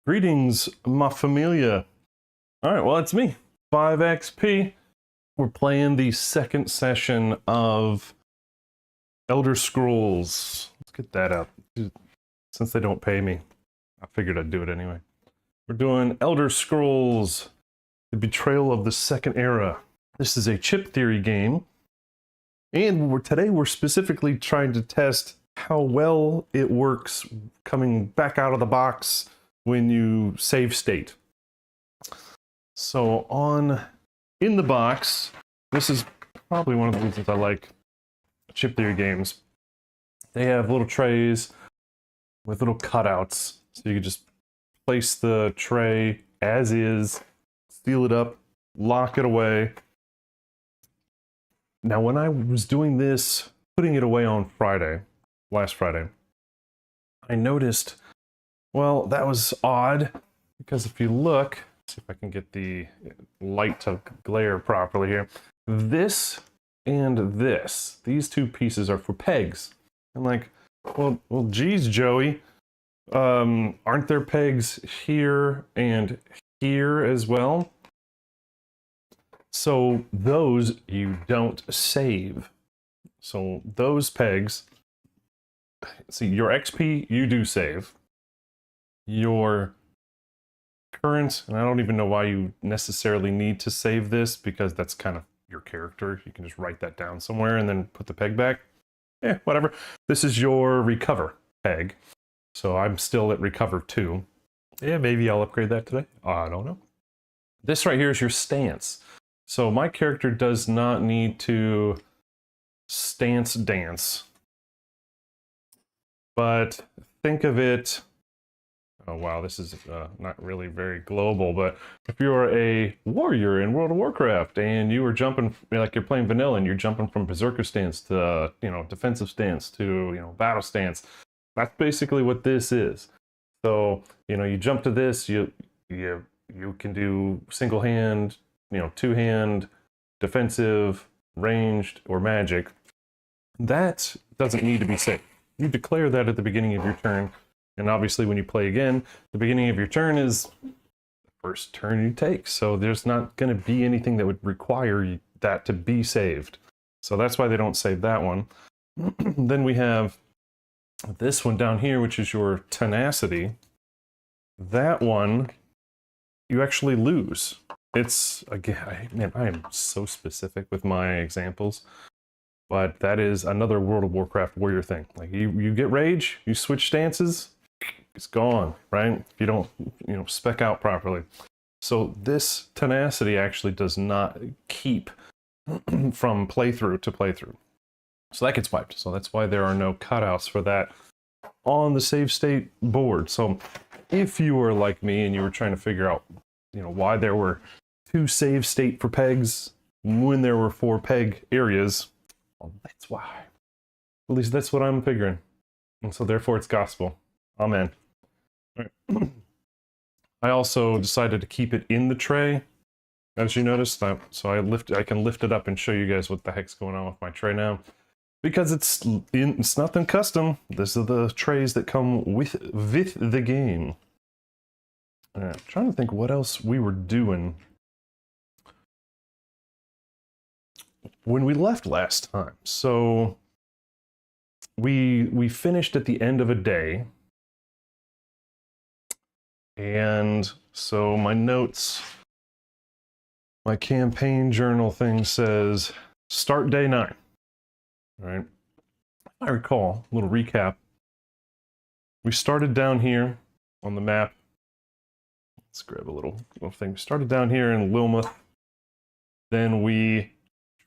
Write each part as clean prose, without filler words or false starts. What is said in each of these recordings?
Greetings, ma familia. All right, well, it's me, 5XP. We're playing the second session of Elder Scrolls. Let's get that up. Since they don't pay me, I figured I'd do it anyway. We're doing Elder Scrolls, the Betrayal of the Second Era. This is a chip theory game. And today we're specifically trying to test how well it works coming back out of the box when you save state. So in the box, this is probably one of the reasons I like chip theory games. They have little trays with little cutouts, so you can just place the tray as is, seal it up, lock it away. Now, when I was doing this, putting it away on last Friday, I noticed, well, that was odd, because if you look, let's see if I can get the light to glare properly here. This and this, these two pieces are for pegs. I'm like, well, geez, Joey, aren't there pegs here and here as well? So those you don't save. So those pegs, see, your XP you do save. Your current, and I don't even know why you necessarily need to save this, because that's kind of your character. You can just write that down somewhere and then put the peg back. Yeah, whatever. This is your recover peg. So I'm still at recover 2. Yeah, maybe I'll upgrade that today. I don't know. This right here is your stance. So my character does not need to stance dance. But think of it, oh wow, this is not really very global, but if you're a warrior in World of Warcraft and you were jumping, like you're playing vanilla and you're jumping from berserker stance to, defensive stance to, battle stance, that's basically what this is. So, you jump to this, you can do single hand, two-hand, defensive, ranged, or magic. That doesn't need to be saved. You declare that at the beginning of your turn, and obviously when you play again, the beginning of your turn is the first turn you take, so there's not going to be anything that would require that to be saved. So that's why they don't save that one. Then we have this one down here, which is your tenacity. That one, you actually lose. It's, again, man, I am so specific with my examples, but that is another World of Warcraft warrior thing. Like, you get rage, you switch stances, it's gone, right? If you don't, spec out properly. So this tenacity actually does not keep from playthrough to playthrough. So that gets wiped. So that's why there are no cutouts for that on the save state board. So if you were like me and you were trying to figure out, why there were 2 save state for pegs when there were 4 peg areas, well, that's why. At least that's what I'm figuring. And so therefore it's gospel. Amen. All right. I also decided to keep it in the tray, as you noticed. So I can lift it up and show you guys what the heck's going on with my tray now. Because it's nothing custom. These are the trays that come with the game. I'm trying to think what else we were doing when we left last time. So we finished at the end of a day. And so my notes, my campaign journal thing says start day 9. All right. I recall, a little recap. We started down here on the map. Let's grab a little thing. We started down here in Lilmuth. Then we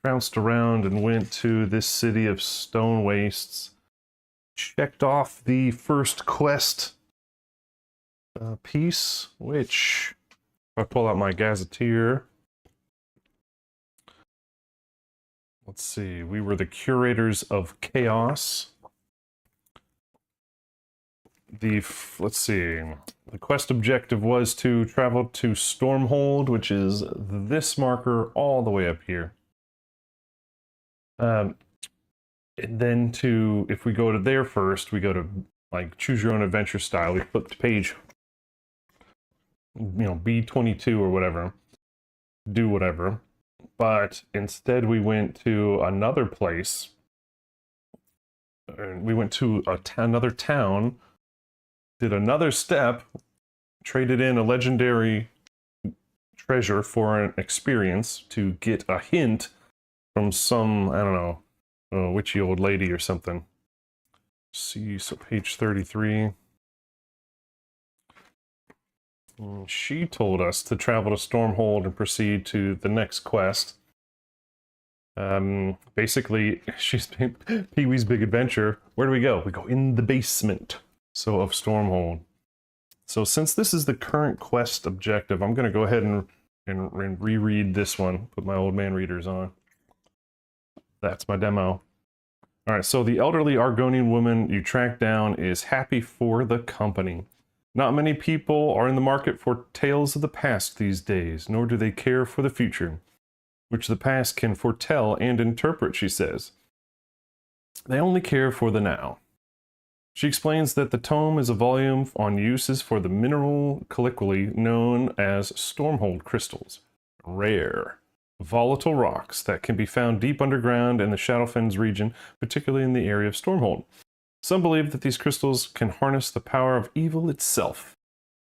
trounced around and went to this city of stone wastes. Checked off the first quest piece, which, if I pull out my gazetteer, let's see, we were the curators of chaos. Let's see, the quest objective was to travel to Stormhold, which is this marker all the way up here. And then if we go to there first, we go to like choose your own adventure style. We flip to page B-22 or whatever, do whatever. But instead we went to another place. We went to another town, did another step, traded in a legendary treasure for an experience to get a hint from some, I don't know, witchy old lady or something. See, so page 33. She told us to travel to Stormhold and proceed to the next quest. Basically, she's Pee-wee's Big Adventure. Where do we go? We go in the basement. So of Stormhold. So since this is the current quest objective, I'm going to go ahead and reread this one. Put my old man readers on. That's my demo. All right, so the elderly Argonian woman you track down is happy for the company. Not many people are in the market for tales of the past these days, nor do they care for the future, which the past can foretell and interpret, she says. They only care for the now. She explains that the tome is a volume on uses for the mineral colloquially known as Stormhold crystals. Rare, volatile rocks that can be found deep underground in the Shadowfens region, particularly in the area of Stormhold. Some believe that these crystals can harness the power of evil itself,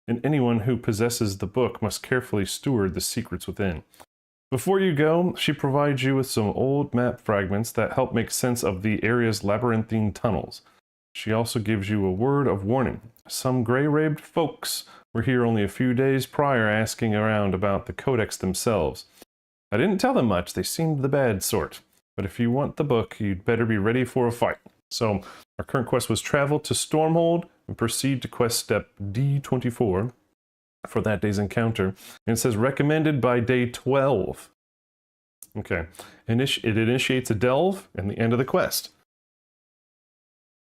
and anyone who possesses the book must carefully steward the secrets within. Before you go, she provides you with some old map fragments that help make sense of the area's labyrinthine tunnels. She also gives you a word of warning. Some gray-robed folks were here only a few days prior asking around about the codex themselves. I didn't tell them much, they seemed the bad sort. But if you want the book, you'd better be ready for a fight. So, our current quest was travel to Stormhold and proceed to quest step D24 for that day's encounter. And it says recommended by day 12. Okay. It initiates a delve and the end of the quest.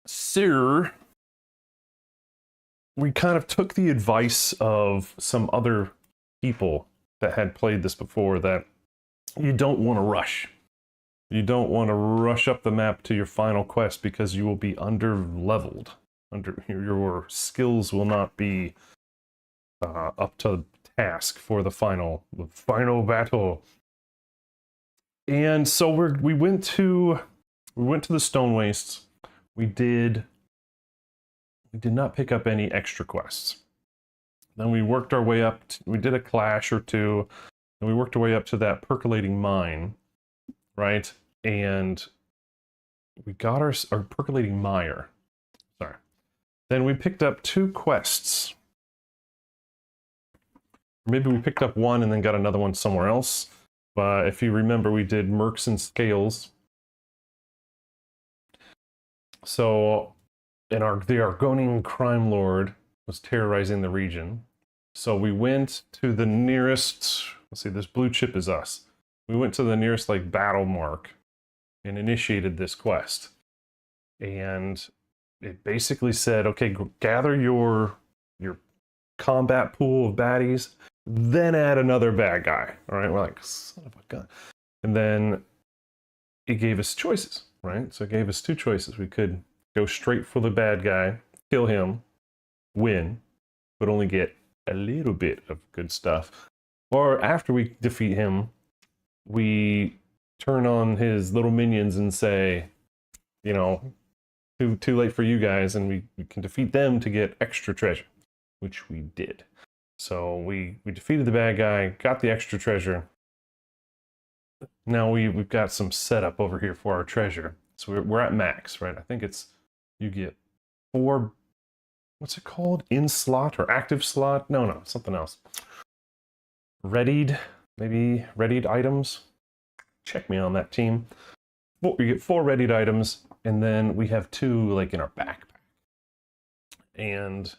Sir, we kind of took the advice of some other people that had played this before that you don't want to rush. You don't want to rush up the map to your final quest because you will be under-leveled. Your skills will not be up to task for the final battle. And so we went to the Stone Wastes. We did not pick up any extra quests. Then we worked our way up. We did a clash or two, and we worked our way up to that percolating mine, right? And we got our percolating mire. Sorry. Then we picked up 2 quests. Maybe we picked up one and then got another one somewhere else. But if you remember, we did Mercs and Scales. So, the Argonian crime lord was terrorizing the region. So we went to the nearest, let's see, this blue chip is us. We went to the nearest battle mark and initiated this quest. And it basically said, okay, gather your combat pool of baddies, then add another bad guy. All right, we're like, son of a gun. And then it gave us choices, right? So it gave us 2 choices. We could go straight for the bad guy, kill him, win, but only get a little bit of good stuff. Or after we defeat him, we turn on his little minions and say, too late for you guys, and we can defeat them to get extra treasure, which we did. So we defeated the bad guy, got the extra treasure. Now we've got some setup over here for our treasure. So we're at max, right? I think you get 4, what's it called? In slot or active slot? No, something else. Readied, maybe readied items. Check me on that team. We get 4 readied items, and then we have 2 in our backpack. And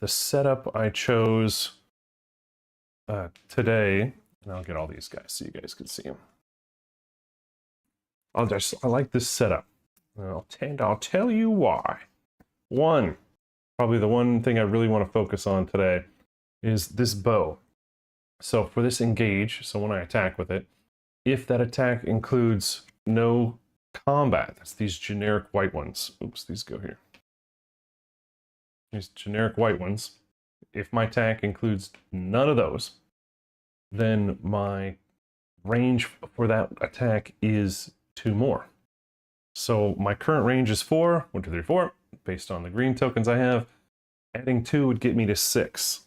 the setup I chose today, and I'll get all these guys so you guys can see them. I like this setup. I'll tell you why. One, probably the one thing I really want to focus on today is this bow. So for this engage, so when I attack with it, if that attack includes no combat, that's these generic white ones. Oops, these go here. These generic white ones. If my attack includes none of those, then my range for that attack is 2 more. So my current range is 4, 1, 2, 3, 4, based on the green tokens I have. Adding 2 would get me to 6.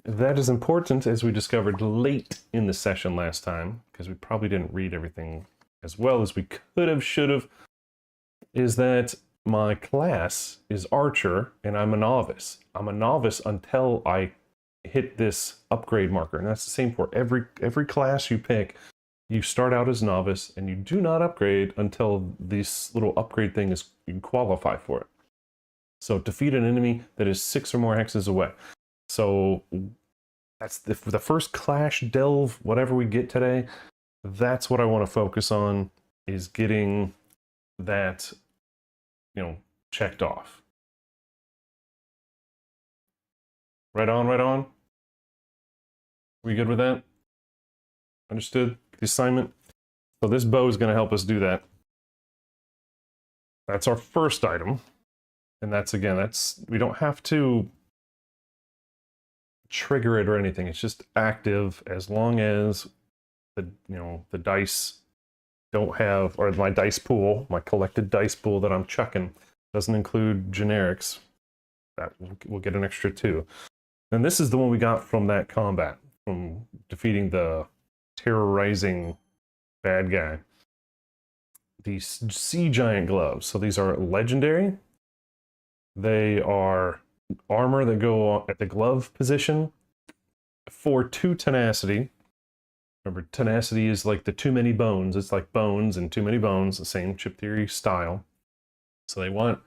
That is important, as we discovered late in the session last time, because we probably didn't read everything as well as we could have, should have, is that my class is Archer, and I'm a novice. I'm a novice until I hit this upgrade marker, and that's the same for every class you pick. You start out as novice, and you do not upgrade until this little upgrade thing is, you qualify for it. So defeat an enemy that is 6 or more hexes away. So that's the first clash delve, whatever we get today. That's what I want to focus on, is getting that, checked off. Right on, right on. We good with that? Understood the assignment? So this bow is going to help us do that. That's our first item. And we don't have to trigger it or anything. It's just active as long as the dice don't have, or my dice pool, my collected dice pool that I'm chucking doesn't include generics. That we'll get an extra 2. And this is the one we got from that combat, from defeating the terrorizing bad guy. These sea giant gloves. So these are legendary. They are armor that go at the glove position for 2 tenacity. Remember, tenacity is like the too many bones. It's like bones and too many bones, the same chip theory style. So they want,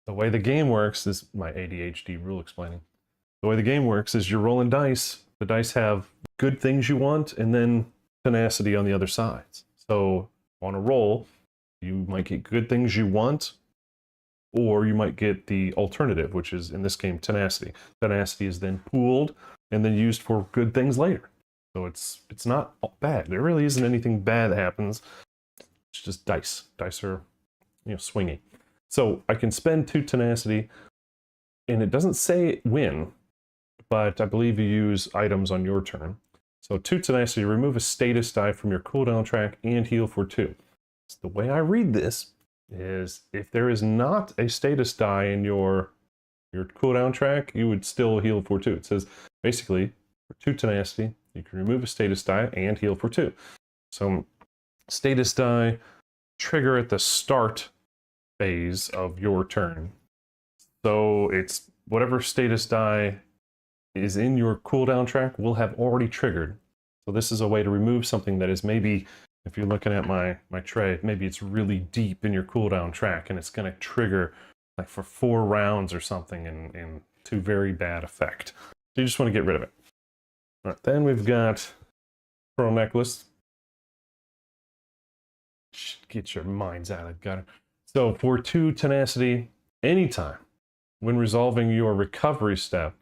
the way the game works is, my ADHD rule explaining. The way the game works is you're rolling dice. The dice have good things you want and then tenacity on the other sides. So on a roll, you might get good things you want, or you might get the alternative, which is, in this game, tenacity. Tenacity is then pooled and then used for good things later. So it's not bad. There really isn't anything bad that happens. It's just dice. Dice are, swinging. So I can spend 2 tenacity, and it doesn't say when, but I believe you use items on your turn. So 2 tenacity, remove a status die from your cooldown track and heal for 2. So the way I read this is, if there is not a status die in your cooldown track, you would still heal for 2. It says, basically, for 2 tenacity, you can remove a status die and heal for 2. So status die trigger at the start phase of your turn. So it's whatever status die is in your cooldown track will have already triggered. So this is a way to remove something that is, maybe, if you're looking at my tray, maybe it's really deep in your cooldown track and it's going to trigger like for 4 rounds or something, and to very bad effect. So you just want to get rid of it. All right, then we've got Pearl Necklace. Get your minds out, I've got it. So for 2 tenacity, anytime when resolving your recovery step,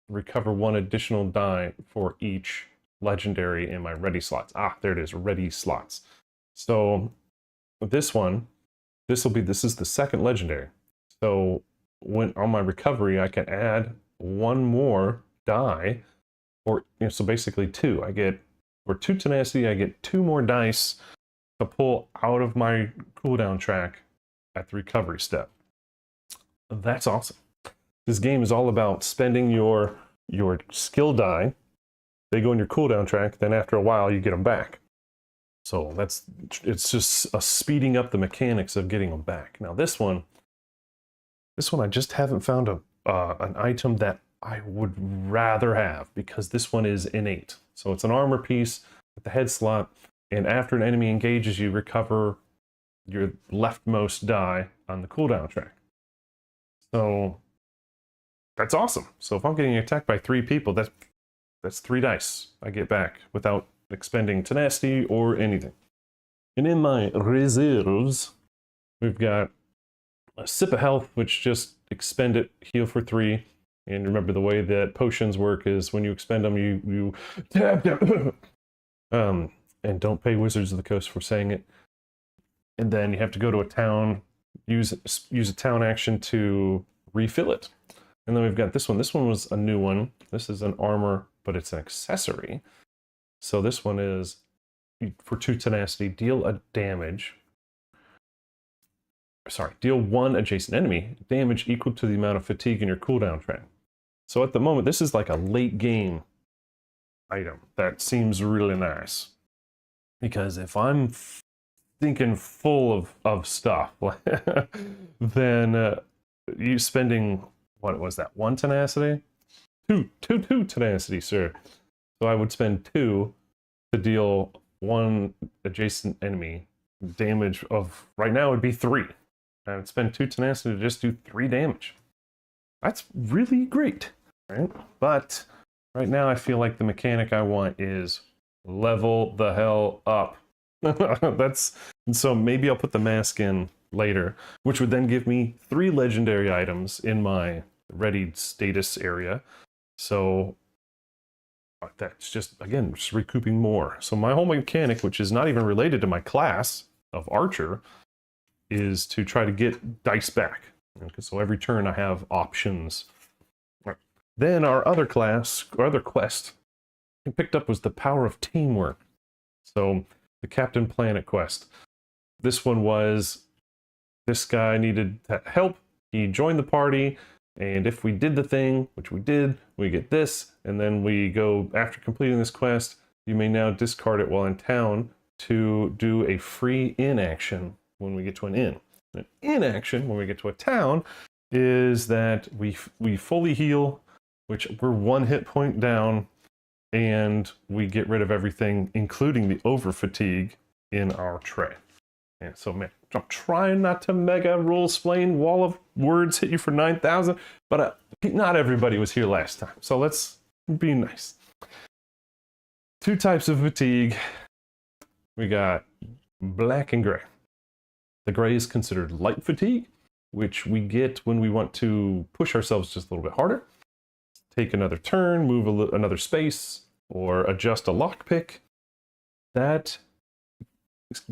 recover 1 additional die for each legendary in my ready slots. Ah, there it is, ready slots. So with this one, this is the second legendary. So when on my recovery, I can add 1 more die, or so basically 2. I get, for 2 tenacity, I get 2 more dice to pull out of my cooldown track at the recovery step. That's awesome. This game is all about spending your skill die. They go in your cooldown track, then after a while you get them back. So it's just speeding up the mechanics of getting them back. Now this one I just haven't found an item that I would rather have, because this one is innate. So it's an armor piece with the head slot, and after an enemy engages you, recover your leftmost die on the cooldown track. So that's awesome. So if I'm getting attacked by 3 people, that's 3 dice I get back without expending tenacity or anything. And in my reserves, we've got a sip of health, which just expend it, heal for 3. And remember, the way that potions work is when you expend them, you tap them. And don't pay Wizards of the Coast for saying it. And then you have to go to a town, use a town action to refill it. And then we've got this one. This one was a new one. This is an armor, but it's an accessory. So this one is for 2 tenacity, deal a damage. Sorry, deal 1 adjacent enemy damage equal to the amount of fatigue in your cooldown tray. So at the moment, this is like a late game item that seems really nice. Because if I'm thinking full of stuff, then you spending, what was that, 1 tenacity? Two tenacity, sir. So I would spend 2 to deal 1 adjacent enemy damage of, right now it would be 3. I would spend 2 tenacity to just do 3 damage. That's really great, right? But right now I feel like the mechanic I want is level the hell up. So maybe I'll put the mask in later, which would then give me 3 legendary items in my readied status area. So that's just, again, just recouping more. So my whole mechanic, which is not even related to my class of archer, is to try to get dice back. Okay, so every turn I have options. Then our other class, or other quest I picked up was the power of teamwork. So the Captain Planet quest. This one was, this guy needed help. He joined the party, and if we did the thing, which we did, we get this, and then we go, after completing this quest, you may now discard it while in town to do a free in action when we get to an inn. An in action when we get to a town is that we fully heal, which we're 1 hit point down, and we get rid of everything, including the over fatigue in our tray. And so, man, I'm trying not to mega rule explain, wall of words hit you for 9,000, but not everybody was here last time. So let's be nice. 2 types of fatigue. We got black and gray. The gray is considered light fatigue, which we get when we want to push ourselves just a little bit harder, take another turn, move another space, or adjust a lockpick. That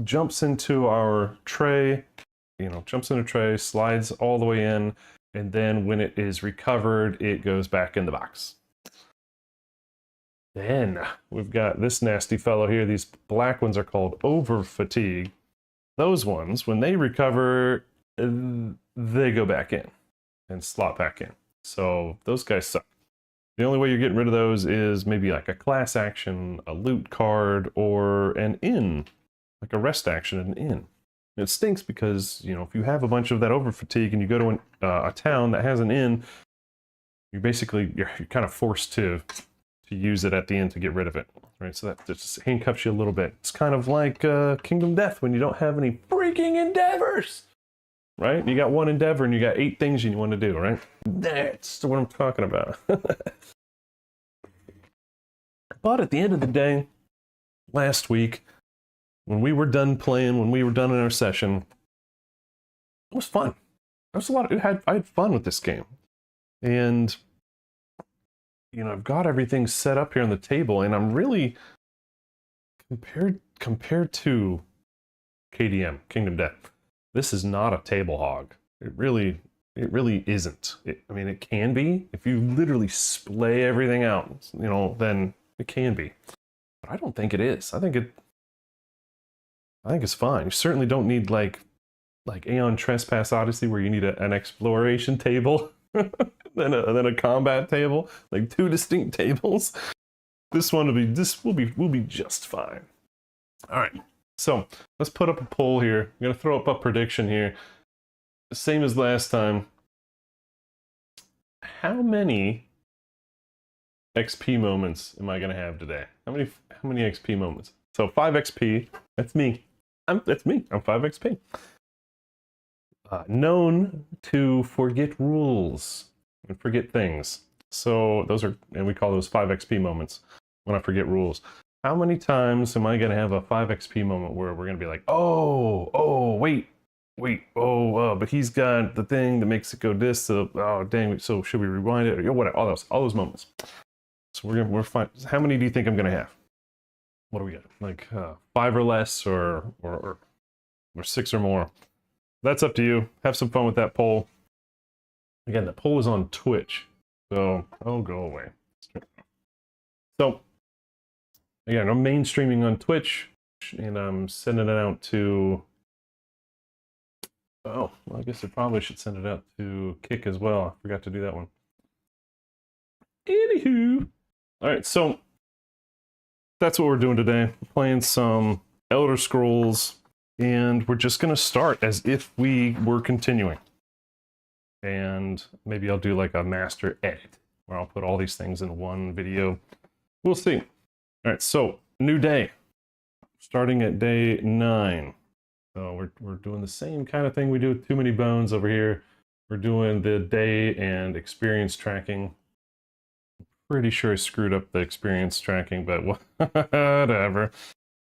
jumps into our tray, jumps in a tray, slides all the way in, and then when it is recovered, it goes back in the box. Then we've got this nasty fellow here. These black ones are called over fatigue. Those ones, when they recover, they go back in and slot back in. So those guys suck. The only way you're getting rid of those is maybe like a class action, a loot card, or an inn, like a rest action at an inn. And it stinks because, if you have a bunch of that over fatigue and you go to a town that has an inn, you're kind of forced to use it at the end to get rid of it, right? So that just handcuffs you a little bit. It's kind of like Kingdom Death when you don't have any freaking endeavors, right? You got 1 endeavor and you got 8 things you want to do, right? That's what I'm talking about. But at the end of the day, last week, when we were done playing, when we were done in our session, it was fun. There was a lot I had fun with this game. And I've got everything set up here on the table, and I'm really compared to KDM, Kingdom Death. This is not a table hog. It really isn't. It can be if you literally splay everything out. Then it can be. But I don't think it is. I think it's fine. You certainly don't need like Aeon Trespass Odyssey, where you need an exploration table. then a combat table, like 2 distinct tables. This will be just fine. All right, so let's put up a poll here. I'm gonna throw up a prediction here, same as last time. How many XP moments am I gonna have today? How many XP moments? So 5 XP. That's me. That's me. I'm 5 XP. Known to forget rules and forget things. So those are, and we call those 5 XP moments when I forget rules. How many times am I going to have a 5 XP moment where we're going to be like, wait, but he's got the thing that makes it go this, so, oh, dang, so should we rewind it? Or whatever, all those moments. So we're fine. How many do you think I'm going to have? What do we got? Like 5 or less, or 6 or more? That's up to you. Have some fun with that poll. Again, the poll is on Twitch, so I'll go away. So, again, I'm mainstreaming on Twitch, and I'm sending it out to... Oh, well, I guess I probably should send it out to Kick as well. I forgot to do that one. Anywho. Alright, so that's what we're doing today. We're playing some Elder Scrolls, and we're just going to start as if we were continuing. And maybe I'll do like a master edit, where I'll put all these things in one video. We'll see. Alright, so, new day. Starting at day 9. So we're doing the same kind of thing we do with Too Many Bones over here. We're doing the day and experience tracking. Pretty sure I screwed up the experience tracking, but whatever.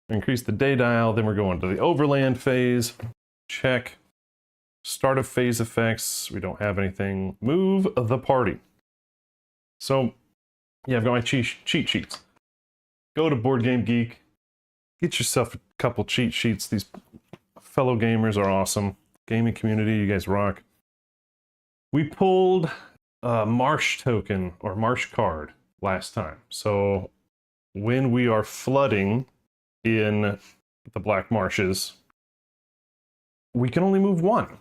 Increase the day dial, then we're going to the overland phase. Check. Start of phase effects. We don't have anything. Move the party. So, yeah, I've got my cheat sheets. Go to Board Game Geek. Get yourself a couple cheat sheets. These fellow gamers are awesome. Gaming community, you guys rock. We pulled a marsh token or marsh card last time. So when we are flooding in the Black Marshes, we can only move one.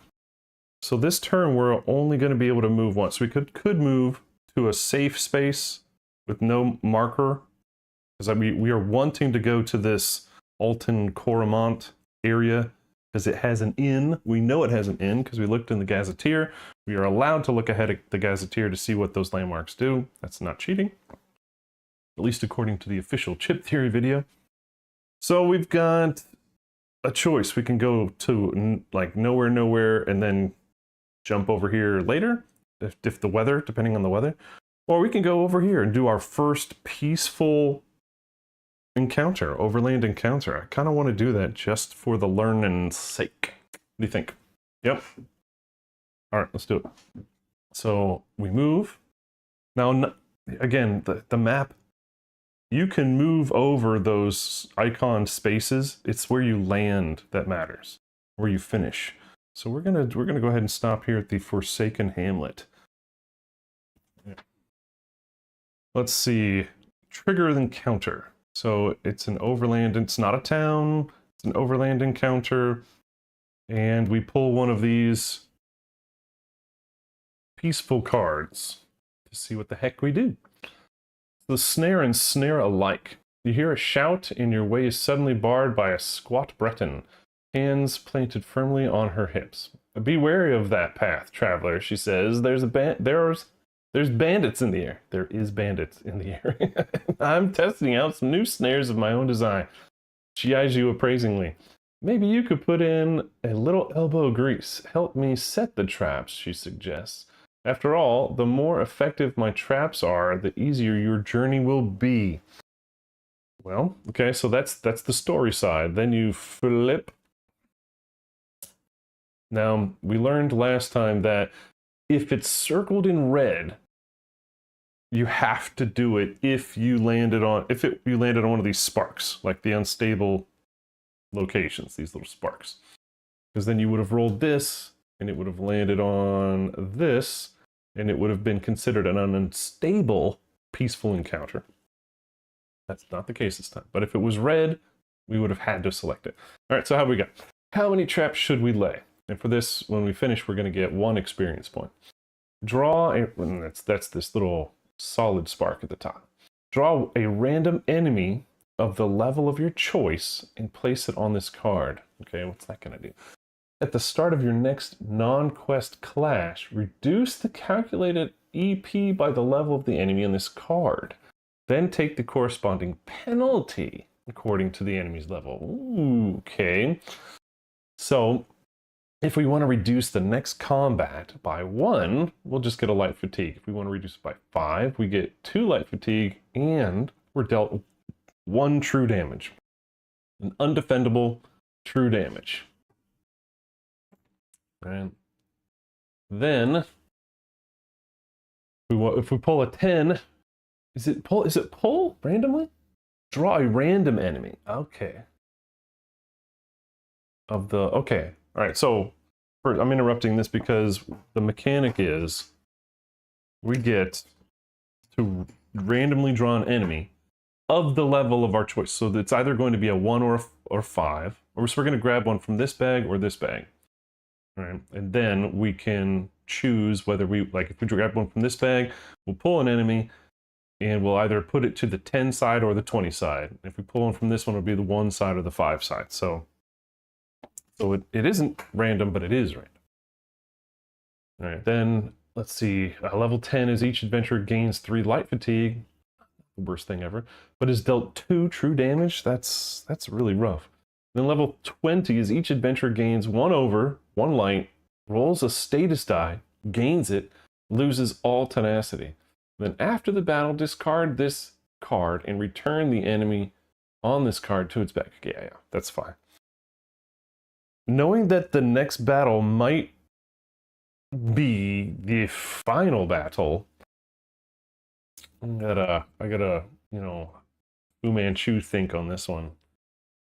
So this turn we're only going to be able to move one. So we could move to a safe space with no marker, because we are wanting to go to this Alton Coromant area because it has an inn. We know it has an inn because we looked in the Gazetteer. We are allowed to look ahead at the Gazetteer to see what those landmarks do. That's not cheating, at least according to the official Chip Theory video. So we've got a choice. We can go to like nowhere, and then jump over here later, if the weather, depending on the weather. Or we can go over here and do our first peaceful encounter, overland encounter. I kind of want to do that just for the learning's sake. What do you think? Yep. All right, let's do it. So we move. Now, again, the map, you can move over those icon spaces. It's where you land that matters, where you finish. So we're gonna go ahead and stop here at the Forsaken Hamlet. Yeah. Let's see. Trigger the encounter. So it's an overland, it's not a town, it's an overland encounter, and we pull one of these peaceful cards to see what the heck we do. The snare and snare alike. You hear a shout, and your way is suddenly barred by a squat Breton, hands planted firmly on her hips. Be wary of that path, traveler, she says. There's bandits in the air. There is bandits in the air. I'm testing out some new snares of my own design. She eyes you appraisingly. Maybe you could put in a little elbow grease. Help me set the traps, she suggests. After all, the more effective my traps are, the easier your journey will be. Well, okay, so that's the story side. Then you flip. Now, we learned last time that if it's circled in red, you have to do it if you landed on one of these sparks, like the unstable locations, these little sparks. Because then you would have rolled this, and it would have landed on this, and it would have been considered an unstable peaceful encounter. That's not the case this time. But if it was red, we would have had to select it. All right, so how do we go? How many traps should we lay? And for this, when we finish, we're going to get 1 experience point. Draw a, that's this little solid spark at the top. Draw a random enemy of the level of your choice and place it on this card. Okay, what's that going to do? At the start of your next non-quest clash, reduce the calculated EP by the level of the enemy on this card. Then take the corresponding penalty according to the enemy's level. Ooh, okay. So, if we want to reduce the next combat by 1, we'll just get a light fatigue. If we want to reduce it by 5, we get 2 light fatigue, and we're dealt 1 true damage. An undefendable true damage. And then, if we pull a 10, is it pull randomly? Draw a random enemy. Okay. Okay. All right, so I'm interrupting this because the mechanic is we get to randomly draw an enemy of the level of our choice. So it's either going to be a 1 or 5, or so we're going to grab one from this bag or this bag. All right, and then we can choose whether we, like if we grab one from this bag, we'll pull an enemy, and we'll either put it to the 10 side or the 20 side. If we pull one from this one, it'll be the 1 side or the 5 side. So it isn't random, but it is random. All right, then let's see. Level 10 is each adventurer gains 3 light fatigue. The worst thing ever. But is dealt 2 true damage. That's really rough. Then level 20 is each adventurer gains 1 over, 1 light, rolls a status die, gains it, loses all tenacity. Then after the battle, discard this card and return the enemy on this card to its back. Yeah, that's fine. Knowing that the next battle might be the final battle, I gotta, you know, Fu Manchu think on this one.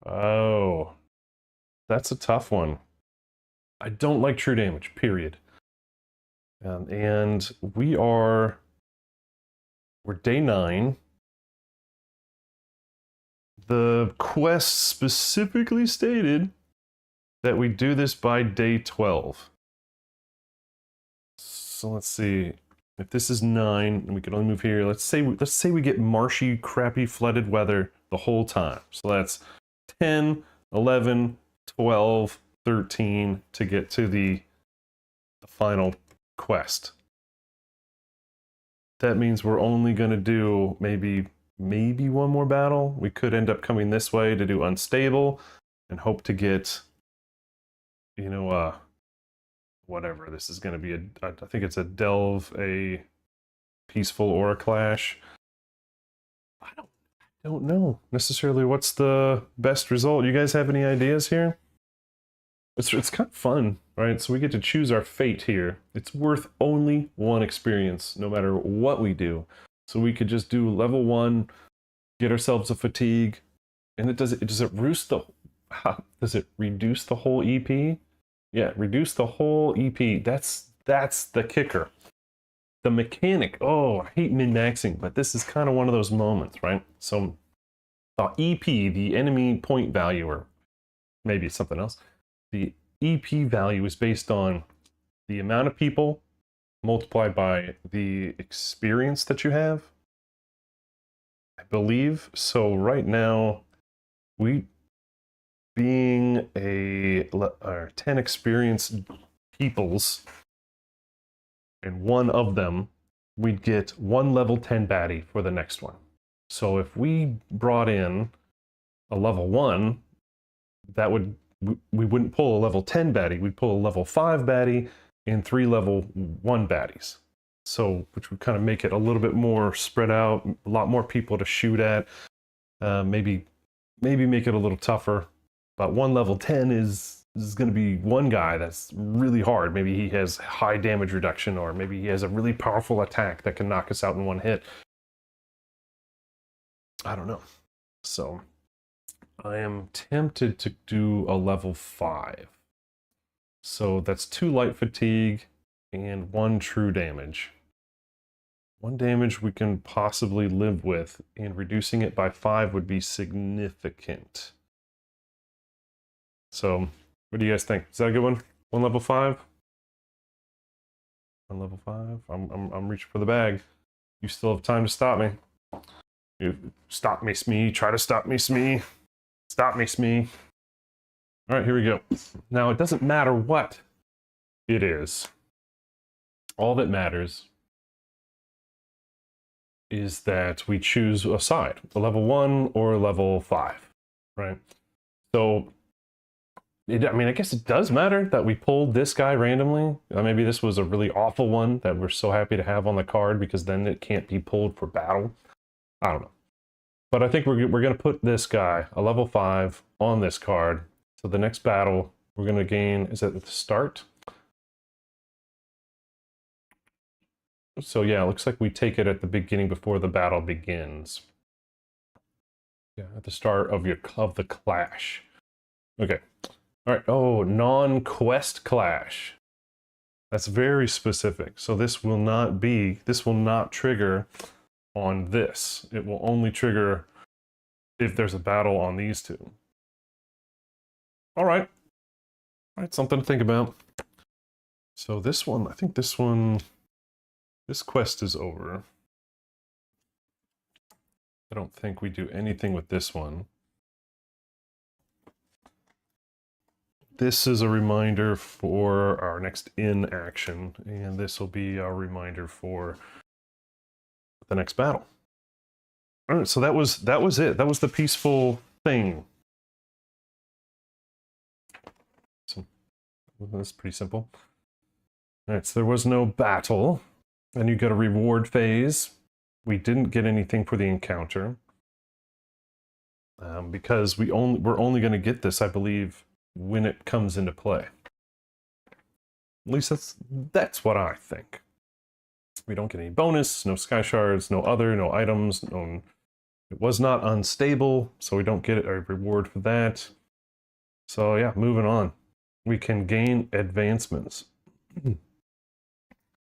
Oh, that's a tough one. I don't like true damage, period. And we're day 9. The quest specifically stated that we do this by day 12. So let's see. If this is 9 and we can only move here, let's say we get marshy, crappy, flooded weather the whole time. So that's 10, 11, 12, 13 to get to the final quest. That means we're only going to do maybe one more battle. We could end up coming this way to do unstable and hope to get, you know, whatever. This is going to be I think it's a delve, a peaceful or a clash. I don't know necessarily what's the best result. You guys have any ideas here? It's kind of fun, right? So we get to choose our fate here. It's worth only 1 experience, no matter what we do. So we could just do level 1, get ourselves a fatigue, and does it reduce the whole EP? Yeah, reduce the whole EP. That's the kicker. The mechanic, oh, I hate min-maxing, but this is kind of one of those moments, right? So the EP, the enemy point value, or maybe it's something else, the EP value is based on the amount of people multiplied by the experience that you have, I believe. So right now, we being 10 experienced peoples, and one of them, we'd get 1 level 10 baddie for the next one. So if we brought in a level 1, we wouldn't pull a level 10 baddie, we'd pull a level 5 baddie and 3 level 1 baddies. So, which would kind of make it a little bit more spread out, a lot more people to shoot at, maybe make it a little tougher. But 1 level 10 is going to be one guy that's really hard. Maybe he has high damage reduction, or maybe he has a really powerful attack that can knock us out in 1 hit. I don't know. So I am tempted to do a level 5. So that's 2 light fatigue and 1 true damage. 1 damage we can possibly live with, and reducing it by 5 would be significant. So what do you guys think? Is that a good one? 1 level 5? 1 level 5? I'm reaching for the bag. You still have time to stop me. Stop me, Smee. Try to stop me, Smee. Stop me, Smee. All right, here we go. Now, it doesn't matter what it is. All that matters is that we choose a side, a level 1 or a level 5, right? So, I mean, I guess it does matter that we pulled this guy randomly. Maybe this was a really awful one that we're so happy to have on the card, because then it can't be pulled for battle. I don't know. But I think we're going to put this guy, a level 5, on this card. So the next battle, we're going to gain, is it at the start? So yeah, it looks like we take it at the beginning before the battle begins. Yeah, at the start of the clash. Okay. All right. Oh, non-quest clash. That's very specific. So this will not trigger on this. It will only trigger if there's a battle on these two. All right. All right, something to think about. So this one, I think this quest is over. I don't think we do anything with this one. This is a reminder for our next in action, and this will be our reminder for the next battle. All right, so that was it. That was the peaceful thing. So that's pretty simple. All right, so there was no battle, and you get a reward phase. We didn't get anything for the encounter because we're only going to get this, I believe, when it comes into play. At least that's what I think. We don't get any bonus, no sky shards, no items, it was not unstable, so we don't get a reward for that. So yeah, moving on. We can gain advancements.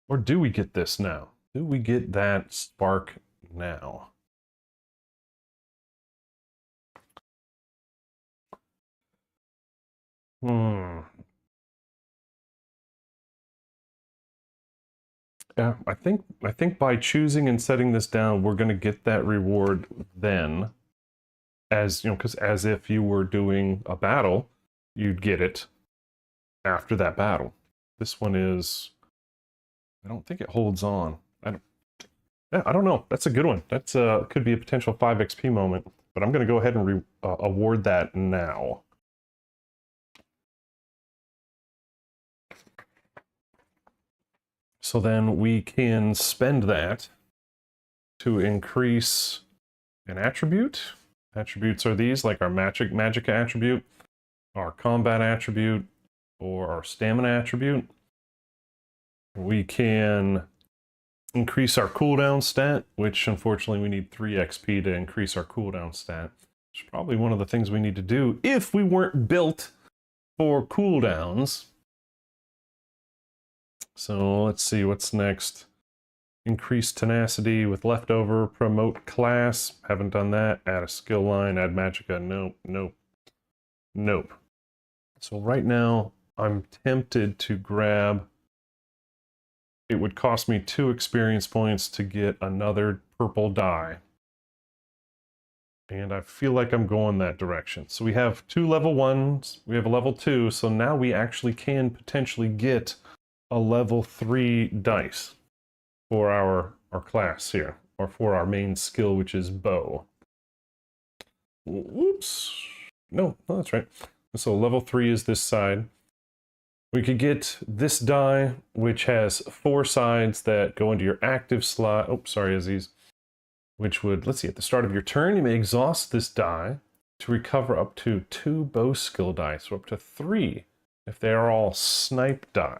Or do we get this now? Do we get that spark now? Yeah, I think by choosing and setting this down, we're going to get that reward then, as you know, because as if you were doing a battle, you'd get it after that battle. This one is, I don't think it holds on. I don't know. That's a good one. That's could be a potential 5 XP moment, but I'm going to go ahead and award that now. So then we can spend that to increase an attribute. Attributes are these, like our magic attribute, our combat attribute, or our stamina attribute. We can increase our cooldown stat, which unfortunately we need 3 XP to increase our cooldown stat. Which is probably one of the things we need to do if we weren't built for cooldowns. So let's see what's next. Increase tenacity with leftover, promote class. Haven't done that. Add a skill line, add magicka. Nope. So right now I'm tempted to grab, it would cost me 2 experience points to get another purple die. And I feel like I'm going that direction. So we have 2 level 1s, we have a level 2, so now we actually can potentially get a level 3 dice for our class here, or for our main skill, which is bow. Oops. No, that's right. So level 3 is this side. We could get this die, which has 4 sides that go into your active slot. Oh, sorry, Aziz. Which would, let's see, at the start of your turn, you may exhaust this die to recover up to 2 bow skill dice, or up to 3 if they are all snipe die.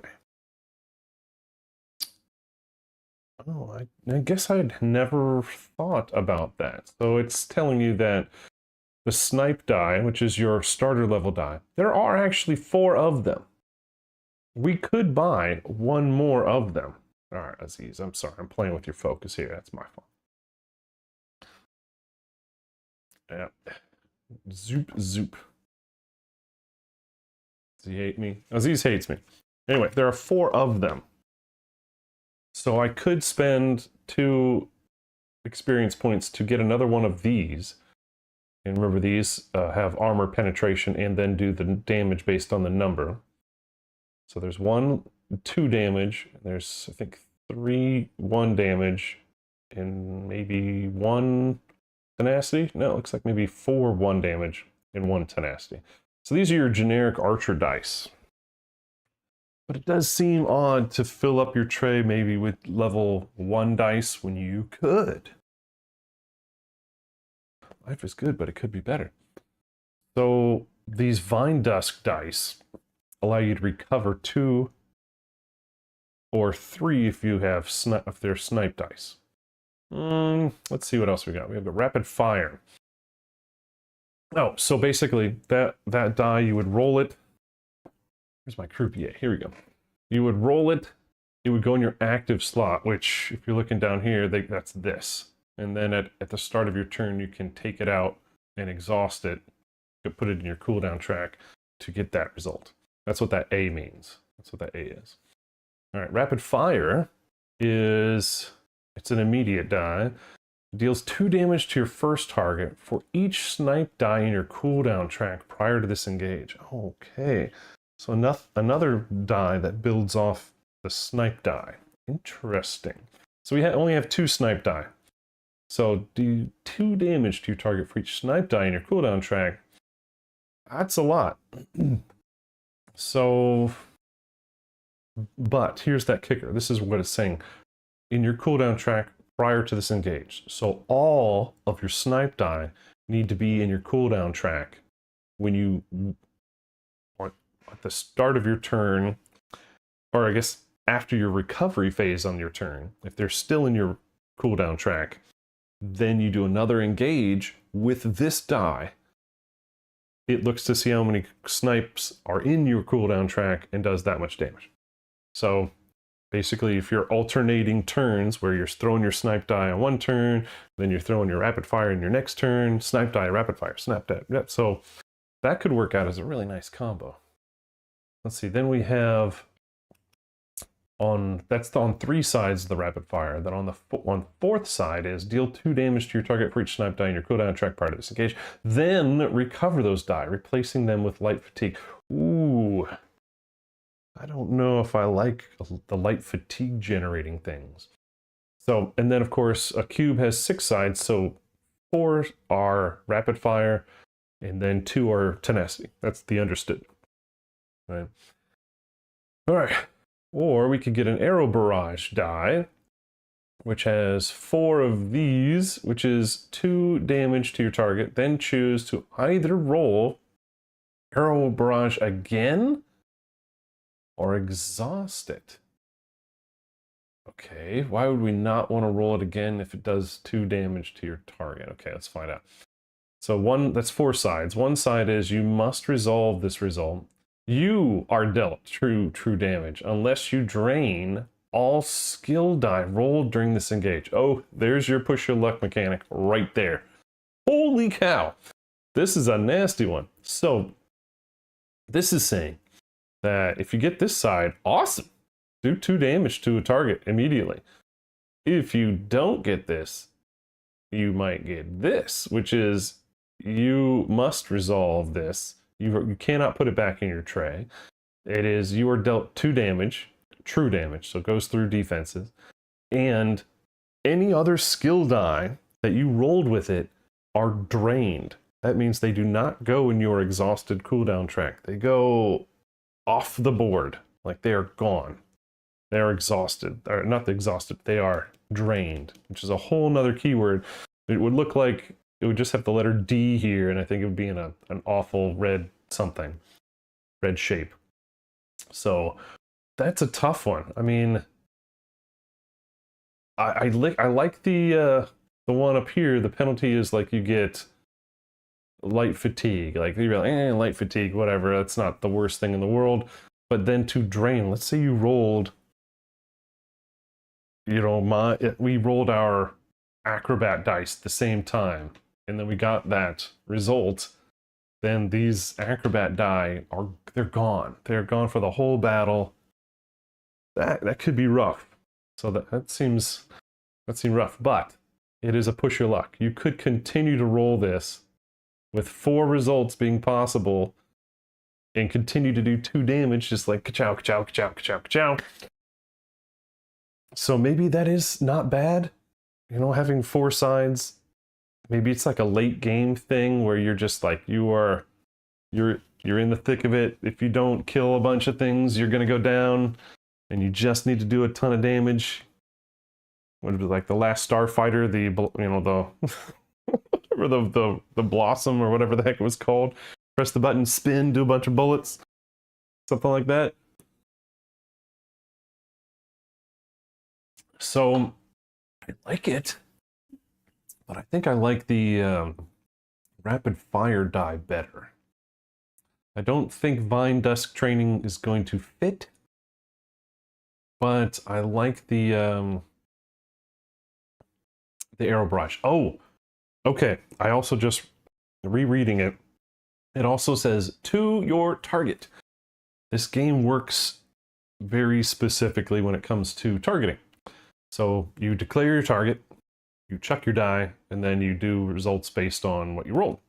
Oh, I guess I'd never thought about that. So it's telling you that the snipe die, which is your starter level die, there are actually 4 of them. We could buy 1 more of them. All right, Aziz, I'm sorry. I'm playing with your focus here. That's my fault. Yeah. Zoop. Does he hate me? Aziz hates me. Anyway, there are 4 of them. So I could spend 2 experience points to get another one of these. And remember, these have armor penetration and then do the damage based on the number. So there's 1, 2 damage. There's, I think, 3, 1 damage. And maybe 1 tenacity? No, it looks like maybe 4, 1 damage and 1 tenacity. So these are your generic archer dice. But it does seem odd to fill up your tray maybe with level 1 dice when you could. Life is good, but it could be better. So these Vine Dusk dice allow you to recover 2 or 3 if you have if they're snipe dice. Let's see what else we got. We have the Rapid Fire. Oh, so basically that die, you would roll it. Here's my croupier. Here we go. You would roll it it would go in your active slot, which if you're looking down here, that's this. And then at the start of your turn, you can take it out and exhaust it, to put it in your cooldown track to get that result. That's what that A means. That's what that A is. All right, rapid fire it's an immediate die. It deals 2 damage to your first target for each snipe die in your cooldown track prior to this engage. Okay, so another die that builds off the snipe die. Interesting. So we only have 2 snipe die. So do 2 damage to your target for each snipe die in your cooldown track. That's a lot. So, but here's that kicker. This is what it's saying. In your cooldown track prior to this engage. So all of your snipe die need to be in your cooldown track when you, at the start of your turn, or I guess after your recovery phase on your turn. If they're still in your cooldown track, then you do another engage with this die. It looks to see how many snipes are in your cooldown track and does that much damage. So basically, if you're alternating turns where you're throwing your snipe die on one turn, then you're throwing your rapid fire in your next turn, snipe die, rapid fire, snap die. Yep. So that could work out as a really nice combo. Let's see, then we have that's on 3 sides of the rapid fire. Then on the 4th side is deal 2 damage to your target for each snipe die in your cooldown track prior to this engage. Then recover those die, replacing them with light fatigue. Ooh, I don't know if I like the light fatigue generating things. So, and then of course a cube has 6 sides, so 4 are rapid fire, and then 2 are tenacity. That's the understood. Right. All right. Or we could get an arrow barrage die, which has 4 of these, which is 2 damage to your target. Then choose to either roll arrow barrage again or exhaust it. Okay, why would we not want to roll it again if it does 2 damage to your target? Okay, let's find out. So that's 4 sides. One side is you must resolve this result. You are dealt true damage unless you drain all skill die rolled during this engage. Oh, there's your push your luck mechanic right there. Holy cow. This is a nasty one. So this is saying that if you get this side, awesome. Do 2 damage to a target immediately. If you don't get this, you might get this, which is you must resolve this. You cannot put it back in your tray. It is you are dealt 2 damage, true damage, so it goes through defenses. And any other skill die that you rolled with it are drained. That means they do not go in your exhausted cooldown track. They go off the board, like they are gone. They are exhausted. Or not exhausted, they are drained, which is a whole nother keyword. It would look like it would just have the letter D here, and I think it would be in an awful red something, red shape. So that's a tough one. I mean, I like the one up here. The penalty is like you get light fatigue. Like you're like, light fatigue, whatever. That's not the worst thing in the world. But then to drain, let's say you rolled, we rolled our acrobat dice at the same time, and then we got that result. Then these acrobat die they're gone. They're gone for the whole battle. That could be rough. So that seems rough, but it is a push your luck. You could continue to roll this with 4 results being possible and continue to do 2 damage, just like ka-chow, ka-chow, ka-chow, ka-chow, ka-chow. So maybe that is not bad. Having 4 sides. Maybe it's like a late game thing where you're just like, you're in the thick of it. If you don't kill a bunch of things, you're gonna go down, and you just need to do a ton of damage. What would it be like the last Starfighter, the Blossom or whatever the heck it was called. Press the button, spin, do a bunch of bullets. Something like that. So I like it, but I think I like the rapid fire die better. I don't think Vine Dusk training is going to fit But I like the arrow barrage. Oh, okay. I also just rereading it. It also says to your target. This game works very specifically when it comes to targeting. So you declare your target, you chuck your die, and then you do results based on what you rolled.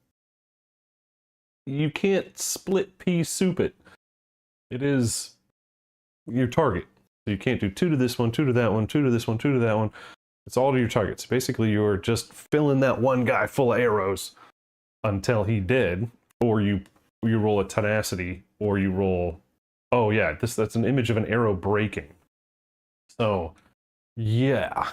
You can't split pea soup it. It is your target. So you can't do 2 to this one, 2 to that one, 2 to this one, 2 to that one. It's all to your targets. Basically, you're just filling that one guy full of arrows until he did, or you roll a tenacity, or you roll. Oh yeah, that's an image of an arrow breaking. So yeah.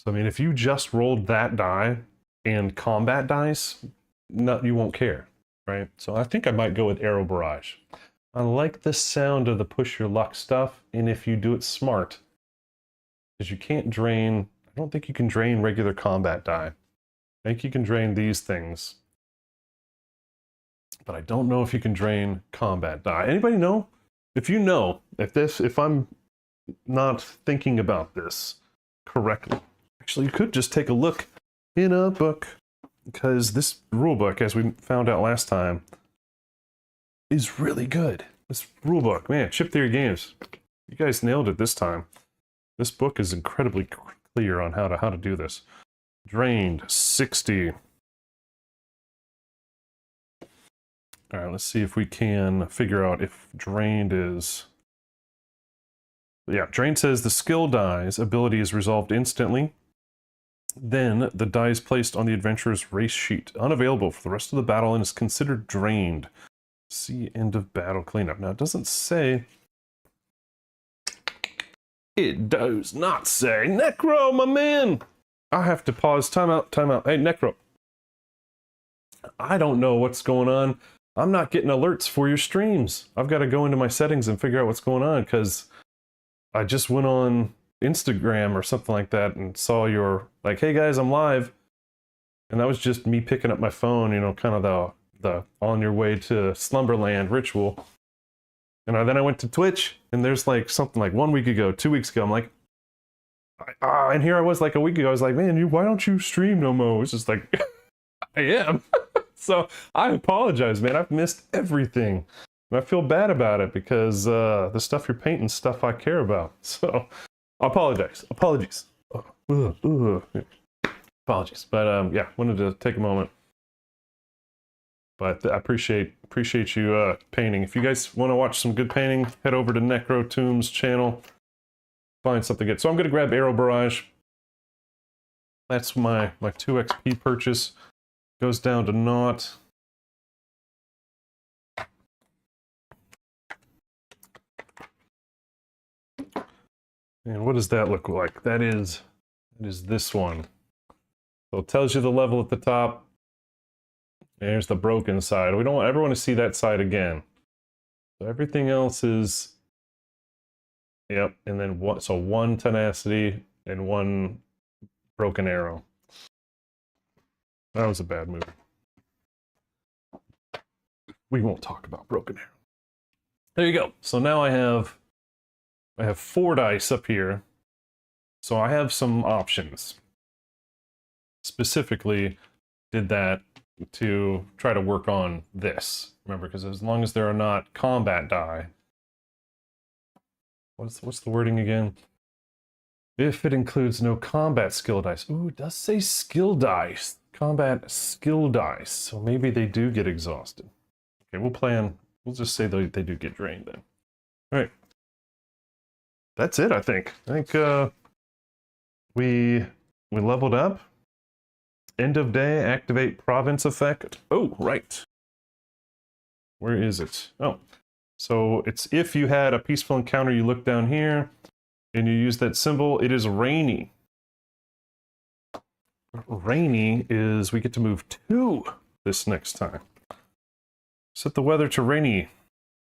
So I mean, if you just rolled that die and combat dice, no, you won't care, right? So I think I might go with arrow barrage. I like the sound of the push your luck stuff, and if you do it smart, because you can't drain. I don't think you can drain regular combat die. I think you can drain these things, but I don't know if you can drain combat die. Anybody know? If you know, if I'm not thinking about this correctly, actually, you could just take a look in a book, because this rulebook, as we found out last time, is really good. This rulebook, man, Chip Theory Games, you guys nailed it this time. This book is incredibly clear on how to do this. Drained 60. All right, let's see if we can figure out if drained is. Yeah, drained says the skill die's ability is resolved instantly. Then the die is placed on the adventurer's race sheet, unavailable for the rest of the battle, and is considered drained. See end of battle cleanup. Now it doesn't say. It does not say. Necro, my man! I have to pause. Time out, time out. Hey, Necro. I don't know what's going on. I'm not getting alerts for your streams. I've got to go into my settings and figure out what's going on, because I just went on Instagram or something like that and saw your, like, hey guys, I'm live. And that was just me picking up my phone, you know, kind of the on your way to Slumberland ritual. And then I went to Twitch, and there's like something like 1 week ago, 2 weeks ago, I'm like, and here I was like a week ago, I was like, man, why don't you stream no more? It's just like, I am. So I apologize, man. I've missed everything. And I feel bad about it, because the stuff you're painting, stuff I care about. So I apologize. Apologies. Apologies. But yeah, wanted to take a moment. But I appreciate you painting. If you guys want to watch some good painting, head over to Necro Tomb's channel. Find something good. So I'm going to grab Arrow Barrage. That's my 2 XP purchase. Goes down to naught. And what does that look like? That is this one. So it tells you the level at the top. There's the broken side. We don't ever want to see that side again. So everything else is, yep, and then one, so 1 tenacity and 1 broken arrow. That was a bad move. We won't talk about broken arrow. There you go. So now I have 4 dice up here. So I have some options. Specifically, did that to try to work on this. Remember, because as long as there are not combat die. What's the wording again? If it includes no combat skill dice. Ooh, it does say skill dice. Combat skill dice. So maybe they do get exhausted. Okay, we'll just say they do get drained then. All right. That's it, I think. I think we leveled up. End of day, activate province effect. Oh, right. Where is it? Oh, so it's if you had a peaceful encounter, you look down here and you use that symbol, it is rainy. Rainy is, we get to move 2 this next time. Set the weather to rainy.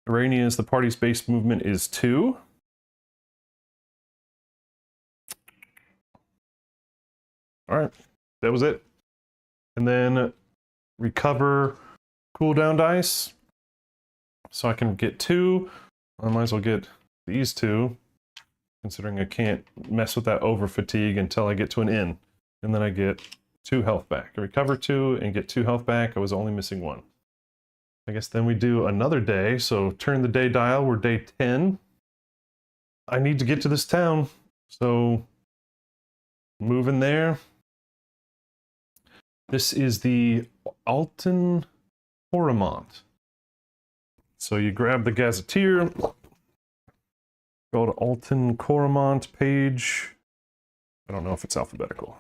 Rainy is the party's base movement is 2. All right, that was it. And then recover cooldown dice. So I can get 2. I might as well get these 2. considering I can't mess with that over fatigue until I get to an inn. And then I get 2 health back. I recover 2 and get 2 health back. I was only missing 1. I guess then we do another day. So turn the day dial. We're day 10. I need to get to this town. So move in there. This is the Alton Coromant. So you grab the Gazetteer, go to Alton Coromant page. I don't know if it's alphabetical.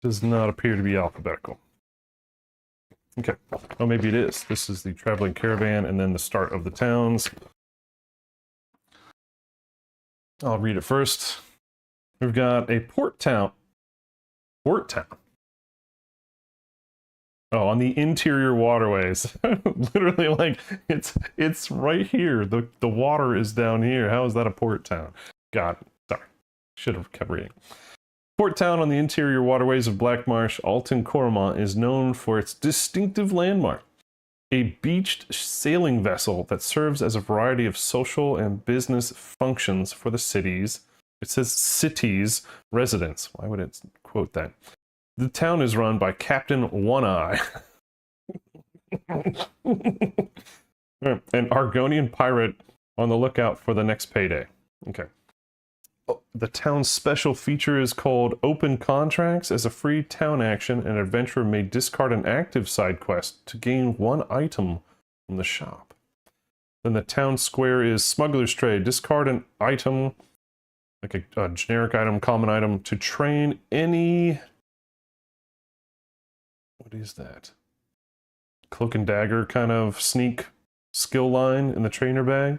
Does not appear to be alphabetical. Okay. Oh, maybe it is. This is the traveling caravan and then the start of the towns. I'll read it first. We've got a port town. Port town. Oh, on the interior waterways. Literally, like, it's right here. The water is down here. How is that a port town? God, sorry. Should have kept reading. Port town on the interior waterways of Black Marsh, Alton Coromant is known for its distinctive landmark. A beached sailing vessel that serves as a variety of social and business functions for the city's, it says city's residents. Why would it quote that? The town is run by Captain One Eye, an Argonian pirate on the lookout for the next payday. Okay. The town's special feature is called Open Contracts. As a free town action, an adventurer may discard an active side quest to gain 1 item from the shop. Then the town square is Smuggler's Trade. Discard an item, like a generic item, common item, to train any... What is that? Cloak and dagger kind of sneak skill line in the trainer bag.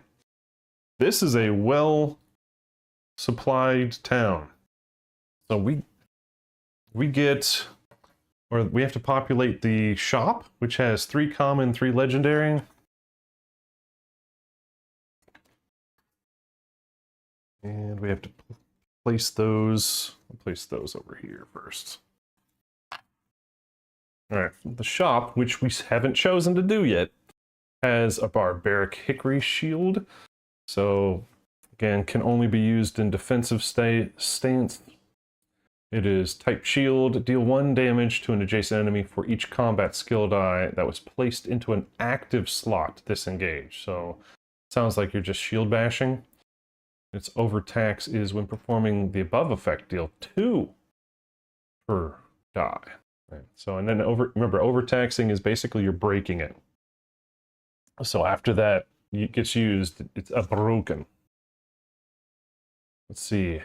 This is a well-supplied town. So we get, or we have to populate the shop, which has 3 common, 3 legendary. And we have to place those. I'll place those over here first. All right, the shop, which we haven't chosen to do yet, has a barbaric hickory shield. So, again, can only be used in defensive stance. It is type shield. Deal 1 damage to an adjacent enemy for each combat skill die that was placed into an active slot to disengage. So, sounds like you're just shield bashing. Its overtax is when performing the above effect, deal 2 per die. Right. So, and then remember, overtaxing is basically you're breaking it. So after that it gets used, it's a broken. Let's see.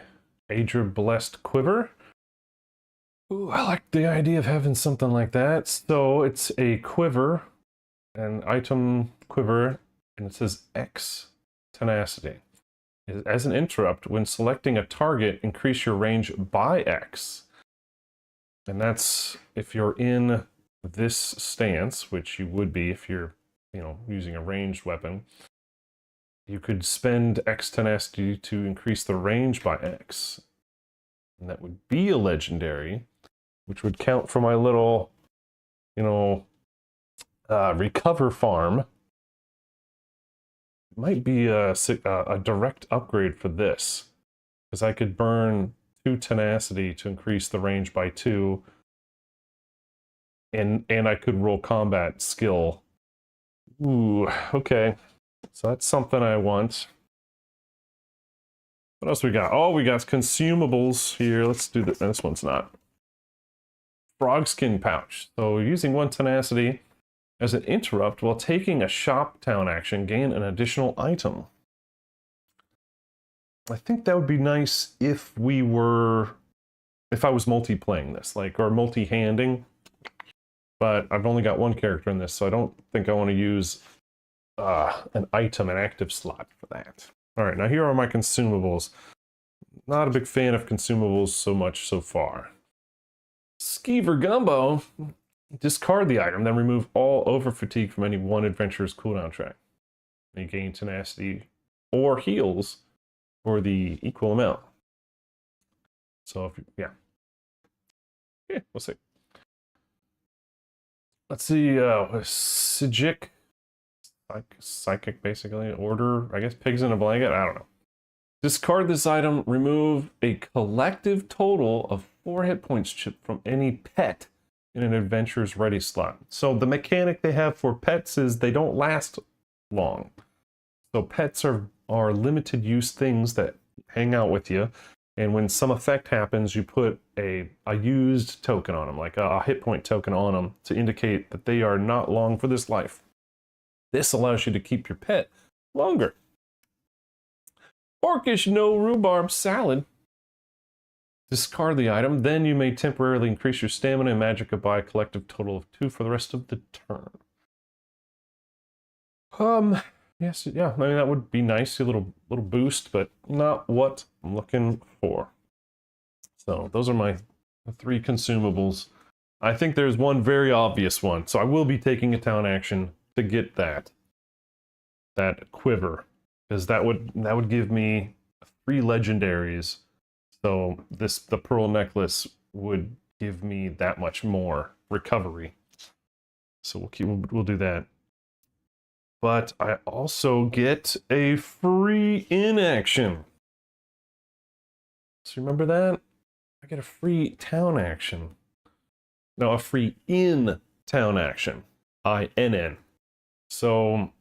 Adra Blessed Quiver. Ooh, I like the idea of having something like that. So it's a quiver, an item quiver, and it says X tenacity. As an interrupt, when selecting a target, increase your range by X. And that's if you're in this stance, which you would be if you're, using a ranged weapon. You could spend X tenacity to increase the range by X. And that would be a legendary, which would count for my little, recover farm. It might be a direct upgrade for this, because I could burn 2 tenacity to increase the range by 2, and I could roll combat skill. Ooh, okay. So that's something I want. What else we got? Oh, we got consumables here. Let's do this. This one's not. Frog skin pouch. So using 1 tenacity as an interrupt while taking a shop town action, gain an additional item. I think that would be nice if I was multi-playing this, or multi-handing. But I've only got 1 character in this, so I don't think I want to use an active slot for that. All right, now here are my consumables. Not a big fan of consumables so much so far. Skeever Gumbo. Discard the item, then remove all over fatigue from any one adventurer's cooldown track. You gain tenacity or heals for the equal amount. So if we'll see. Let's see, Psychic, basically, order, I guess pigs in a blanket, I don't know. Discard this item, remove a collective total of 4 hit points chipped from any pet in an adventure's ready slot. So the mechanic they have for pets is they don't last long. So pets are limited use things that hang out with you. And when some effect happens, you put a used token on them, like a hit point token on them to indicate that they are not long for this life. This allows you to keep your pet longer. Orcish no rhubarb salad. Discard the item, then you may temporarily increase your stamina and magicka by a collective total of 2 for the rest of the turn. Yes, yeah, I mean that would be nice, a little boost, but not what I'm looking for. So those are my 3 consumables. I think there's one very obvious one, so I will be taking a town action to get that quiver, because that would give me 3 legendaries. So the pearl necklace would give me that much more recovery. So we'll do that. But I also get a free in-action. So remember that? I get a free town action. No, a free in-town action. INN. So,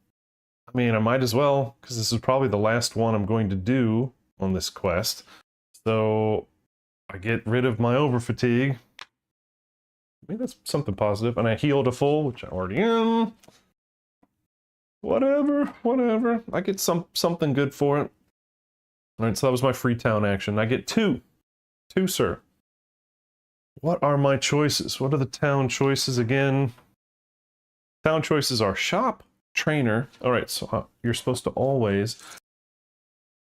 I mean, I might as well, because this is probably the last one I'm going to do on this quest. So, I get rid of my over-fatigue. Maybe that's something positive. And I heal to full, which I already am. Whatever. I get something good for it. Alright, so that was my free town action. I get 2. 2, sir. What are my choices? What are the town choices again? Town choices are shop, trainer. Alright, so you're supposed to always,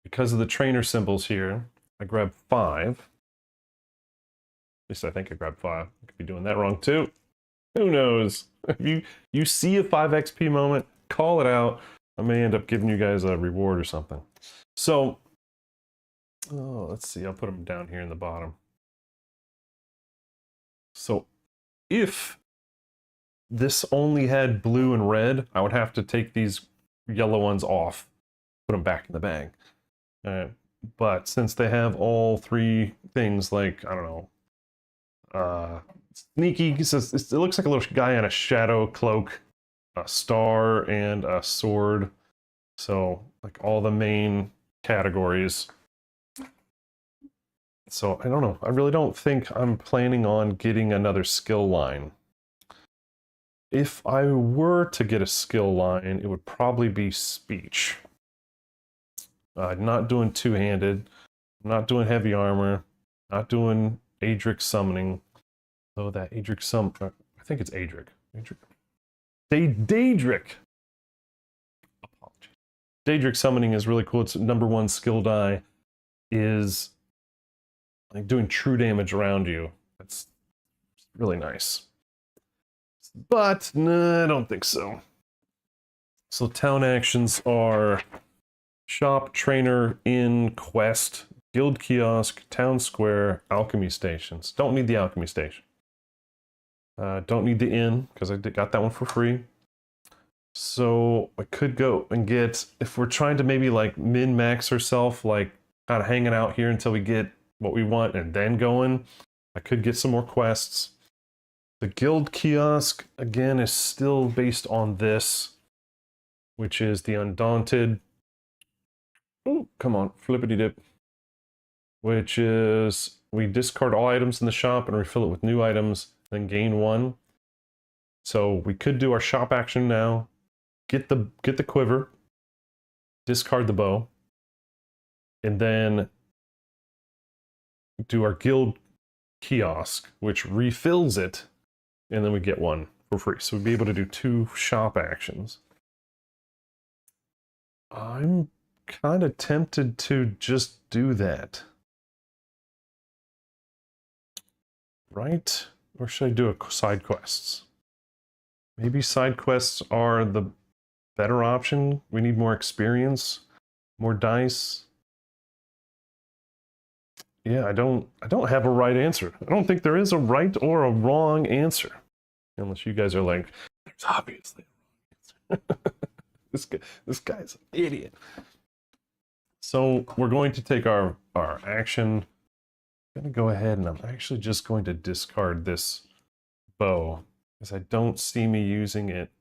because of the trainer symbols here, I grab 5. At least I think I grabbed 5. I could be doing that wrong too. Who knows? If you see a 5 XP moment, call it out. I may end up giving you guys a reward or something. So, let's see. I'll put them down here in the bottom. So, if this only had blue and red, I would have to take these yellow ones off, put them back in the bag. But since they have all 3 things, like, I don't know, sneaky, it looks like a little guy in a shadow cloak, a star, and a sword. So, like, all the main categories. So, I don't know. I really don't think I'm planning on getting another skill line. If I were to get a skill line, it would probably be speech. Not doing two-handed, not doing heavy armor, not doing Adric summoning. Though that Adric I think it's Adric. Daedric. Apologies. Daedric summoning is really cool. Its #1 skill die is like doing true damage around you. That's really nice. But no, I don't think so. So town actions are shop, trainer, inn, quest, guild kiosk, town square, alchemy stations. Don't need the alchemy station. Don't need the inn, because I got that one for free. So I could go and get, if we're trying to maybe like min-max ourselves, like kind of hanging out here until we get what we want and then going, I could get some more quests. The guild kiosk, again, is still based on this, which is the Undaunted. Oh, come on, flippity dip. Which is, we discard all items in the shop and refill it with new items, then gain 1. So we could do our shop action now, get the quiver, discard the bow, and then do our guild kiosk, which refills it, and then we get 1 for free. So we'd be able to do 2 shop actions. I'm kind of tempted to just do that. Right? Or should I do a side quests? Maybe side quests are the better option. We need more experience, more dice. Yeah, I don't have a right answer. I don't think there is a right or a wrong answer. Unless you guys are like, there's obviously a wrong answer. This guy's an idiot. So we're going to take our action. I'm going to go ahead and I'm actually just going to discard this bow because I don't see me using it.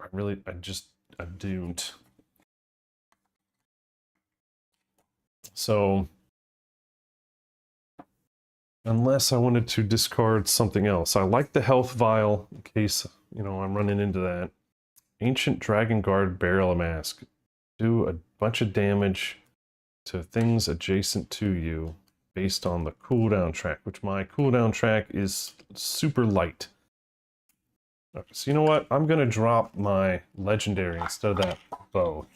I don't. So unless I wanted to discard something else. I like the health vial in case, you know, I'm running into that. Ancient Dragon Guard Barrel Mask. Do a bunch of damage to things adjacent to you based on the cooldown track, which my cooldown track is super light. Okay, so you know what? I'm gonna drop my legendary instead of that bow,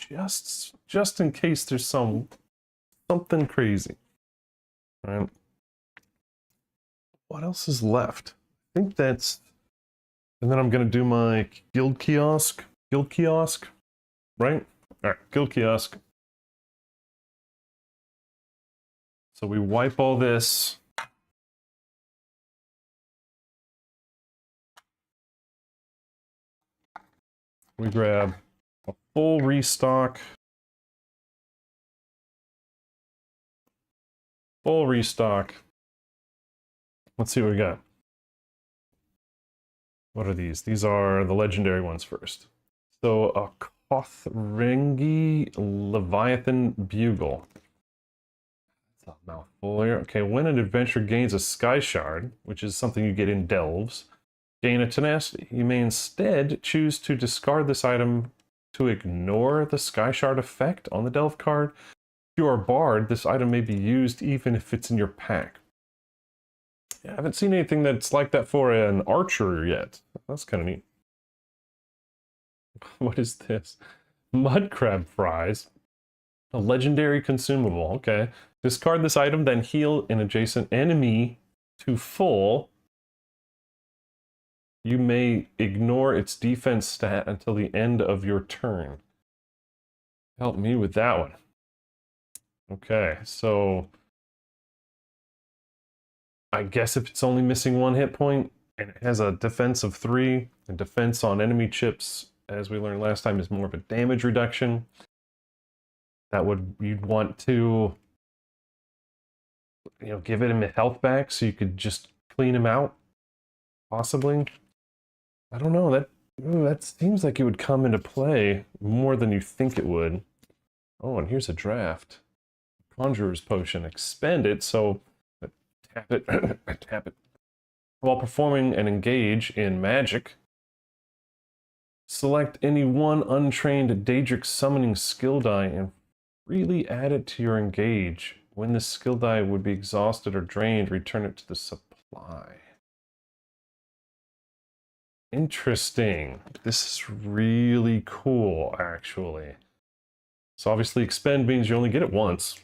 just in case there's something crazy. All right. What else is left? I think that's, and then I'm gonna do my guild kiosk, right? All right, guild kiosk. So we wipe all this. We grab a full restock. Full restock. Let's see what we got. What are these? These are the legendary ones first. So a Kothrengi Leviathan Bugle. That's a mouthful here. Okay, when an adventurer gains a Sky Shard, which is something you get in Delves, gain a Tenacity. You may instead choose to discard this item to ignore the Sky Shard effect on the Delve card. If you are Bard, this item may be used even if it's in your pack. Yeah, I haven't seen anything that's like that for an archer yet. That's kind of neat. What is this? Mud crab fries. A legendary consumable. Okay. Discard this item, then heal an adjacent enemy to full. You may ignore its defense stat until the end of your turn. Help me with that one. Okay, so I guess if it's only missing one hit point and it has a defense of 3, and defense on enemy chips, as we learned last time, is more of a damage reduction, you'd want to, you know, give it him health back so you could just clean him out, possibly. I don't know, that seems like it would come into play more than you think it would. Oh, and here's a draft. Conjurer's Potion. Expend it, so tap it, tap it. While performing an engage in magic, select any one untrained Daedric summoning skill die and freely add it to your engage. When the skill die would be exhausted or drained, return it to the supply. Interesting. This is really cool, actually. So obviously expend means you only get it once,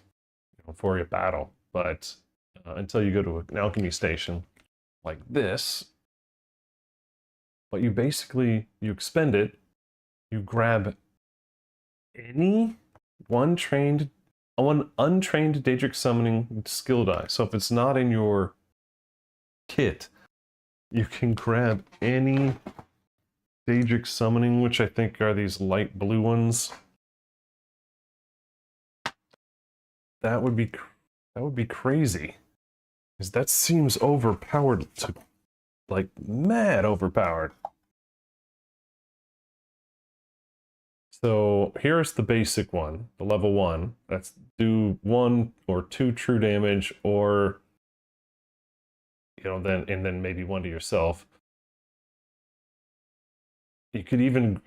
you know, for your battle, but until you go to an alchemy station like this, but you expend it, you grab any one untrained Daedric summoning skill die. So if it's not in your kit, you can grab any Daedric summoning, which I think are these light blue ones. That would be crazy. Because that seems overpowered to, like, mad overpowered. So here's the basic one, the level 1. That's do 1 or 2 true damage, or, you know, then maybe 1 to yourself. You could even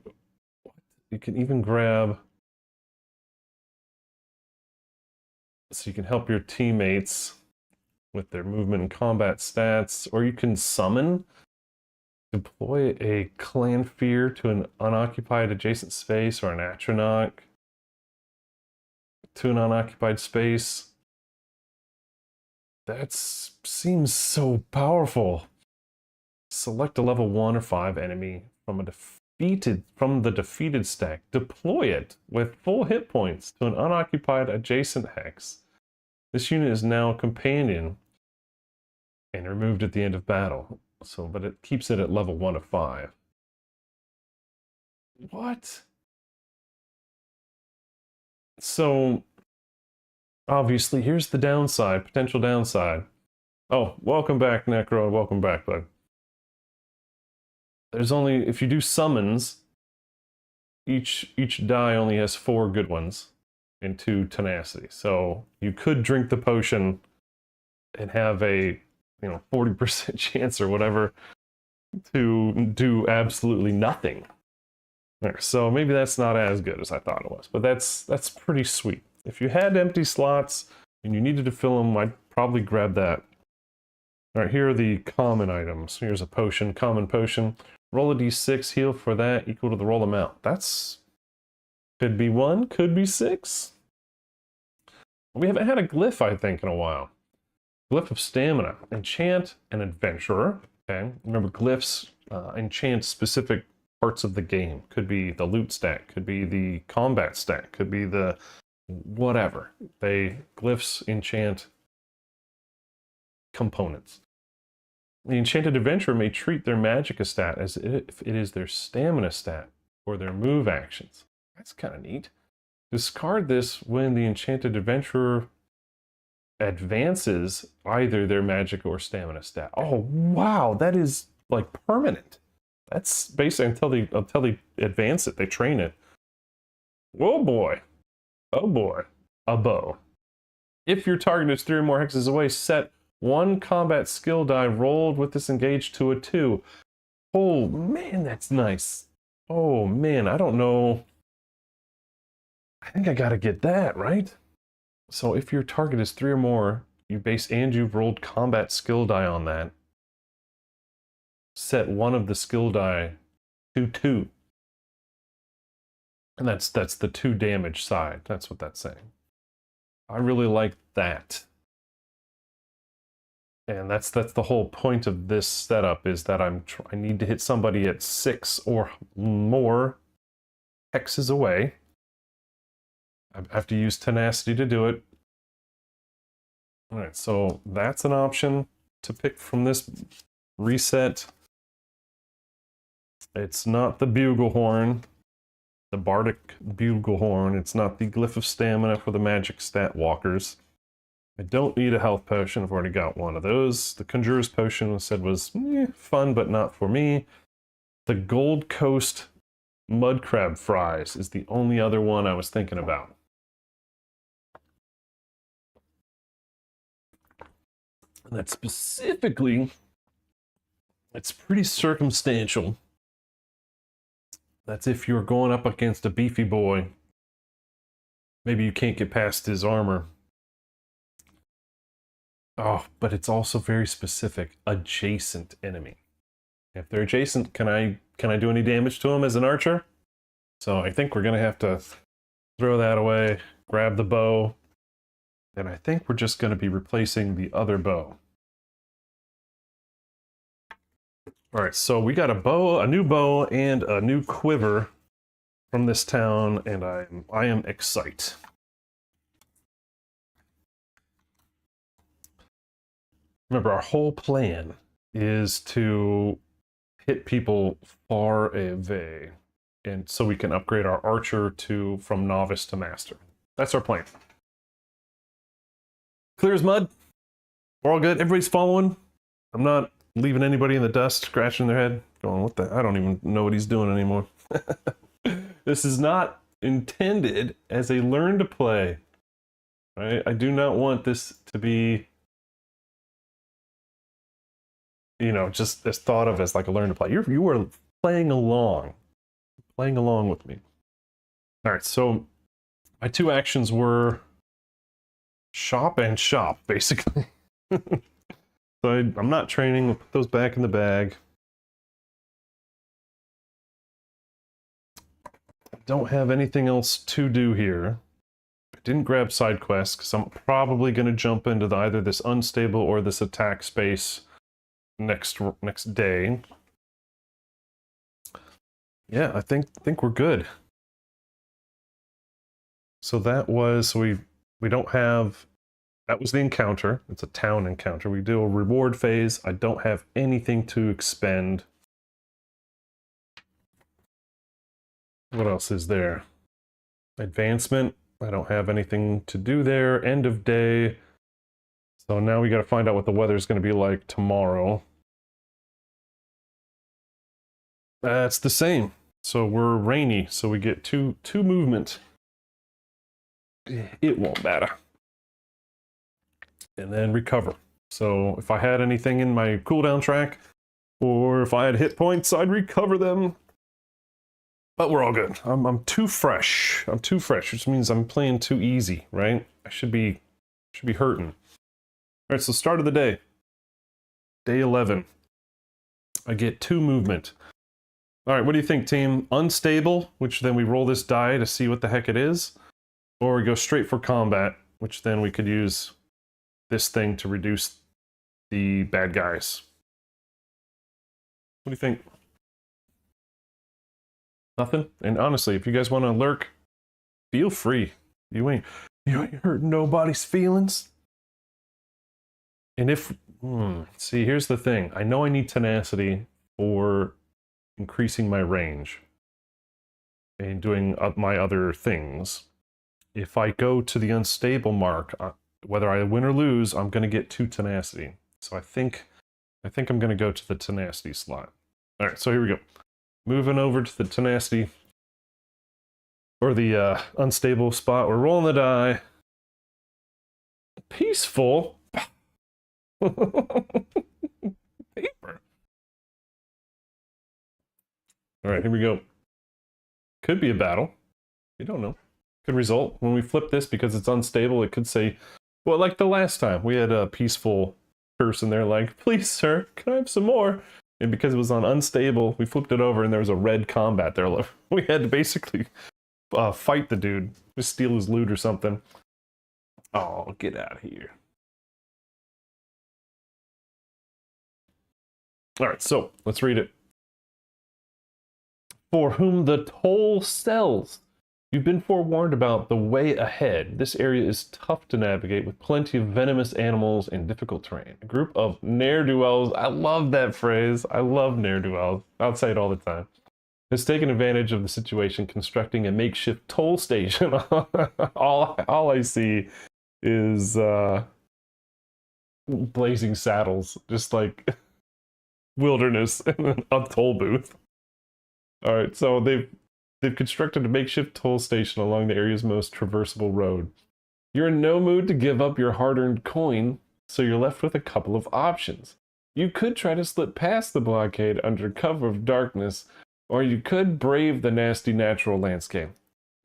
grab, so you can help your teammates with their movement and combat stats, or you can summon. Deploy a clan fear to an unoccupied adjacent space, or an atronach to an unoccupied space. That seems so powerful. Select a level 1 or 5 enemy from the defeated stack. Deploy it with full hit points to an unoccupied adjacent hex. This unit is now a companion and removed at the end of battle. So, but it keeps it at level 1 of 5. What? So obviously, here's the downside, potential downside. Oh, welcome back, Necro. Welcome back, bud. There's only, if you do summons, each die only has 4 good ones and 2 tenacity. So you could drink the potion and have a 40% chance or whatever to do absolutely nothing. So maybe that's not as good as I thought it was, but that's pretty sweet. If you had empty slots and you needed to fill them, I'd probably grab that. All right, here are the common items. Here's a potion, common potion. Roll a d6, heal for that, equal to the roll amount. That's, could be 1, could be 6. We haven't had a glyph, I think, in a while. Glyph of stamina, enchant an adventurer. Okay, remember glyphs enchant specific parts of the game. Could be the loot stack, could be the combat stack, could be the whatever. Glyphs enchant components. The enchanted adventurer may treat their magicka stat as if it is their stamina stat or their move actions. That's kind of neat. Discard this when the enchanted adventurer advances either their magic or stamina stat. Oh wow, that is like permanent. That's basically until they advance it, they train it. Oh boy. Oh boy. A bow. If your target is 3 or more hexes away, set 1 combat skill die rolled with this engaged to a 2. Oh man, that's nice. Oh man, I don't know. I think I gotta get that, right? So if your target is 3 or more, you've rolled combat skill die on that. Set 1 of the skill die to 2. And that's the 2 damage side. That's what that's saying. I really like that. And that's the whole point of this setup, is that I need to hit somebody at 6 or more hexes away. I have to use tenacity to do it. All right, so that's an option to pick from this reset. It's not the buglehorn, the bardic buglehorn. It's not the glyph of stamina for the magic stat walkers. I don't need a health potion. I've already got one of those. The conjurer's potion said was fun, but not for me. The Gold Coast mud crab fries is the only other one I was thinking about. And that specifically, it's pretty circumstantial. That's if you're going up against a beefy boy. Maybe you can't get past his armor. Oh, but it's also very specific. Adjacent enemy. If they're adjacent, can I do any damage to them as an archer? So I think we're gonna have to throw that away, grab the bow, and I think we're just gonna be replacing the other bow. All right, so we got a new bow, and a new quiver from this town, and I am excited. Remember, our whole plan is to hit people far away, and so we can upgrade our archer from novice to master. That's our plan. Clear as mud. We're all good. Everybody's following. I'm not leaving anybody in the dust, scratching their head, going, what the? I don't even know what he's doing anymore. This is not intended as a learn to play. Right? I do not want this to be, just as thought of as like a learn to play. You are playing along with me. All right, so my 2 actions were shop and shop, basically. So I'm not training. We'll put those back in the bag. I don't have anything else to do here. I didn't grab side quests because I'm probably going to jump into either this unstable or this attack space next day. Yeah, I think we're good. So that was, we don't have, that was the encounter. It's a town encounter. We do a reward phase. I don't have anything to expend. What else is there? Advancement. I don't have anything to do there. End of day. So now we got to find out what the weather is going to be like tomorrow. It's the same. So we're rainy, so we get two movement. It won't matter. And then recover. So if I had anything in my cooldown track, or if I had hit points, I'd recover them. But we're all good. I'm too fresh. I'm too fresh, which means I'm playing too easy, right? I should be hurting. All right, so start of the day. Day 11. I get 2 movement. All right, what do you think, team? Unstable, which then we roll this die to see what the heck it is, or we go straight for combat, which then we could use this thing to reduce the bad guys. What do you think? Nothing? And honestly, if you guys want to lurk, feel free. You ain't hurting nobody's feelings. And if, see, here's the thing. I know I need tenacity for increasing my range and doing my other things. If I go to the unstable mark, whether I win or lose, I'm going to get 2 tenacity. So I think I'm going to go to the tenacity slot. All right, so here we go. Moving over to the tenacity, or the unstable spot. We're rolling the die. Peaceful. Paper. All right, here we go. Could be a battle. You don't know. Could result. When we flip this, because it's unstable, it could say, well, like the last time, we had a peaceful person there like, please, sir, can I have some more? And because it was on unstable, we flipped it over and there was a red combat there. We had to basically fight the dude, just steal his loot or something. Oh, get out of here. All right, so let's read it. For whom the toll sells. You've been forewarned about the way ahead. This area is tough to navigate with plenty of venomous animals and difficult terrain. A group of ne'er-do-wells, I love that phrase. I love ne'er-do-wells. I'll say it all the time. Has taken advantage of the situation, constructing a makeshift toll station. all I see is blazing saddles, just like wilderness and a toll booth. All right, so they've constructed a makeshift toll station along the area's most traversable road. You're in no mood to give up your hard-earned coin, so you're left with a couple of options. You could try to slip past the blockade under cover of darkness, or you could brave the nasty natural landscape.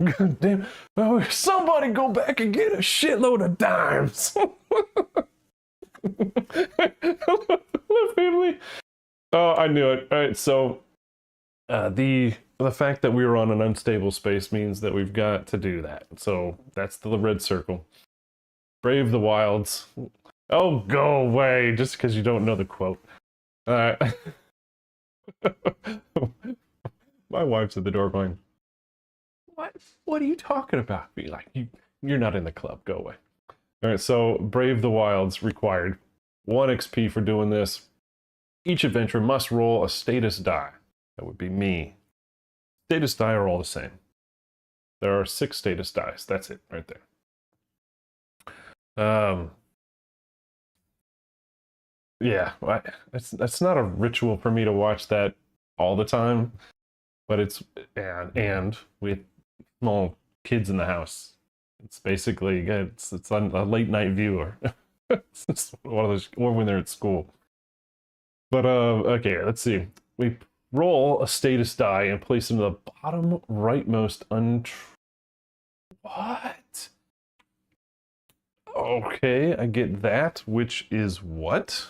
God damn, oh, somebody go back and get a shitload of dimes! Hello, family! Oh, I knew it. All right, so the fact that we were on an unstable space means that we've got to do that. So that's the red circle. Brave the wilds. Oh, go away, just because you don't know the quote. My wife's at the door going, What are you talking about? Be like, you're not in the club. Go away. All right, so Brave the Wilds required 1 XP for doing this. Each adventurer must roll a status die. That would be me. Status die are all the same. There are 6 status dice. That's it, right there. Yeah, that's not a ritual for me to watch that all the time, but it's and we have small kids in the house. It's basically it's on a late night viewer. It's one of those, or when they're at school. But okay, let's see. We roll a status die and place it in the bottom rightmost What? Okay, I get that, which is what?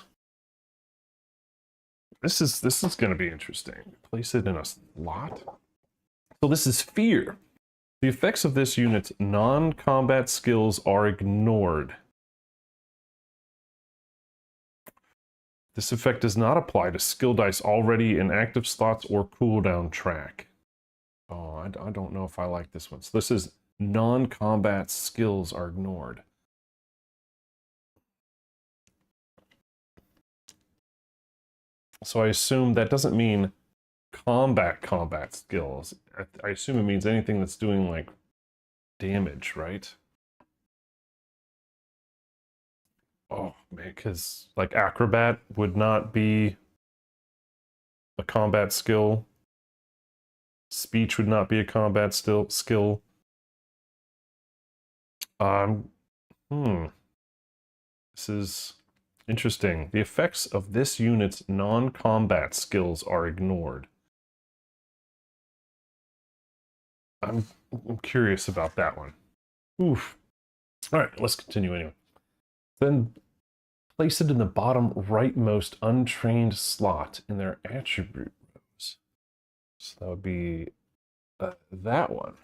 This is going to be interesting. Place it in a slot. So this is fear. The effects of this unit's non-combat skills are ignored. This effect does not apply to skill dice already in active slots or cooldown track. Oh, I don't know if I like this one. So this is non-combat skills are ignored. So I assume that doesn't mean combat skills. I assume it means anything that's doing like damage, right? Oh man, because like acrobat would not be a combat skill. Speech would not be a combat skill. Um, hmm. This is interesting. The effects of this unit's non-combat skills are ignored. I'm curious about that one. Oof. All right, let's continue anyway. Then place it in the bottom rightmost untrained slot in their attribute rows. So that would be that one,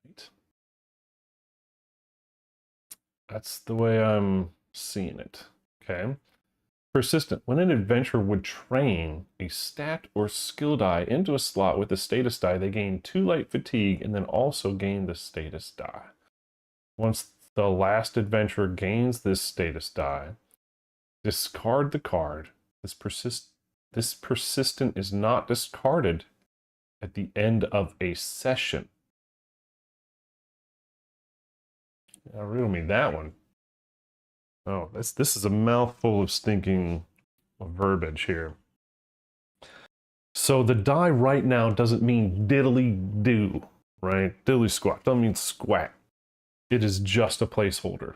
right? That's the way I'm seeing it. Okay. Persistent. When an adventurer would train a stat or skill die into a slot with the status die, they gain 2 light fatigue and then also gain the status die. Once the last adventurer gains this status die, discard the card. This persistent is not discarded at the end of a session. Now, riddle me that one. Oh, this is a mouthful of stinking verbiage here. So the die right now doesn't mean diddly do, right? Diddly squat doesn't mean squat. It is just a placeholder.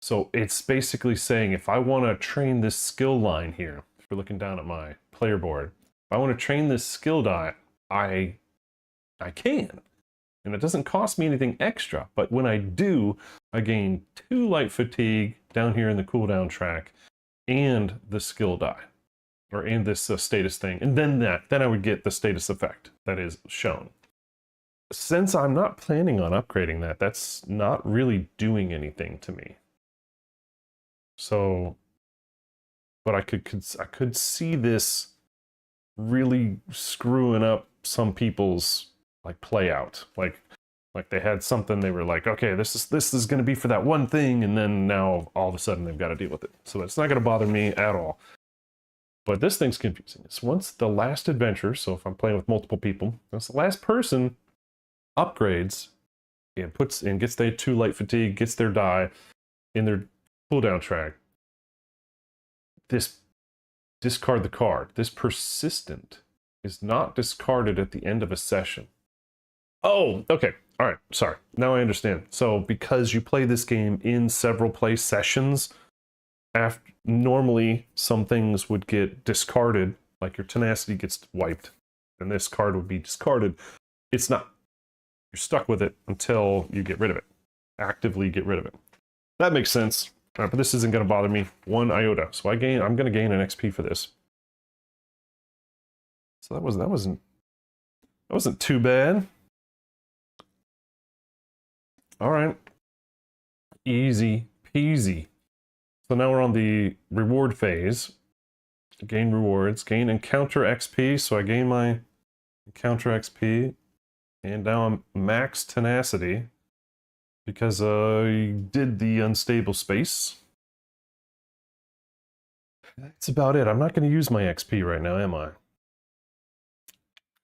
So it's basically saying if I want to train this skill line here, if you're looking down at my player board, if I want to train this skill die, I can. And it doesn't cost me anything extra, but when I do, I gain 2 light fatigue down here in the cooldown track and the skill die, or in this status thing, and then I would get the status effect that is shown. Since I'm not planning on upgrading that, that's not really doing anything to me. So, but I could see this really screwing up some people's like play out. Like they had something, they were like, okay, this is going to be for that one thing, and then now all of a sudden they've got to deal with it. So it's not going to bother me at all. But this thing's confusing. It's once the last adventure, so if I'm playing with multiple people, once the last person upgrades and gets their 2 light fatigue, gets their die in their cooldown track, this discard the card. This persistent is not discarded at the end of a session. Oh, okay. All right. Sorry. Now I understand. So because you play this game in several play sessions, normally some things would get discarded, like your tenacity gets wiped, and this card would be discarded. It's not. You're stuck with it until you get rid of it. Actively get rid of it. That makes sense. All right, but this isn't going to bother me one iota. So I'm going to gain an XP for this. So that wasn't too bad. All right. Easy peasy. So now we're on the reward phase. Gain rewards, gain encounter XP. So I gain my encounter XP. And now I'm max tenacity because I did the unstable space. That's about it. I'm not going to use my XP right now, am I?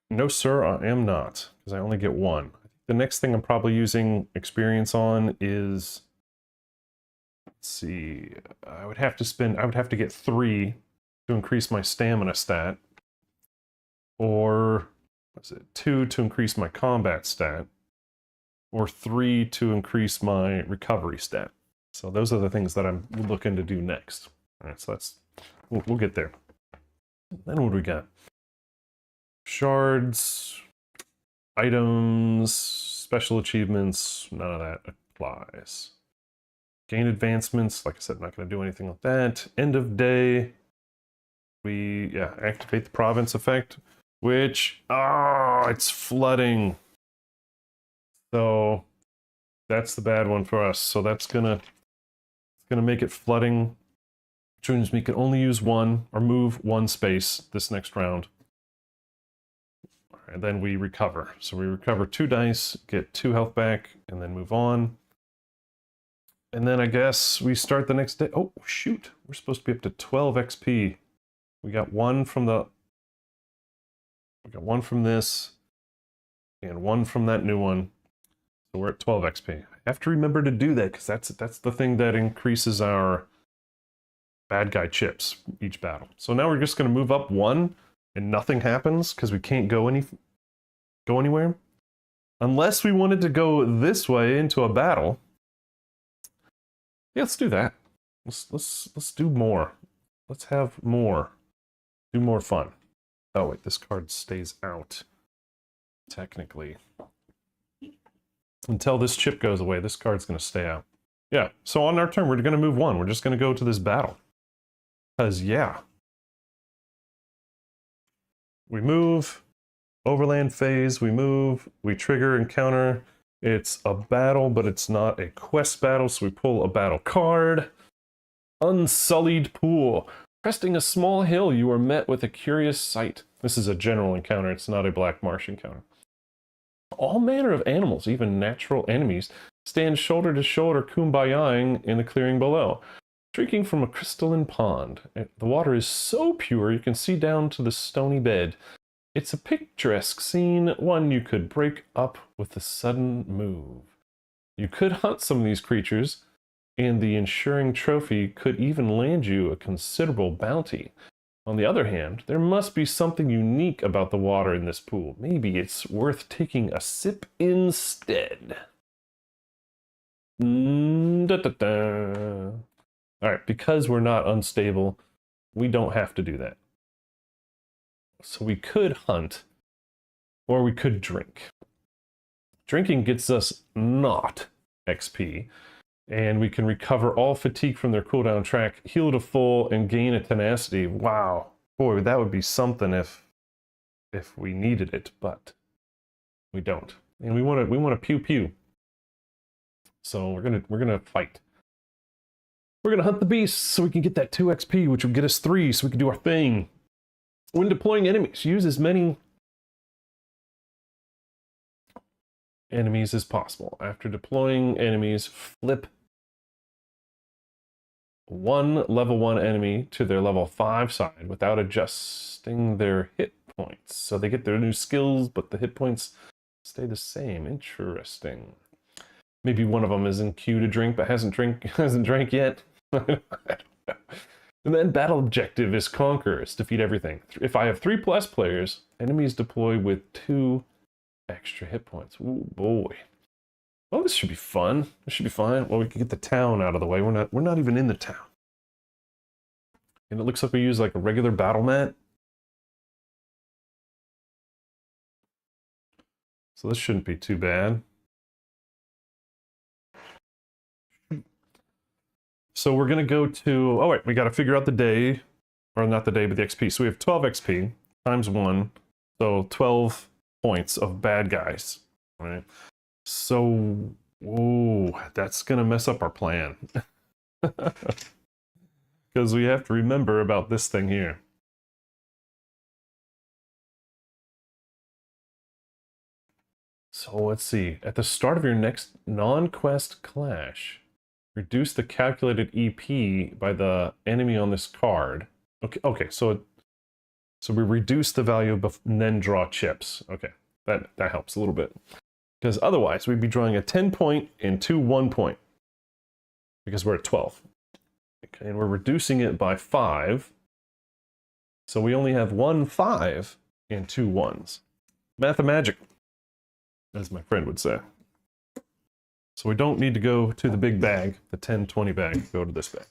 No, sir, I am not, because I only get 1. The next thing I'm probably using experience on is, let's see, I would have to get 3 to increase my stamina stat, or what's it, 2 to increase my combat stat, or 3 to increase my recovery stat. So those are the things that I'm looking to do next. All right, so we'll get there. Then what do we got? Shards, items, special achievements, none of that applies. Gain advancements, like I said, I'm not going to do anything with that. End of day, we activate the province effect, which, it's flooding. So that's the bad one for us. So that's gonna make it flooding, which means we can only use 1 or move 1 space this next round. And then we recover. So we recover 2 dice, get 2 health back, and then move on. And then I guess we start the next day. Oh, shoot. We're supposed to be up to 12 XP. We got 1 from this, and 1 from that new one. So we're at 12 XP. I have to remember to do that because that's the thing that increases our bad guy chips each battle. So now we're just going to move up 1 and nothing happens because we can't go anywhere. Unless we wanted to go this way into a battle. Yeah, let's do that. Let's do more. Let's have more. Do more fun. Oh wait, this card stays out. Technically. Until this chip goes away, this card's going to stay out. Yeah, so on our turn, we're going to move 1. We're just going to go to this battle. Because, yeah. We move. Overland phase, we move. We trigger encounter. It's a battle, but it's not a quest battle, so we pull a battle card. Unsullied Pool. Cresting a small hill, you are met with a curious sight. This is a general encounter, it's not a Black Marsh encounter. All manner of animals, even natural enemies, stand shoulder to shoulder kumbayaing in the clearing below. Drinking from a crystalline pond. The water is so pure you can see down to the stony bed. It's a picturesque scene, one you could break up with a sudden move. You could hunt some of these creatures, and the ensuring trophy could even land you a considerable bounty. On the other hand, there must be something unique about the water in this pool. Maybe it's worth taking a sip instead. Alright, because we're not unstable, we don't have to do that. So we could hunt, or we could drink. Drinking gets us not XP, and we can recover all fatigue from their cooldown track, heal to full, and gain a tenacity. Wow. Boy, that would be something if we needed it, but we don't. And we want to pew pew. So we're gonna fight. We're gonna hunt the beasts so we can get that 2 XP, which will get us 3, so we can do our thing. When deploying enemies, use as many enemies as possible. After deploying enemies, flip 1 level 1 enemy to their level 5 side without adjusting their hit points. So they get their new skills, but the hit points stay the same. Interesting. Maybe one of them is in queue to drink, but hasn't drank yet. And then battle objective is conquerors, defeat everything. If I have 3+ players, enemies deploy with 2 extra hit points. Ooh, boy. Oh, this should be fun. This should be fine. Well, we can get the town out of the way. We're not even in the town. And it looks like we use like a regular battle mat. So this shouldn't be too bad. So we're going to go to... Oh, wait. We got to figure out the day. Or not the day, but the XP. So we have 12 XP times 1. So 12 points of bad guys. All right. So... Ooh, that's going to mess up our plan. Because we have to remember about this thing here. So let's see. At the start of your next non-quest clash, reduce the calculated EP by the enemy on this card. Okay, so we reduce the value and then draw chips. Okay, that helps a little bit. Because otherwise, we'd be drawing a 10 point and 2 1 point. Because we're at 12. Okay, and we're reducing it by 5. So we only have 1 5 and 2 1s. Mathemagic, as my friend would say. So we don't need to go to the big bag, the 10-20 bag, go to this bag.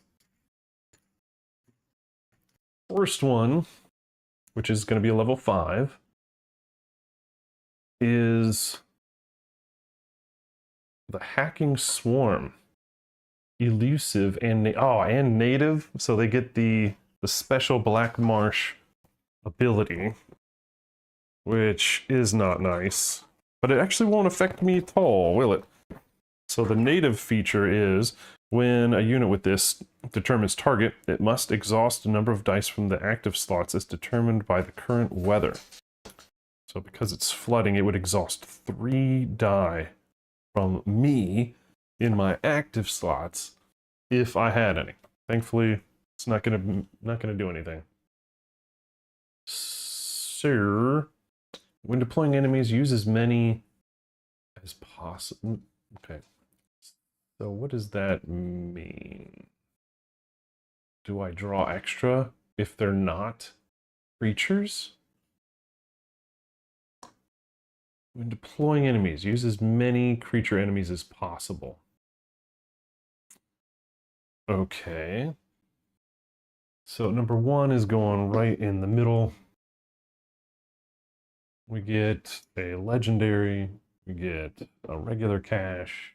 First one, which is going to be a level 5, is the Hacking Swarm. Elusive and native, so they get the special Black Marsh ability, which is not nice. But it actually won't affect me at all, will it? So the native feature is, when a unit with this determines target, it must exhaust a number of dice from the active slots as determined by the current weather. So because it's flooding, it would exhaust 3 die from me in my active slots if I had any. Thankfully, it's not gonna do anything. So when deploying enemies, use as many is possible. Okay. So what does that mean? Do I draw extra if they're not creatures? When deploying enemies, use as many creature enemies as possible. Okay. So number 1 is going right in the middle. We get a legendary, we get a regular cache.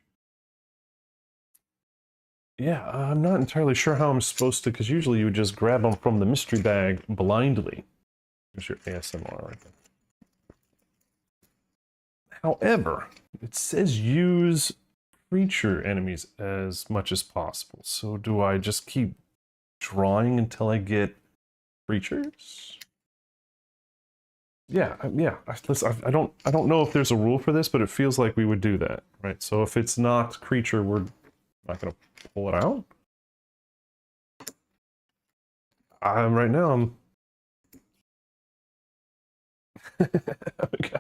Yeah, I'm not entirely sure how I'm supposed to, because usually you would just grab them from the mystery bag blindly. There's your ASMR right there. However, it says use creature enemies as much as possible. So do I just keep drawing until I get creatures? Yeah, yeah. I don't know if there's a rule for this, but it feels like we would do that, right? So if it's not creature, we're not gonna pull it out. Right now I'm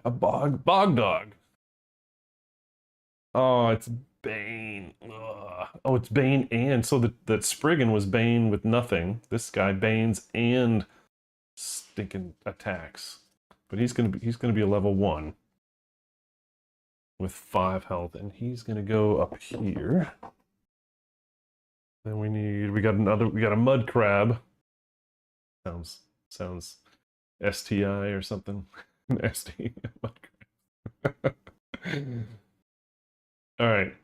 a bog dog. Oh, it's Bane. Ugh. Oh, it's Bane and so that Spriggan was Bane with nothing. This guy Bane's and stinking attacks. But he's gonna be a level 1 with 5 health, and he's gonna go up here. Then we got a mud crab. Sounds STI or something. ST mud crab. All right.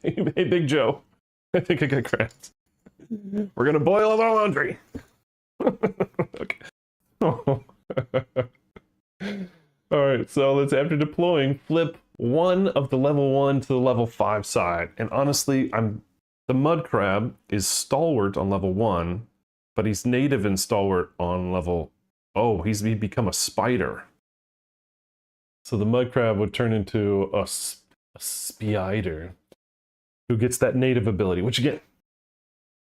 Hey, Big Joe. I think I got cracked. We're gonna boil our laundry. Okay. Oh. All right, so let's, after deploying, flip one of the level 1 to the level 5 side. And honestly, the mud crab is stalwart on level 1, but he's native and stalwart on level... Oh, he's become a spider. So the mud crab would turn into a spider who gets that native ability, which again,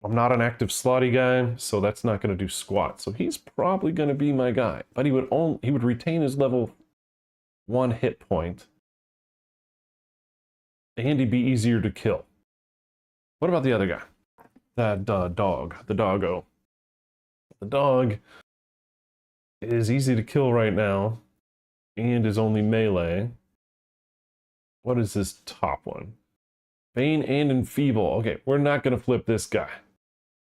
I'm not an active slotty guy, so that's not going to do squat. So he's probably going to be my guy, but he would retain his level 1 hit point, and he'd be easier to kill. What about the other guy? That dog, the doggo. The dog is easy to kill right now, and is only melee. What is this top one? Bane and Enfeeble. Okay, we're not going to flip this guy.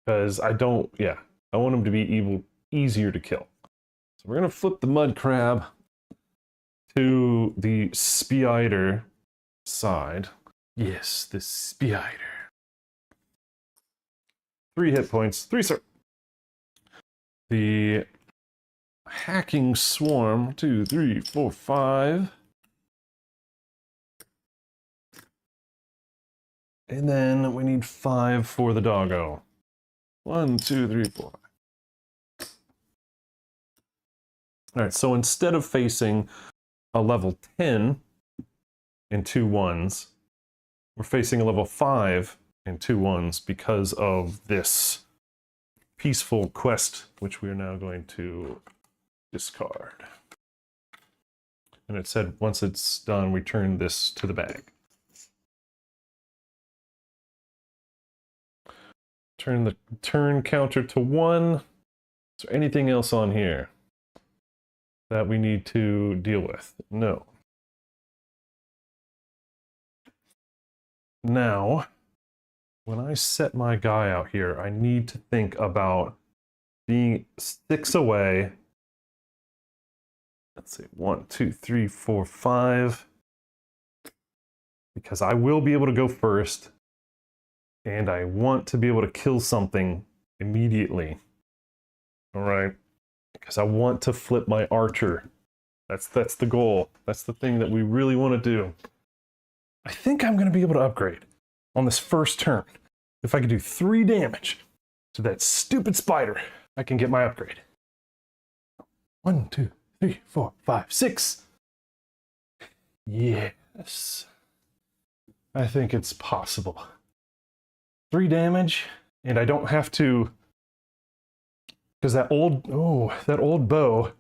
Because I want him to be easier to kill. So we're going to flip the mud crab to the spider side. Yes, the spider. 3 hit points. 3, sir. The hacking swarm. 2, 3, 4, 5. And then we need 5 for the doggo. 1, 2, 3, 4. All right, so instead of facing a level 10 and 2 1s, we're facing a level 5 and 2 1s because of this peaceful quest, which we are now going to discard. And it said once it's done, we turn this to the bag. Turn the turn counter to 1. Is there anything else on here that we need to deal with? No. Now, when I set my guy out here, I need to think about being 6 away. Let's see, 1, 2, 3, 4, 5. Because I will be able to go first. And I want to be able to kill something immediately. All right? Because I want to flip my archer. That's the goal. That's the thing that we really want to do. I think I'm going to be able to upgrade on this first turn. If I can do 3 damage to that stupid spider, I can get my upgrade. 1, 2, 3, 4, 5, 6. Yes. I think it's possible. 3 damage, and I don't have to, because that old bow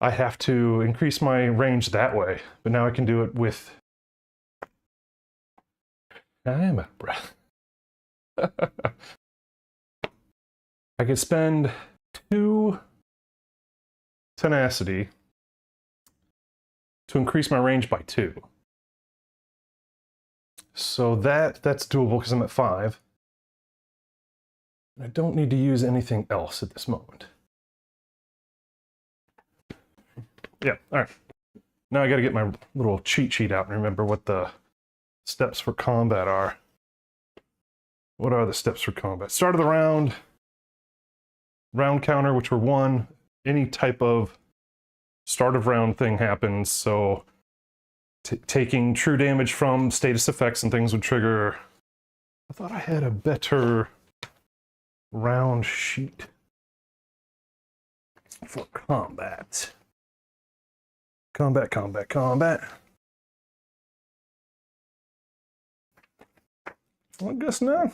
I have to increase my range that way, but now I can do it with... I'm out of breath. I could spend 2 tenacity to increase my range by 2. So that's doable because I'm at 5. I don't need to use anything else at this moment. Yeah, all right. Now I got to get my little cheat sheet out and remember what the steps for combat are. What are the steps for combat? Start of the round, round counter, which were 1. Any type of start of round thing happens, so taking true damage from status effects and things would trigger... I thought I had a better round sheet for combat. Combat. Well, I guess not.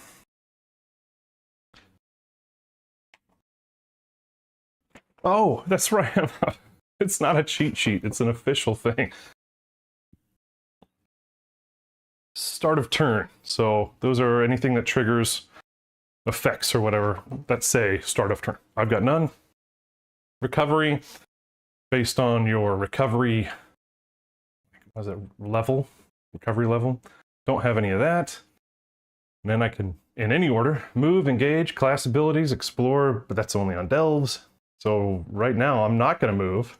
Oh, that's right. It's not a cheat sheet. It's an official thing. Start of turn. So those are anything that triggers effects or whatever that say start of turn. I've got none. Recovery. Based on your recovery, was it level? Recovery level? Don't have any of that. And then I can, in any order, move, engage, class abilities, explore, but that's only on delves. So right now I'm not going to move.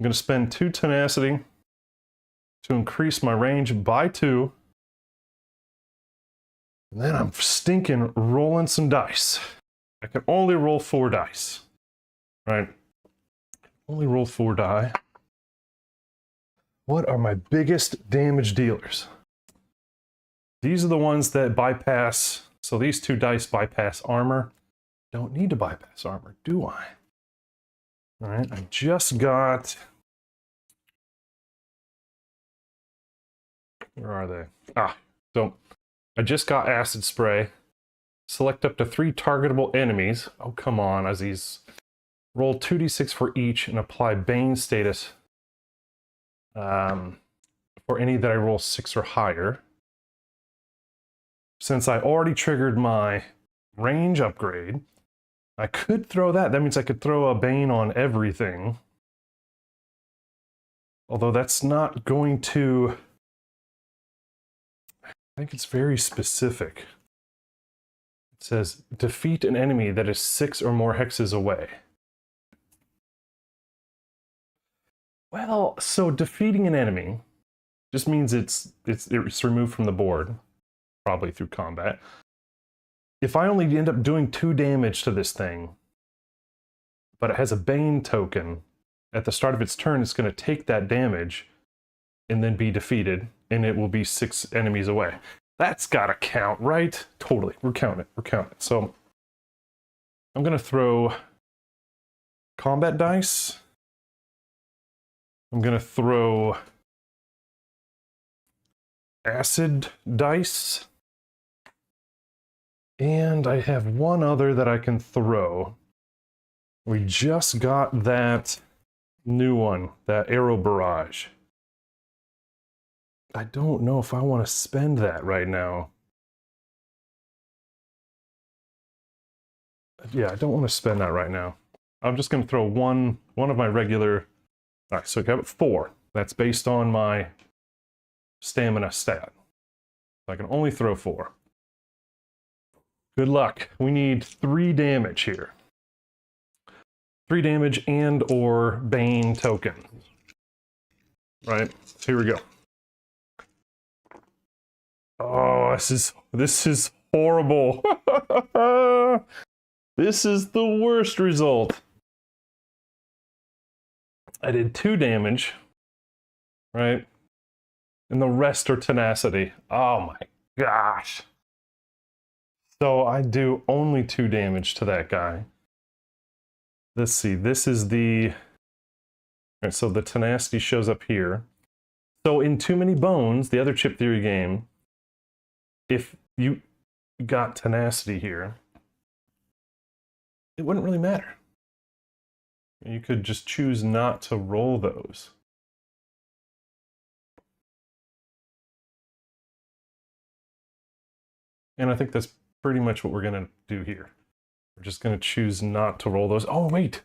I'm going to spend 2 tenacity to increase my range by 2. And then I'm stinking rolling some dice. I can only roll 4 dice, right? Only roll 4 die. What are my biggest damage dealers? These are the ones that bypass, so these 2 dice bypass armor. Don't need to bypass armor, do I? All right, I just got... Where are they? So I just got acid spray. Select up to 3 targetable enemies. Oh, come on, Aziz. Roll 2d6 for each and apply Bane status for any that I roll 6 or higher. Since I already triggered my range upgrade, I could throw that. That means I could throw a Bane on everything. Although that's not going to... I think it's very specific. It says, defeat an enemy that is 6 or more hexes away. Well, so defeating an enemy just means it's removed from the board, probably through combat. If I only end up doing 2 damage to this thing, but it has a Bane token, at the start of its turn, it's going to take that damage and then be defeated, and it will be 6 enemies away. That's got to count, right? Totally. We're counting it. So I'm going to throw combat dice. I'm going to throw acid dice. And I have one other that I can throw. We just got that new one, that arrow barrage. I don't know if I want to spend that right now. Yeah, I don't want to spend that right now. I'm just going to throw one of my regular... All right, so I got 4. That's based on my stamina stat. So I can only throw 4. Good luck. We need 3 damage here. 3 damage and or Bane token. Right, here we go. Oh, this is horrible. This is the worst result. I did 2 damage, right? And the rest are tenacity. Oh my gosh. So I do only 2 damage to that guy. Let's see, this is the... Alright, so the tenacity shows up here. So in Too Many Bones, the other Chip Theory game, if you got tenacity here, it wouldn't really matter. You could just choose not to roll those. And I think that's pretty much what we're going to do here. We're just going to choose not to roll those. Oh, wait.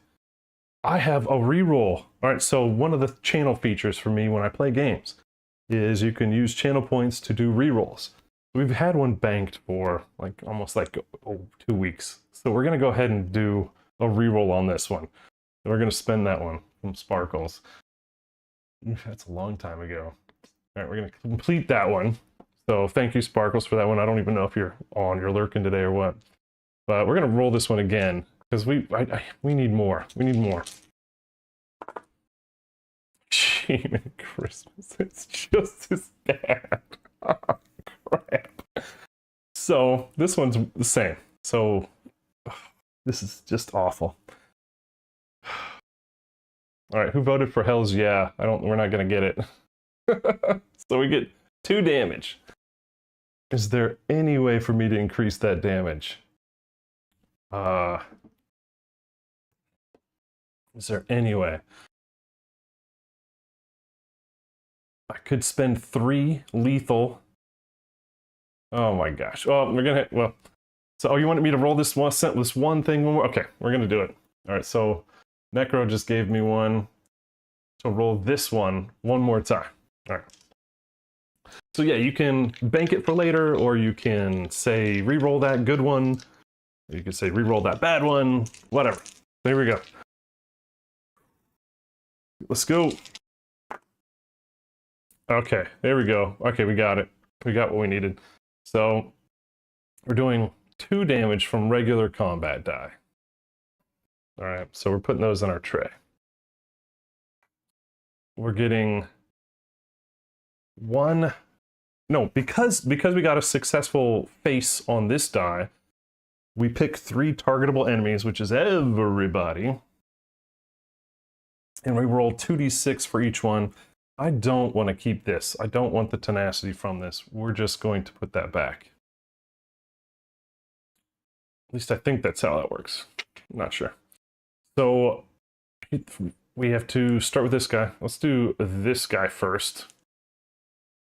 I have a reroll. All right, so one of the channel features for me when I play games is you can use channel points to do rerolls. We've had one banked for almost 2 weeks. So we're going to go ahead and do a reroll on this one. And we're going to spend that one from Sparkles. That's a long time ago. All right, we're going to complete that one. So thank you, Sparkles, for that one. I don't even know if you're lurking today or what. But we're going to roll this one again because we need more. We need more. Sheen and Christmas. It's just as bad. Oh, crap. So this one's the same. So this is just awful. All right, who voted for Hell's Yeah? We're not going to get it. So we get 2 damage. Is there any way for me to increase that damage? Is there any way? I could spend 3 lethal. Oh my gosh. Oh, we're gonna, well, so you wanted me to roll this one thing one more? Okay, we're gonna do it. All right, so Necro just gave me one. So roll this one more time. All right. So yeah, you can bank it for later, or you can say re-roll that good one. Or you can say re-roll that bad one, whatever. There we go. Let's go. Okay, there we go. Okay, we got it. We got what we needed. So we're doing 2 damage from regular combat die. All right, so we're putting those in our tray. We're getting 1. No, because we got a successful face on this die, we pick 3 targetable enemies, which is everybody. And we roll 2d6 for each one. I don't want to keep this. I don't want the tenacity from this. We're just going to put that back. At least I think that's how that works. I'm not sure. So we have to start with this guy. Let's do this guy first.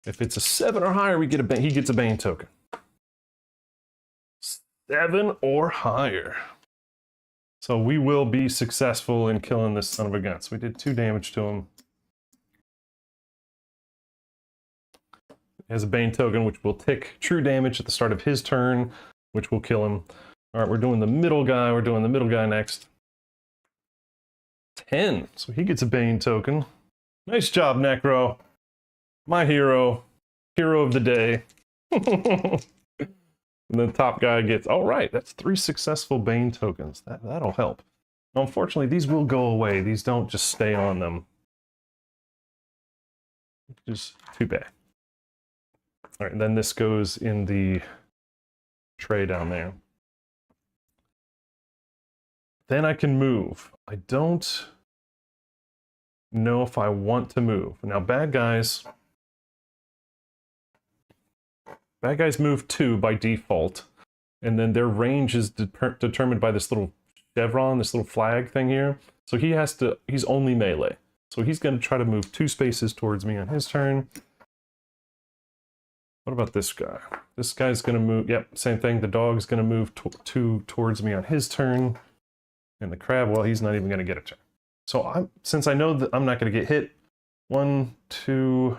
If it's a 7 or higher, he gets a Bane token. 7 or higher. So we will be successful in killing this son of a gun. So we did 2 damage to him. He has a Bane token, which will tick true damage at the start of his turn, which will kill him. All right, we're doing the middle guy. We're doing the middle guy next. 10. So he gets a Bane token. Nice job, Necro. My hero. Hero of the day. And the top guy gets, all right, that's 3 successful Bane tokens. That'll help. Now, unfortunately, these will go away. These don't just stay on them. Just too bad. All right, and then this goes in the tray down there. Then I can move. I don't know if I want to move. Now, bad guys move 2 by default, and then their range is determined by this little chevron, this little flag thing here. So he's only melee. So he's going to try to move 2 spaces towards me on his turn. What about this guy? This guy's going to move, yep, same thing. The dog's going to move 2 towards me on his turn. And the crab, well, he's not even going to get a turn. So since I know that I'm not going to get hit, 1, 2,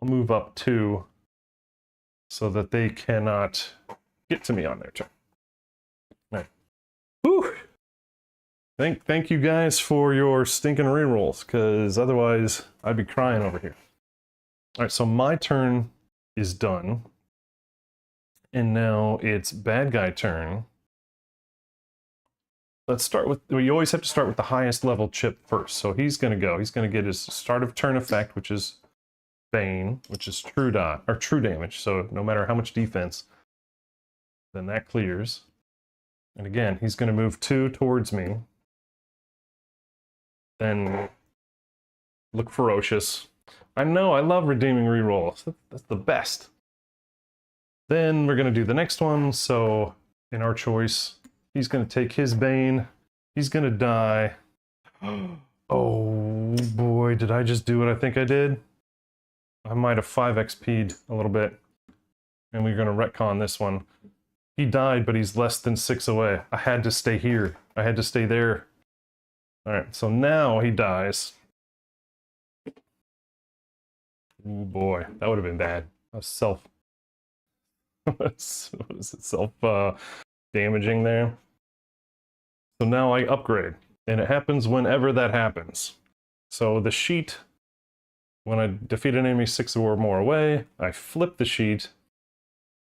I'll move up 2. So that they cannot get to me on their turn. All right. Whew. Thank you guys for your stinking rerolls, because otherwise I'd be crying over here. All right, so my turn is done. And now it's bad guy turn. Let's start with, you always have to start with the highest level chip first. So he's going to go. He's going to get his start of turn effect, which is Bane, which is true damage, so no matter how much defense, then that clears. And again, he's going to move 2 towards me. Then look ferocious. I know, I love redeeming rerolls. That's the best. Then we're going to do the next one, so in our choice, he's going to take his Bane. He's going to die. Oh boy, did I just do what I think I did? I might have 5 XP'd a little bit. And we're gonna retcon this one. He died, but he's less than 6 away. I had to stay here. I had to stay there. Alright, so now he dies. Oh boy, that would have been bad. That was self... was it self damaging there? So now I upgrade. And it happens whenever that happens. So the sheet, when I defeat an enemy 6 or more away, I flip the sheet.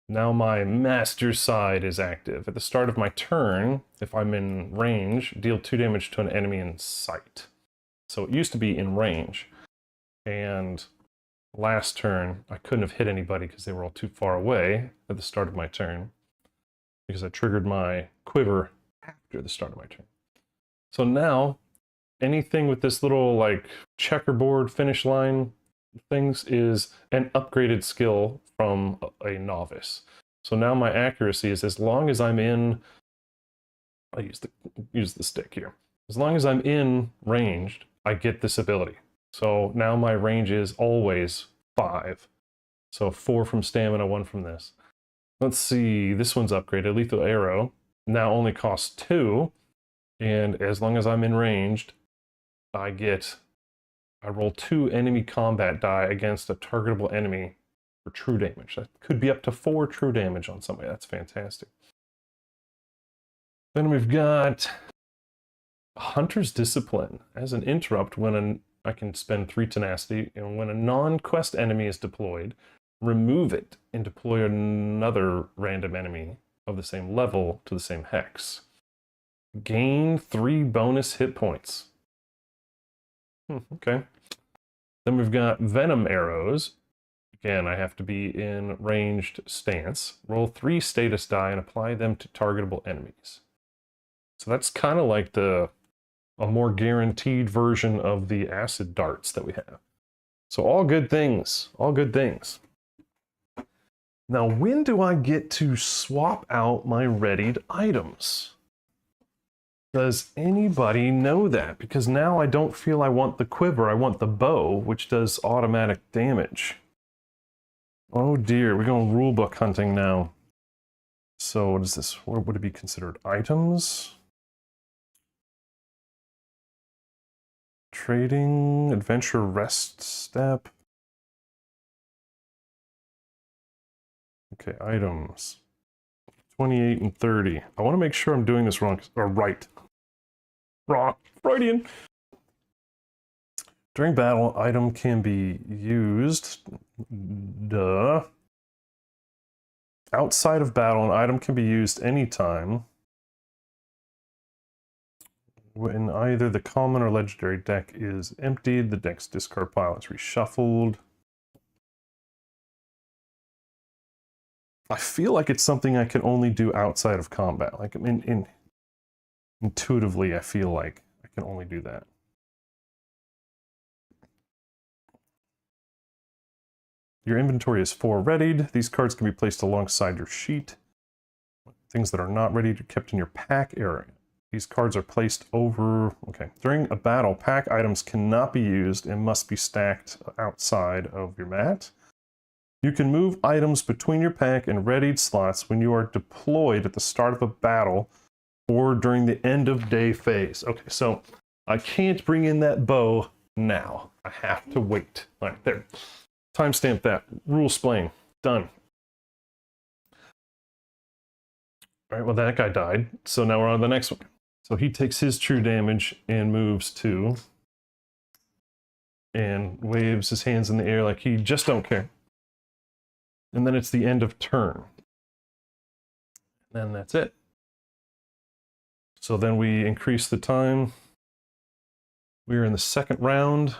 Now my master side is active. At the start of my turn, if I'm in range, deal 2 damage to an enemy in sight. So it used to be in range. And last turn, I couldn't have hit anybody because they were all too far away at the start of my turn. Because I triggered my quiver after the start of my turn. So now, anything with this little like checkerboard finish line things is an upgraded skill from a novice. So now my accuracy is as long as I'm in, I'll use the stick here. As long as I'm in ranged, I get this ability. So now my range is always 5. So 4 from stamina, 1 from this. Let's see, this one's upgraded. Lethal arrow now only costs 2. And as long as I'm in ranged, I roll 2 enemy combat die against a targetable enemy for true damage. That could be up to 4 true damage on somebody. That's fantastic. Then we've got Hunter's Discipline. As an interrupt, I can spend 3 tenacity, and when a non-quest enemy is deployed, remove it and deploy another random enemy of the same level to the same hex. Gain 3 bonus hit points. Okay. Then we've got Venom Arrows. Again, I have to be in ranged stance. Roll 3 status die and apply them to targetable enemies. So that's kind of like a more guaranteed version of the acid darts that we have. So all good things, all good things. Now, when do I get to swap out my readied items? Does anybody know that? Because now I don't feel I want the quiver, I want the bow, which does automatic damage. Oh dear, we're going rulebook hunting now. So what is this? What would it be considered? Items? Trading, adventure, rest step. Okay, items. 28 and 30. I want to make sure I'm doing this wrong, or right. Wrong. Freudian. During battle, item can be used. Duh. Outside of battle, an item can be used anytime when either the common or legendary deck is emptied, the deck's discard pile is reshuffled. I feel like it's something I can only do outside of combat. Like, intuitively, I feel like I can only do that. Your inventory is 4 readied. These cards can be placed alongside your sheet. Things that are not readied are kept in your pack area. These cards are placed over... Okay. During a battle, pack items cannot be used and must be stacked outside of your mat. You can move items between your pack and readied slots when you are deployed at the start of a battle or during the end of day phase. Okay, so I can't bring in that bow now. I have to wait. All right, there. Timestamp that. Rule explain. Done. All right, well, that guy died. So now we're on to the next one. So he takes his true damage and moves 2. And waves his hands in the air like he just don't care. And then it's the end of turn. And that's it. So then we increase the time. We're in the second round.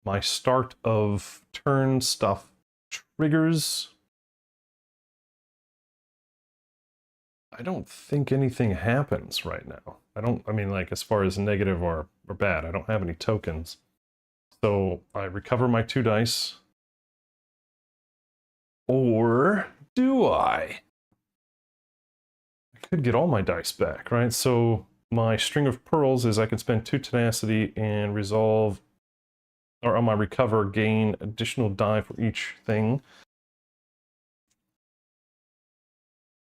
My start of turn stuff triggers. I don't think anything happens right now. I mean, like, as far as negative or bad, I don't have any tokens. So I recover my 2 dice. Or do I? I could get all my dice back, right? So my string of pearls is I can spend 2 tenacity and resolve, or on my recover, gain additional die for each thing.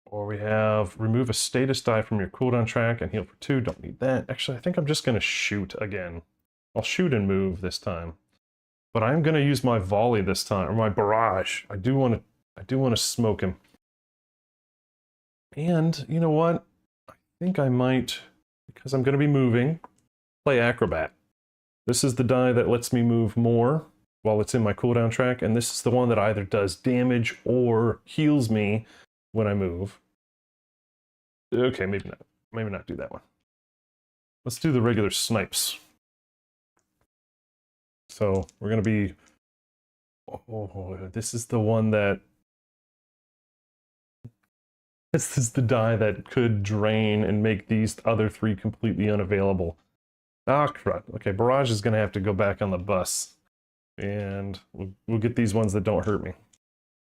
Or we have remove a status die from your cooldown track and heal for 2. Don't need that. Actually, I think I'm just going to shoot again. I'll shoot and move this time. But I'm going to use my volley this time, or my barrage. I do want to smoke him. And you know what? I think I might, because I'm going to be moving, play acrobat. This is the die that lets me move more while it's in my cooldown track, and this is the one that either does damage or heals me when I move. Okay, maybe not. Maybe not do that one. Let's do the regular snipes. So we're going to be... Oh, this is the one that... This is the die that could drain and make these other 3 completely unavailable. Ah, crud. Okay, Barrage is going to have to go back on the bus. And we'll get these ones that don't hurt me.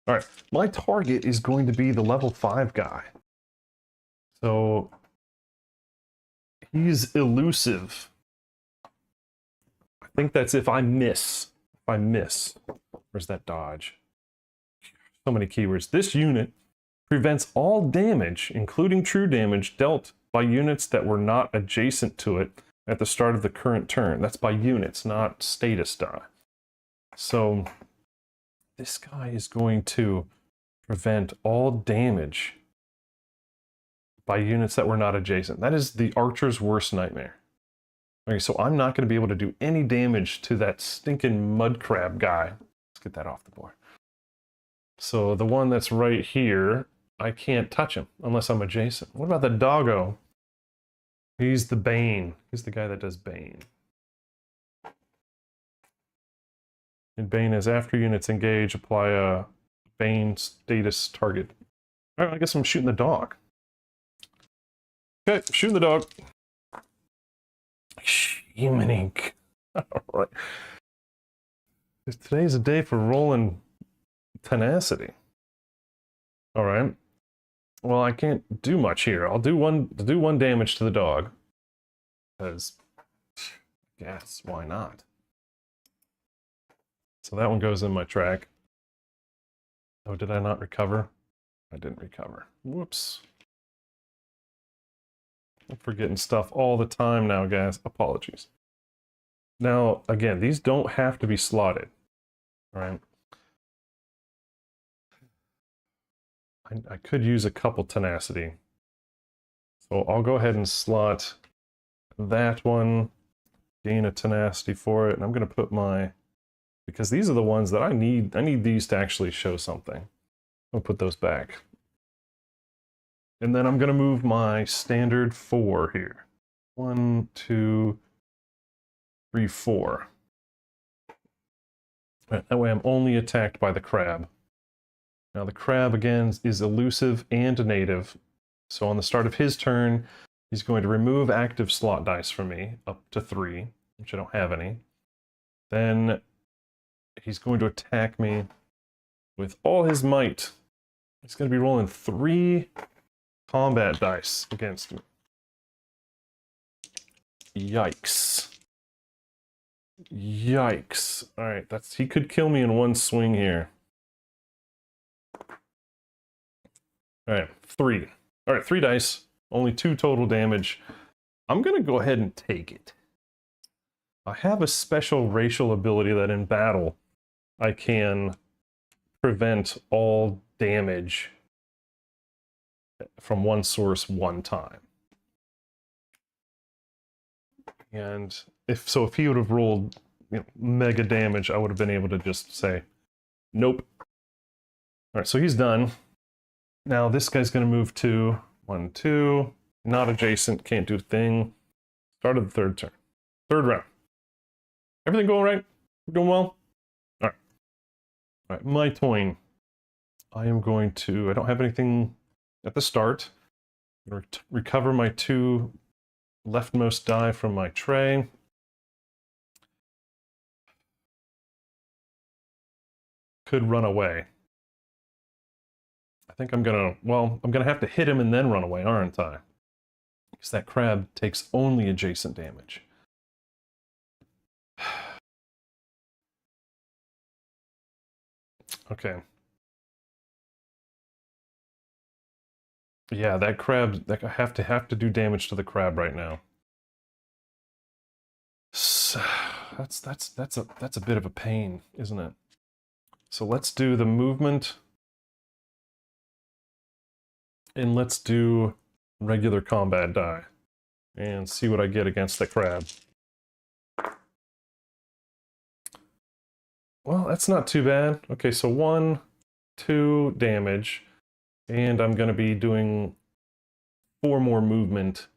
Alright, my target is going to be the level 5 guy. So, he's elusive. I think that's if I miss. If I miss. Where's that dodge? So many keywords. This unit prevents all damage, including true damage, dealt by units that were not adjacent to it at the start of the current turn. That's by units, not status die. So, this guy is going to prevent all damage by units that were not adjacent. That is the archer's worst nightmare. Okay, so I'm not going to be able to do any damage to that stinking mud crab guy. Let's get that off the board. So the one that's right here, I can't touch him unless I'm adjacent. What about the doggo? He's the Bane. He's the guy that does Bane. And Bane is after units engage, apply a Bane status target. All right, I guess I'm shooting the dog. Okay, shooting the dog. Shimminink. All right. Today's a day for rolling tenacity. All right. Well, I can't do much here. I'll do one damage to the dog. Because, yes, why not? So that one goes in my track. Oh, did I not recover? I didn't recover. Whoops. I'm forgetting stuff all the time now, guys. Apologies. Now, again, these don't have to be slotted. All right. I could use a couple tenacity. So I'll go ahead and slot that one, gain a tenacity for it, and I'm going to put my... Because these are the ones that I need these to actually show something. I'll put those back. And then I'm going to move my standard 4 here. 1, 2, 3, 4. Right, that way I'm only attacked by the crab. Now the crab, again, is elusive and native. So on the start of his turn, he's going to remove active slot dice from me, up to 3, which I don't have any. Then he's going to attack me with all his might. He's going to be rolling 3 combat dice against me. Yikes. Yikes. Alright, he could kill me in one swing here. Alright, 3. Alright, 3 dice. Only 2 total damage. I'm going to go ahead and take it. I have a special racial ability that in battle I can prevent all damage from one source one time. And if he would have rolled, mega damage, I would have been able to just say, nope. Alright, so he's done. Now this guy's going to move to 1, 2, not adjacent, can't do a thing. Start of the third turn. Third round. Everything going right? We're doing well? Alright. Alright, my toin. I am going to... I don't have anything at the start. I'm going to recover my 2 leftmost die from my tray. Could run away. I think I'm going to... Well, I'm going to have to hit him and then run away, aren't I? because that crab takes only adjacent damage. Okay. Yeah, that crab, I have to do damage to the crab right now. So, that's a bit of a pain, isn't it? So let's do the movement, and let's do regular combat die, and see what I get against the crab. Well, that's not too bad. Okay, so 1, 2 damage, and I'm going to be doing 4 more movement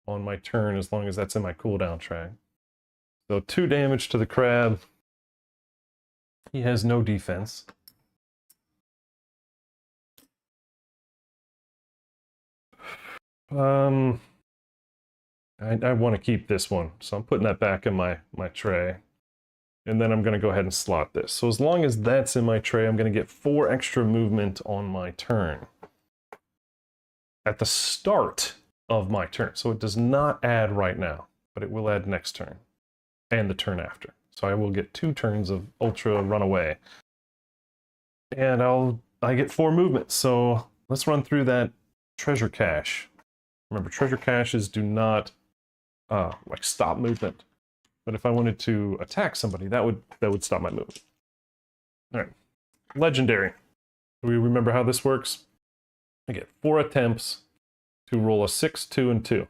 on my turn as long as that's in my cooldown track. So 2 damage to the crab. He has no defense. I want to keep this one, so I'm putting that back in my tray. And then I'm going to go ahead and slot this. So as long as that's in my tray, I'm going to get 4 extra movement on my turn. At the start of my turn. So it does not add right now, but it will add next turn. And the turn after. So I will get 2 turns of Ultra Runaway. And I get 4 movements. So let's run through that treasure cache. Remember, treasure caches do not like stop movement. But if I wanted to attack somebody, that would stop my movement. All right, legendary. Do we remember how this works? I get 4 attempts to roll a 6, 2, and 2.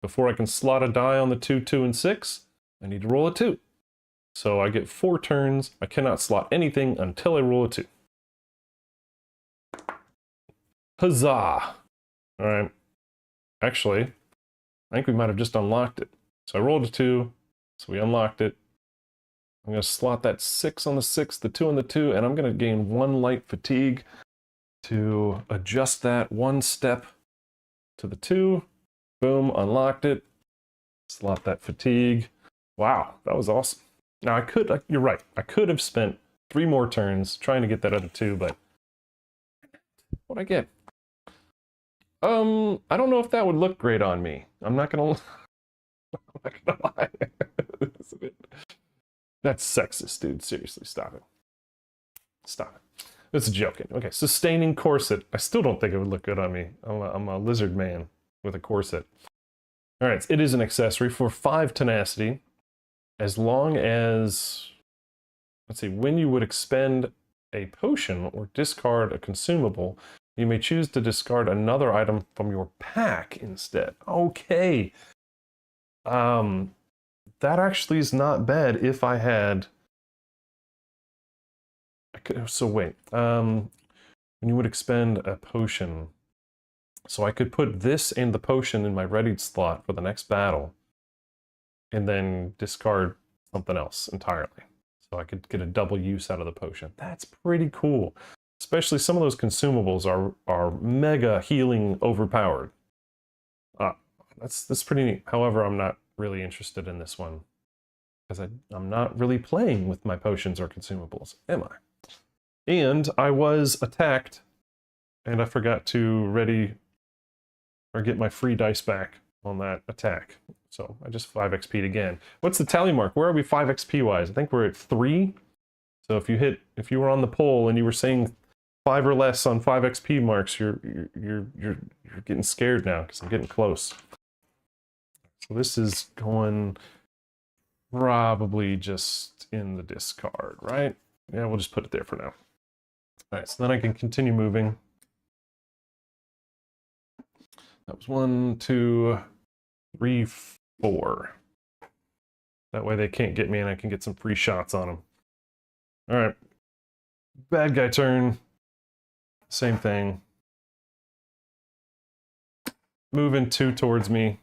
Before I can slot a die on the 2, 2, and 6, I need to roll a 2. So I get 4 turns. I cannot slot anything until I roll a 2. Huzzah! All right. Actually, I think we might have just unlocked it. So I rolled a 2, so we unlocked it. I'm going to slot that 6 on the 6, the 2 on the 2, and I'm going to gain 1 light fatigue to adjust that 1 step to the 2. Boom, unlocked it. Slot that fatigue. Wow, that was awesome. Now you're right, I could have spent 3 more turns trying to get that other 2, but what'd I get? I don't know if that would look great on me. I'm not gonna lie. That's sexist, dude. Seriously, stop it. Stop it. It's a joke. Okay, sustaining corset. I still don't think it would look good on me. I'm a lizard man with a corset. All right, it is an accessory for 5 tenacity, as long as, let's see, when you would expend a potion or discard a consumable, you may choose to discard another item from your pack instead. Okay. That actually is not bad if I had... So wait. When you would expend a potion... So I could put this and the potion in my readied slot for the next battle, and then discard something else entirely. So I could get a double use out of the potion. That's pretty cool. Especially some of those consumables are mega healing overpowered. That's pretty neat. However, I'm not really interested in this one, because I'm not really playing with my potions or consumables, am I? And I was attacked, and I forgot to ready or get my free dice back on that attack. So I just 5 XP'd again. What's the tally mark? Where are we 5 XP wise? I think we're at 3. So if you were on the poll and you were saying 5 or less on 5 XP marks, you're getting scared now, because I'm getting close. So this is going probably just in the discard, right? Yeah, we'll just put it there for now. All right, so then I can continue moving. That was 1, 2, 3, 4. That way they can't get me and I can get some free shots on them. All right, bad guy turn. Same thing. Moving 2 towards me.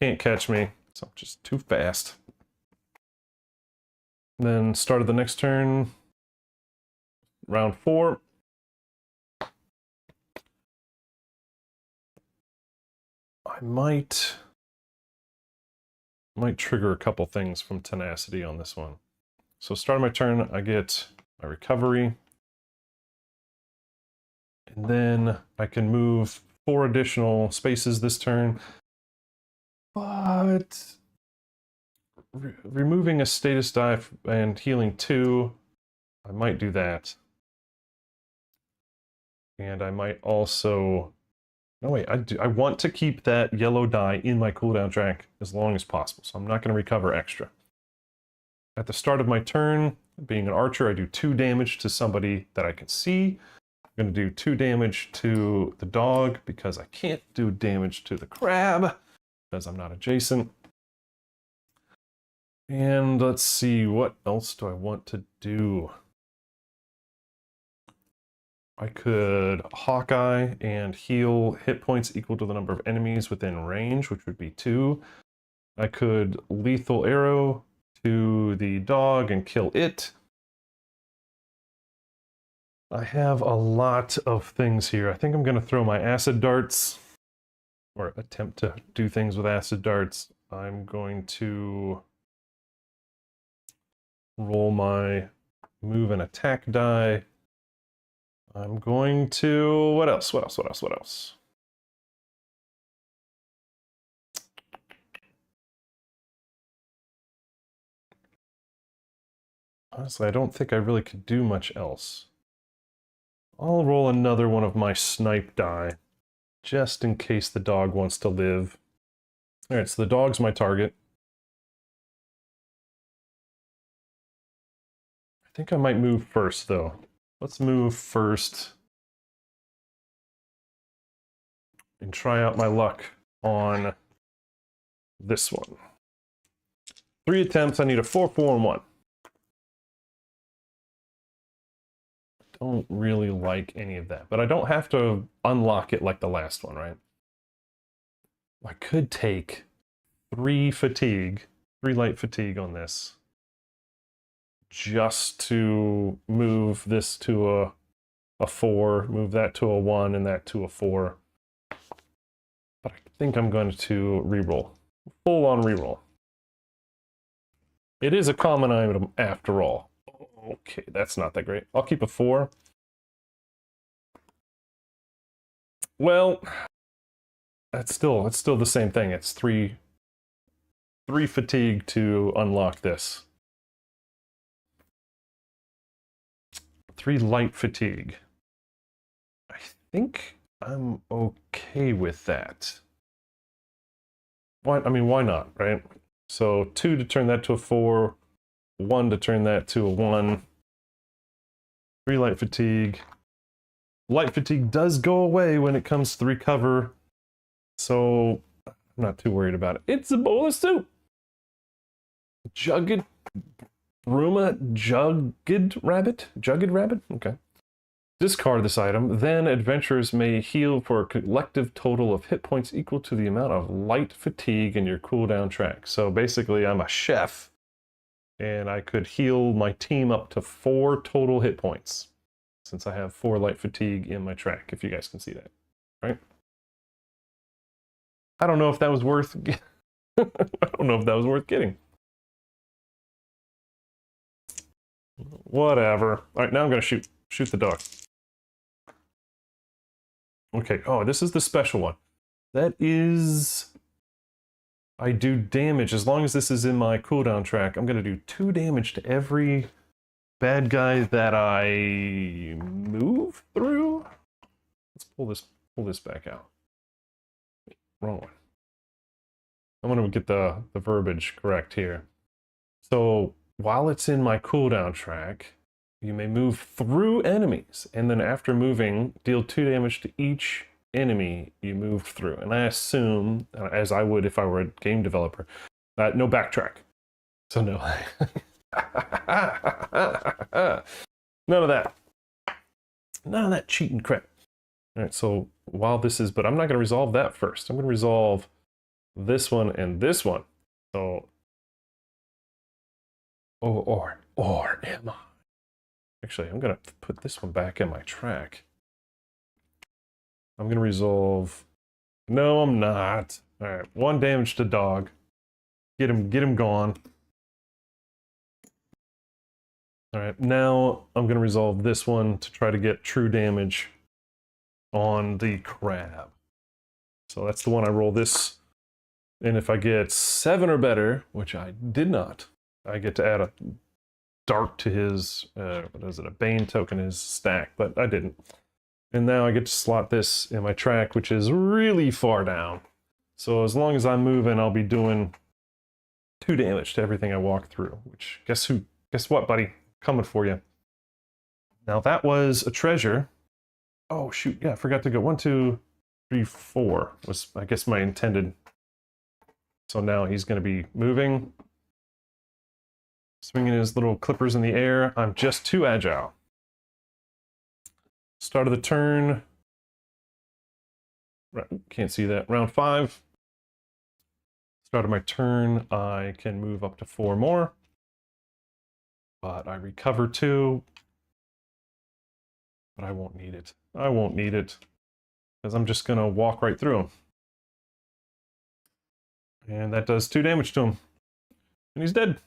Can't catch me, so I'm just too fast. And then start of the next turn. Round 4. I might trigger a couple things from tenacity on this one. So start of my turn, I get my recovery. And then I can move 4 additional spaces this turn. what? Removing a status die and healing 2. I might do that. And I might also... No, wait, I want to keep that yellow die in my cooldown track as long as possible, so I'm not going to recover extra. At the start of my turn, being an archer, I do 2 damage to somebody that I can see. I'm going to do 2 damage to the dog because I can't do damage to the crab because I'm not adjacent. And let's see, what else do I want to do? I could Hawkeye and heal hit points equal to the number of enemies within range, which would be 2. I could lethal arrow to the dog and kill it. I have a lot of things here. I think I'm going to throw my acid darts, or attempt to do things with acid darts. I'm going to roll my move and attack die. I'm going to... What else? Honestly, I don't think I really could do much else. I'll roll another one of my snipe die, just in case the dog wants to live. Alright, so the dog's my target. I think I might move first, though. Let's move first and try out my luck on this one. 3 attempts, I need a 4, 4, and 1. Don't really like any of that, but I don't have to unlock it like the last one, right? I could take 3 fatigue, 3 light fatigue on this, just to move this to a 4, move that to a 1, and that to a 4. But I think I'm going to reroll. Full on reroll. It is a common item after all. Okay, that's not that great. I'll keep a 4. Well, it's still the same thing. It's 3 fatigue to unlock this. 3 light fatigue. I think I'm okay with that. Why? I mean, why not, right? So 2 to turn that to a 4, 1 to turn that to a 1. 3 light fatigue. Light fatigue does go away when it comes to recover, so I'm not too worried about it. It's a bowl of soup. Jugged rabbit? Okay. Discard this item, then adventurers may heal for a collective total of hit points equal to the amount of light fatigue in your cooldown track. So basically, I'm a chef, and I could heal my team up to 4 total hit points, since I have 4 light fatigue in my track, if you guys can see that, right? I don't know if that was worth... I don't know if that was worth getting. Whatever. All right, now I'm going to shoot the dog. Okay, oh, this is the special one. That is... I do damage. As long as this is in my cooldown track, I'm going to do 2 damage to every bad guy that I move through. Let's pull this back out. Wrong one. I want to get the verbiage correct here. So while it's in my cooldown track, you may move through enemies, and then after moving, deal 2 damage to each enemy you moved through. And I assume, as I would if I were a game developer, no backtrack. So no. None of that. None of that cheating crap. All right, so while this is, but I'm not going to resolve that first. I'm going to resolve this one and this one. So, or am I? Actually, I'm going to put this one back in my track. I'm going to resolve. No, I'm not. All right, 1 damage to dog. Get him gone. All right, now I'm going to resolve this one to try to get true damage on the crab. So that's the one I roll this And if I get 7 or better, which I did not, I get to add a dart to his, what is it, a Bane token in his stack, but I didn't. And now I get to slot this in my track, which is really far down. So as long as I'm moving, I'll be doing 2 damage to everything I walk through, which, guess what, buddy? Coming for you. Now that was a treasure. Oh, shoot, yeah, I forgot to go 1, 2, 3, 4 was, I guess, my intended. So now he's going to be moving, swinging his little clippers in the air. I'm just too agile. Start of the turn. Can't see that. Round 5. Start of my turn, I can move up to 4 more. But I recover 2. But I won't need it. I won't need it. Because I'm just going to walk right through him. And that does 2 damage to him. And he's dead.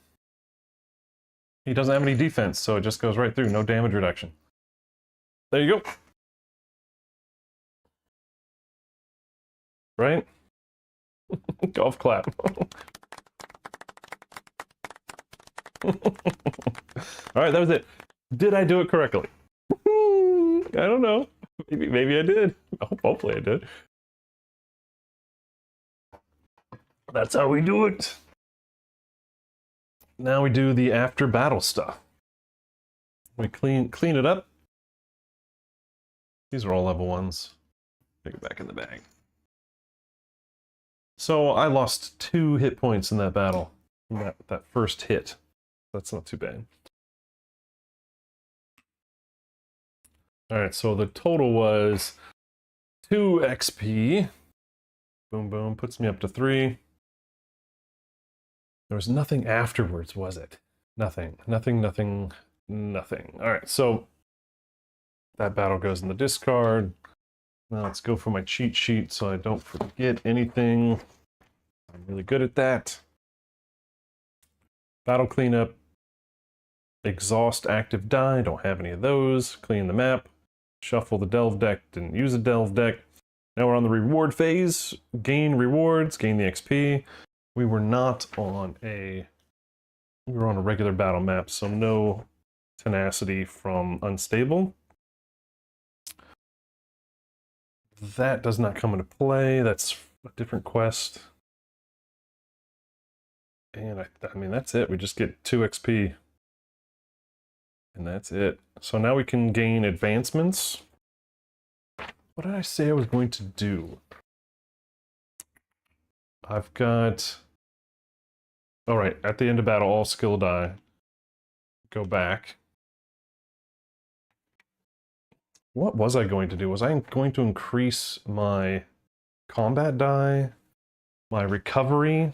He doesn't have any defense, so it just goes right through. No damage reduction. There you go. Right? Golf clap. Alright, that was it. Did I do it correctly? I don't know. Maybe I did. Hopefully I did. That's how we do it. Now we do the after battle stuff. We clean it up. These are all level 1s. Take it back in the bag. So I lost 2 hit points in that battle. That first hit. That's not too bad. Alright, so the total was 2 XP. Boom, boom, puts me up to 3. There was nothing afterwards, was it? Nothing. Alright, so that battle goes in the discard. Now let's go for my cheat sheet so I don't forget anything. I'm really good at that. Battle cleanup. Exhaust active die. Don't have any of those. Clean the map. Shuffle the delve deck. Didn't use a delve deck. Now we're on the reward phase. Gain rewards. Gain the XP. We were not on a... We were on a regular battle map, so no tenacity from unstable. That does not come into play. That's a different quest. And I mean, that's it. We just get 2 XP. And that's it. So now we can gain advancements. What did I say I was going to do? I've got... All right, at the end of battle, all skill die. Go back. What was I going to do? Was I going to increase my combat die? My recovery?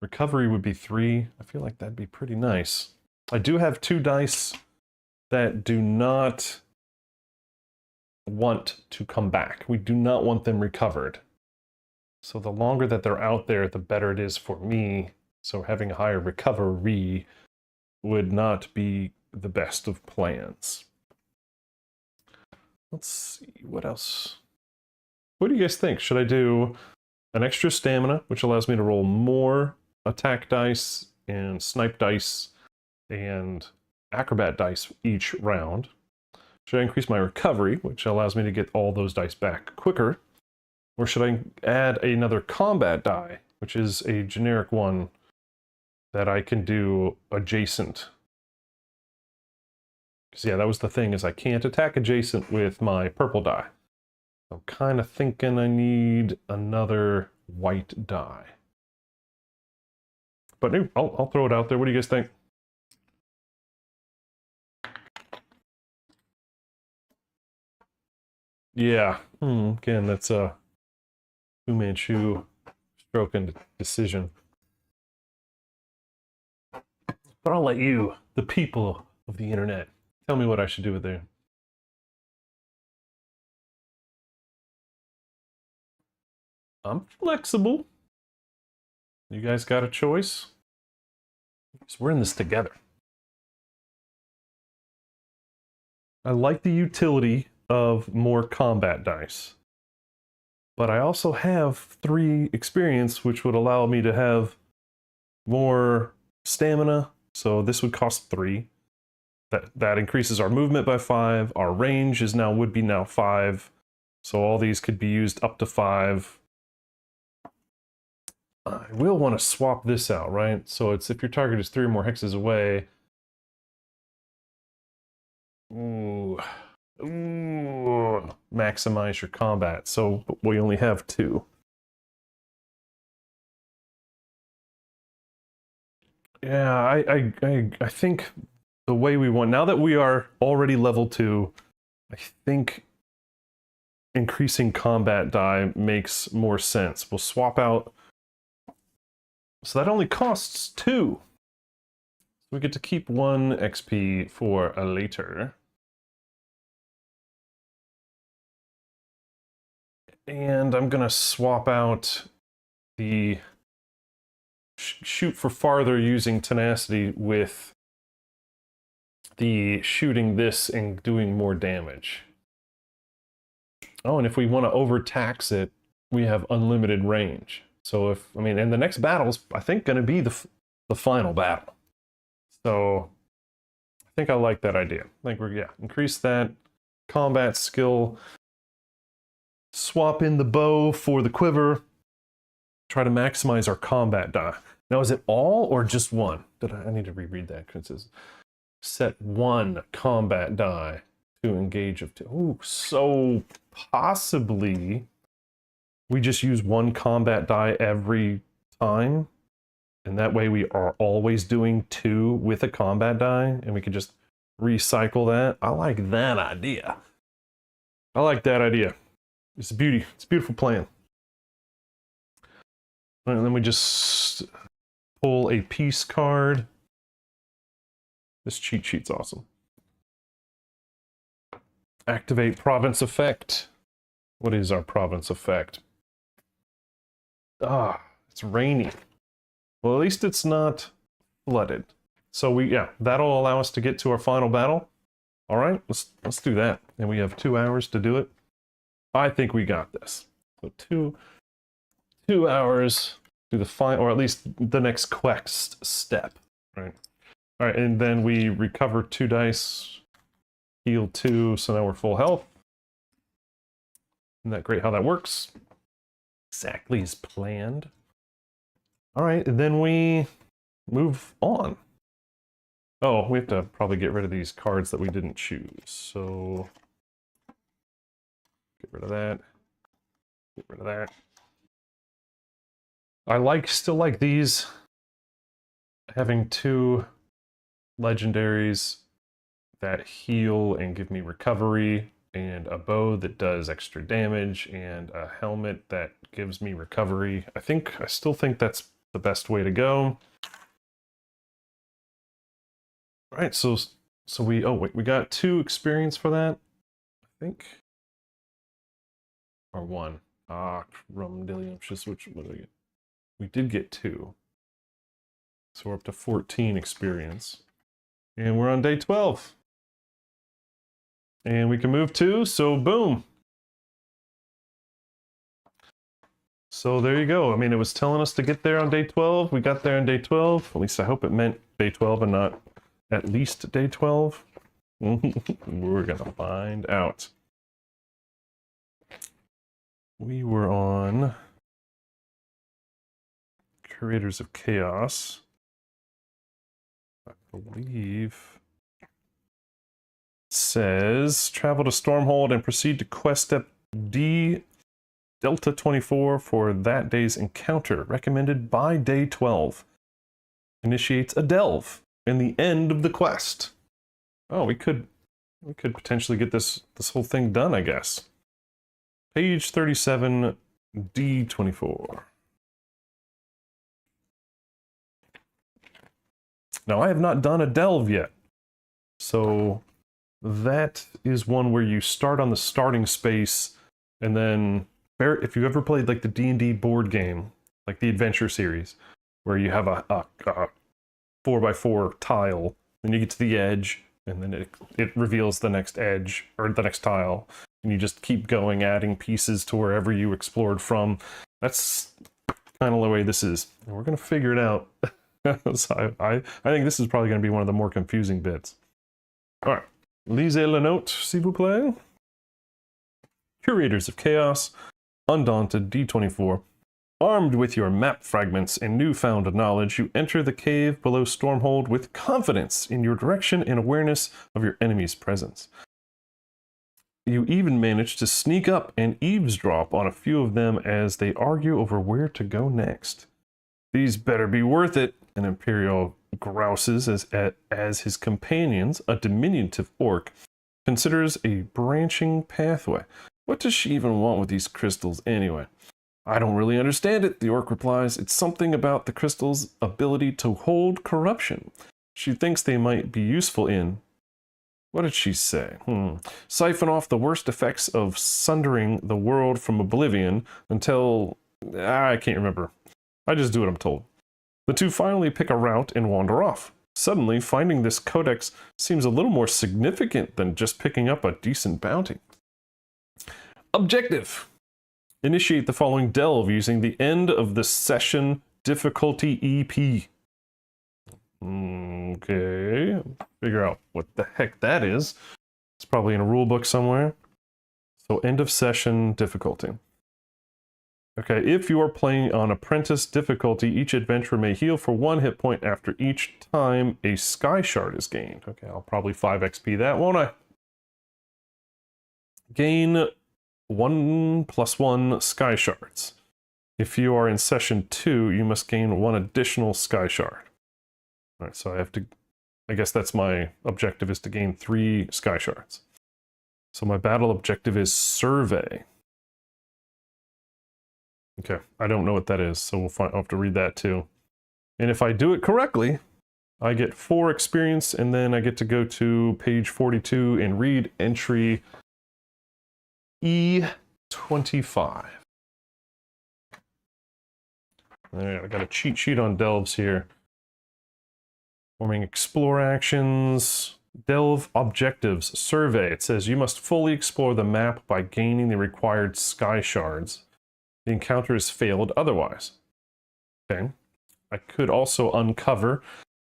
Recovery would be 3. I feel like that'd be pretty nice. I do have 2 dice that do not want to come back. We do not want them recovered. So the longer that they're out there, the better it is for me. So having a higher recovery would not be the best of plans. Let's see, what else? What do you guys think? Should I do an extra stamina, which allows me to roll more attack dice and snipe dice and acrobat dice each round? Should I increase my recovery, which allows me to get all those dice back quicker? Or should I add another combat die, which is a generic one that I can do adjacent? Because yeah, that was the thing, is I can't attack adjacent with my purple die. I'm kind of thinking I need another white die. But no, I'll throw it out there. What do you guys think? Yeah, again, that's a Fu Manchu stroking decision. But I'll let you, the people of the internet, tell me what I should do with there. I'm flexible. You guys got a choice? So we're in this together. I like the utility of more combat dice. but I also have 3 experience, which would allow me to have more stamina. So this would cost 3. That increases our movement by 5. Our range would be now 5. So all these could be used up to 5. I will want to swap this out, right? So it's if your target is 3 or more hexes away. Ooh. Maximize your combat. So we only have 2. Yeah, I think the way we want, now that we are already level 2, I think increasing combat die makes more sense. We'll swap out. So that only costs 2. We get to keep 1 XP for a later. And I'm gonna swap out the shoot for farther using tenacity with the shooting this and doing more damage. Oh, and if we want to overtax it, we have unlimited range. So and the next battle's, I think, going to be the final battle. So I think I like that idea. I think increase that combat skill, swap in the bow for the quiver, try to maximize our combat die. Now, is it all or just 1? I need to reread that because it says set 1 combat die to engage of 2. Ooh, so possibly we just use 1 combat die every time, and that way we are always doing 2 with a combat die, and we can just recycle that. I like that idea. I like that idea. It's a beauty. It's a beautiful plan. And then we just pull a peace card. This cheat sheet's awesome. Activate province effect. What is our province effect? It's rainy. Well, at least it's not flooded. So that'll allow us to get to our final battle. All right, let's do that. And we have 2 hours to do it. I think we got this. So 2 hours to the final, or at least the next quest step, right? All right, and then we recover 2 dice, heal 2, so now we're full health. Isn't that great how that works? Exactly as planned. All right, and then we move on. Oh, we have to probably get rid of these cards that we didn't choose. So get rid of that. Get rid of that. I still like these. Having 2 legendaries that heal and give me recovery, and a bow that does extra damage, and a helmet that gives me recovery. I still think that's the best way to go. All right, so we got 2 experience for that, I think, or 1. Rumdilliumptious, what did we get? We did get 2, so we're up to 14 experience, and we're on day 12. And we can move 2, so boom. So there you go. I mean, it was telling us to get there on day 12. We got there on day 12. At least I hope it meant day 12 and not at least day 12. We're gonna find out. We were on Curators of Chaos. I believe says travel to Stormhold and proceed to quest step D Delta 24 for that day's encounter, recommended by day 12. Initiates a delve in the end of the quest. Oh, we could potentially get this whole thing done, I guess. Page 37, D24. Now, I have not done a delve yet, so that is one where you start on the starting space, and then if you ever played like the D&D board game, like the Adventure series, where you have a 4x4 tile, then you get to the edge, and then it reveals the next edge, or the next tile, and you just keep going, adding pieces to wherever you explored from. That's kind of the way this is. And we're going to figure it out. So I think this is probably going to be one of the more confusing bits. All right. Lisez la note, s'il vous plaît. Curators of Chaos, Undaunted, D24. Armed with your map fragments and newfound knowledge, you enter the cave below Stormhold with confidence in your direction and awareness of your enemy's presence. You even manage to sneak up and eavesdrop on a few of them as they argue over where to go next. These better be worth it, an Imperial grouses as his companions, a diminutive orc, considers a branching pathway. What does she even want with these crystals anyway? I don't really understand it, the orc replies. It's something about the crystal's ability to hold corruption. She thinks they might be useful in... What did she say? Siphon off the worst effects of sundering the world from oblivion until... I can't remember. I just do what I'm told. The two finally pick a route and wander off. Suddenly, finding this codex seems a little more significant than just picking up a decent bounty. Objective. Initiate the following delve using the end of the session difficulty EP. Okay. Figure out what the heck that is. It's probably in a rule book somewhere. So end of session difficulty. Okay, if you are playing on Apprentice difficulty, each adventurer may heal for 1 hit point after each time a Sky Shard is gained. Okay, I'll probably 5 XP that, won't I? Gain 1+1 Sky Shards. If you are in session 2, you must gain 1 additional Sky Shard. Alright, so I have to... I guess that's my objective, is to gain 3 Sky Shards. So my battle objective is Survey. Okay, I don't know what that is, so I'll have to read that too. And if I do it correctly, I get 4 experience, and then I get to go to page 42 and read entry E25. Alright, I got a cheat sheet on delves here. Forming explore actions, delve objectives, survey. It says you must fully explore the map by gaining the required Sky Shards. The encounter is failed otherwise. Okay. I could also uncover.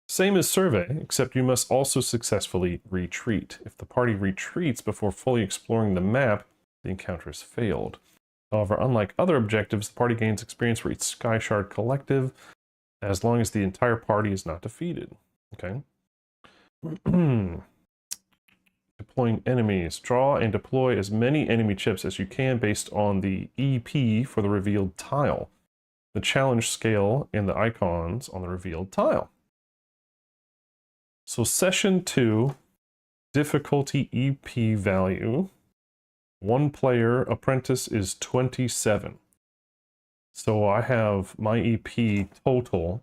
Same as survey, except you must also successfully retreat. If the party retreats before fully exploring the map, the encounter is failed. However, unlike other objectives, the party gains experience for each Sky Shard collective, as long as the entire party is not defeated. Okay. Deploying enemies. Draw and deploy as many enemy chips as you can based on the EP for the revealed tile, the challenge scale, and the icons on the revealed tile. So session 2, difficulty EP value, 1 player, apprentice is 27. So I have my EP total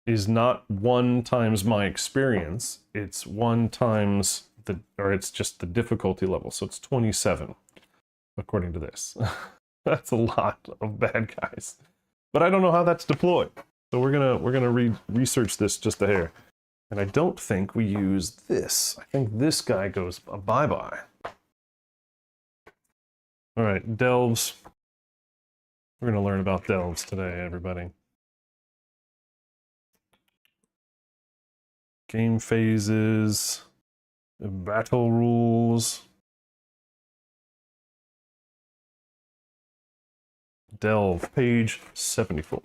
is not 1 times my experience, it's 1 times it's just the difficulty level, so it's 27, according to this. That's a lot of bad guys. But I don't know how that's deployed. So we're gonna research this just a hair. And I don't think we use this. I think this guy goes bye-bye. Alright, delves. We're gonna learn about delves today, everybody. Game phases. Battle rules. Delve, page 74.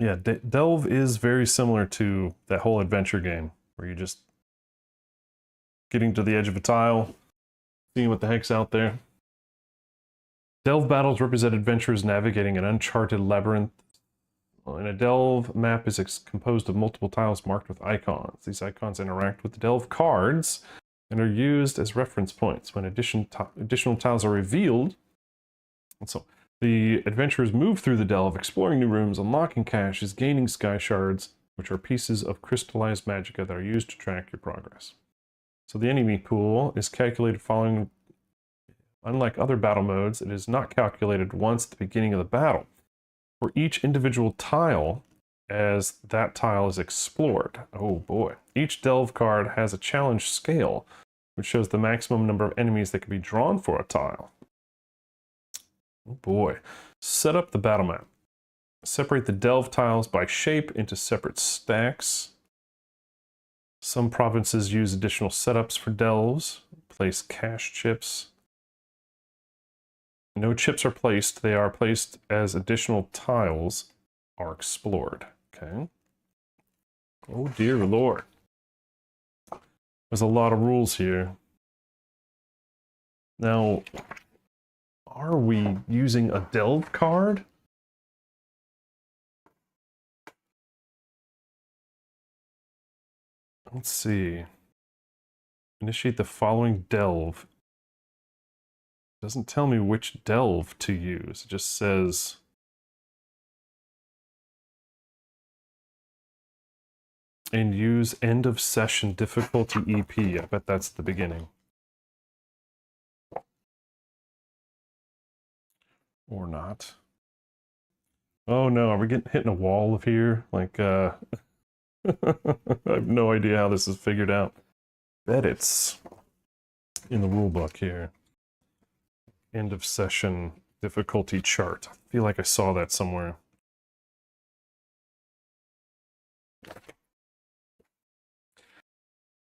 Yeah, Delve is very similar to that whole adventure game, where you're just getting to the edge of a tile, seeing what the heck's out there. Delve battles represent adventurers navigating an uncharted labyrinth. And a delve map is composed of multiple tiles marked with icons. These icons interact with the delve cards and are used as reference points. When additional tiles are revealed, and so the adventurers move through the delve, exploring new rooms, unlocking caches, gaining Sky Shards, which are pieces of crystallized magicka that are used to track your progress. So the enemy pool is calculated following, unlike other battle modes, it is not calculated once at the beginning of the battle. For each individual tile, as that tile is explored. Oh boy. Each delve card has a challenge scale, which shows the maximum number of enemies that can be drawn for a tile. Oh boy. Set up the battle map. Separate the delve tiles by shape into separate stacks. Some provinces use additional setups for delves. Place cache chips. No chips are placed. They are placed as additional tiles are explored. Okay. Oh dear Lord. There's a lot of rules here. Now, are we using a delve card? Let's see. Initiate the following delve. It doesn't tell me which delve to use. It just says... and use end of session difficulty EP. I bet that's the beginning. Or not. Oh no, are we hitting a wall of here? Like, I have no idea how this is figured out. Bet it's in the rulebook here. End of session difficulty chart. I feel like I saw that somewhere.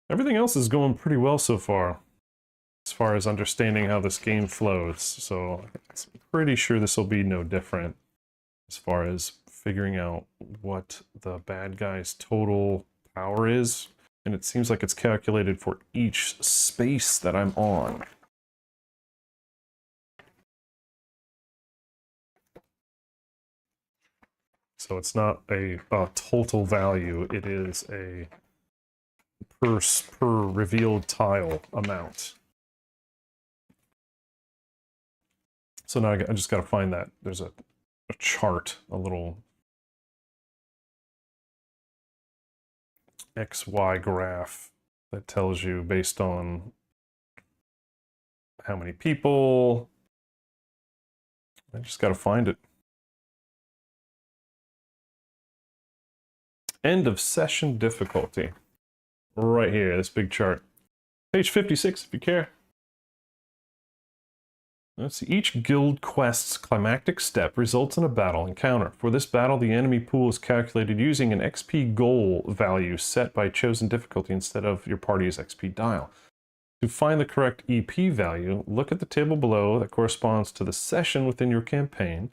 Everything else is going pretty well so far as understanding how this game flows, so I'm pretty sure this will be no different as far as figuring out what the bad guy's total power is, and it seems like it's calculated for each space that I'm on. So it's not a total value, it is a per revealed tile amount. So now I just got to find that. There's a chart, a little XY graph that tells you based on how many people. I just got to find it. End of session difficulty. Right here, this big chart. Page 56 if you care. Let's see. Each guild quest's climactic step results in a battle encounter. For this battle, the enemy pool is calculated using an XP goal value set by chosen difficulty instead of your party's XP dial. To find the correct EP value, look at the table below that corresponds to the session within your campaign,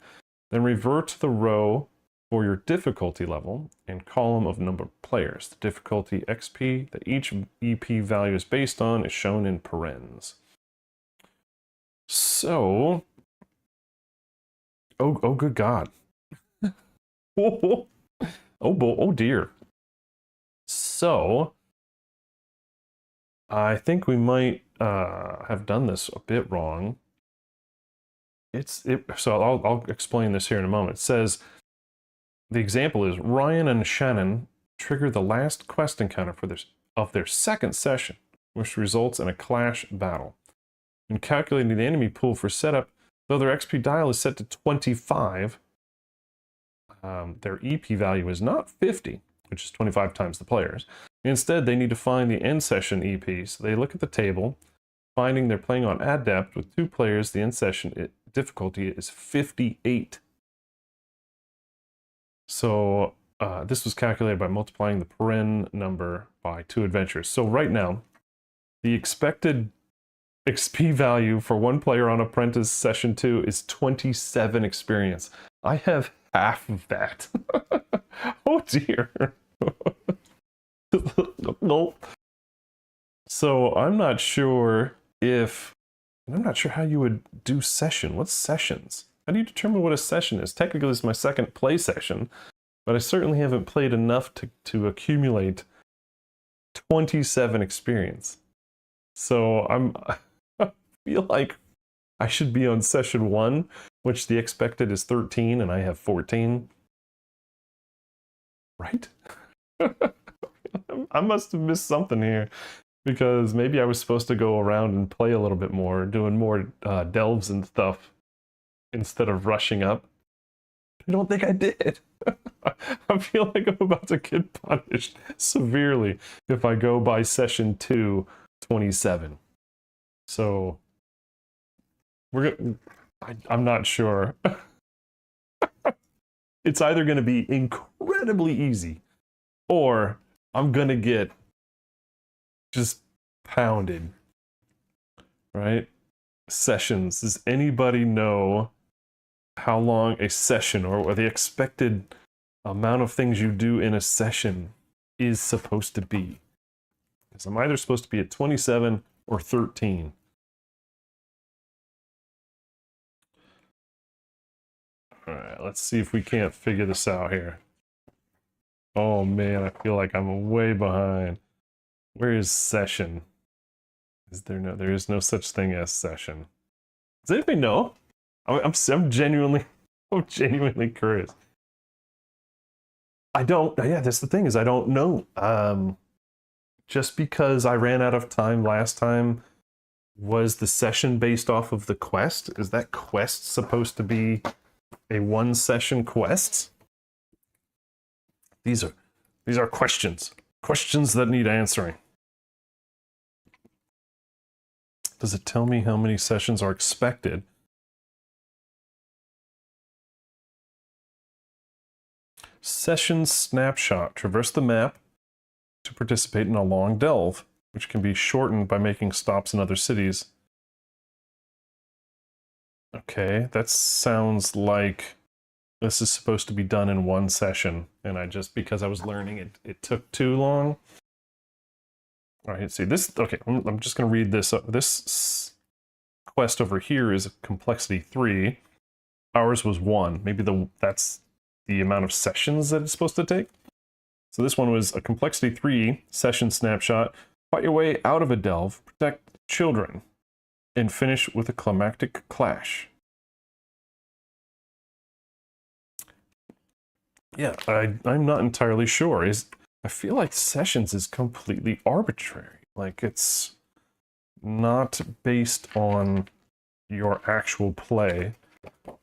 then revert to the row for your difficulty level and column of number of players. The difficulty XP that each EP value is based on is shown in parens. So, oh good God. Oh dear. So, I think we might have done this a bit wrong. So I'll explain this here in a moment. It says, the example is Ryan and Shannon trigger the last quest encounter of their second session, which results in a clash battle. In calculating the enemy pool for setup, though their XP dial is set to 25, their EP value is not 50, which is 25 times the players. Instead, they need to find the end session EP. So they look at the table, finding they're playing on Adept with 2 players. The end session difficulty is 58. So this was calculated by multiplying the paren number by 2 adventures. So right now, the expected XP value for 1 player on Apprentice Session 2 is 27 experience. I have half of that. Oh dear. Nope. So I'm not sure how you would do session. What's sessions? How do you determine what a session is? Technically, this is my second play session, but I certainly haven't played enough to accumulate 27 experience. So I feel like I should be on session 1, which the expected is 13, and I have 14. Right? I must have missed something here, because maybe I was supposed to go around and play a little bit more, doing more delves and stuff, instead of rushing up. I don't think I did. I feel like I'm about to get punished severely if I go by session 2, 27. So I'm not sure. It's either going to be incredibly easy or I'm going to get just pounded. Right? Sessions. Does anybody know how long a session or the expected amount of things you do in a session is supposed to be? Because I'm either supposed to be at 27 or 13. All right, let's see if we can't figure this out here. Oh man, I feel like I'm way behind. Where is session? There is no such thing as session. Does anybody know? I'm genuinely curious. I don't. Yeah, that's the thing is I don't know. Just because I ran out of time last time, was the session based off of the quest? Is that quest supposed to be a one session quest? These are questions that need answering. Does it tell me how many sessions are expected? Session snapshot. Traverse the map to participate in a long delve, which can be shortened by making stops in other cities. Okay, that sounds like this is supposed to be done in one session, and because I was learning it took too long. All right, see this. Okay, I'm just going to read this. This quest over here is complexity 3. Ours was 1. Maybe that's the amount of sessions that it's supposed to take. So this one was a complexity 3 session snapshot. Fight your way out of a delve, protect children, and finish with a climactic clash. Yeah, I'm not entirely sure. I feel like sessions is completely arbitrary. Like it's not based on your actual play.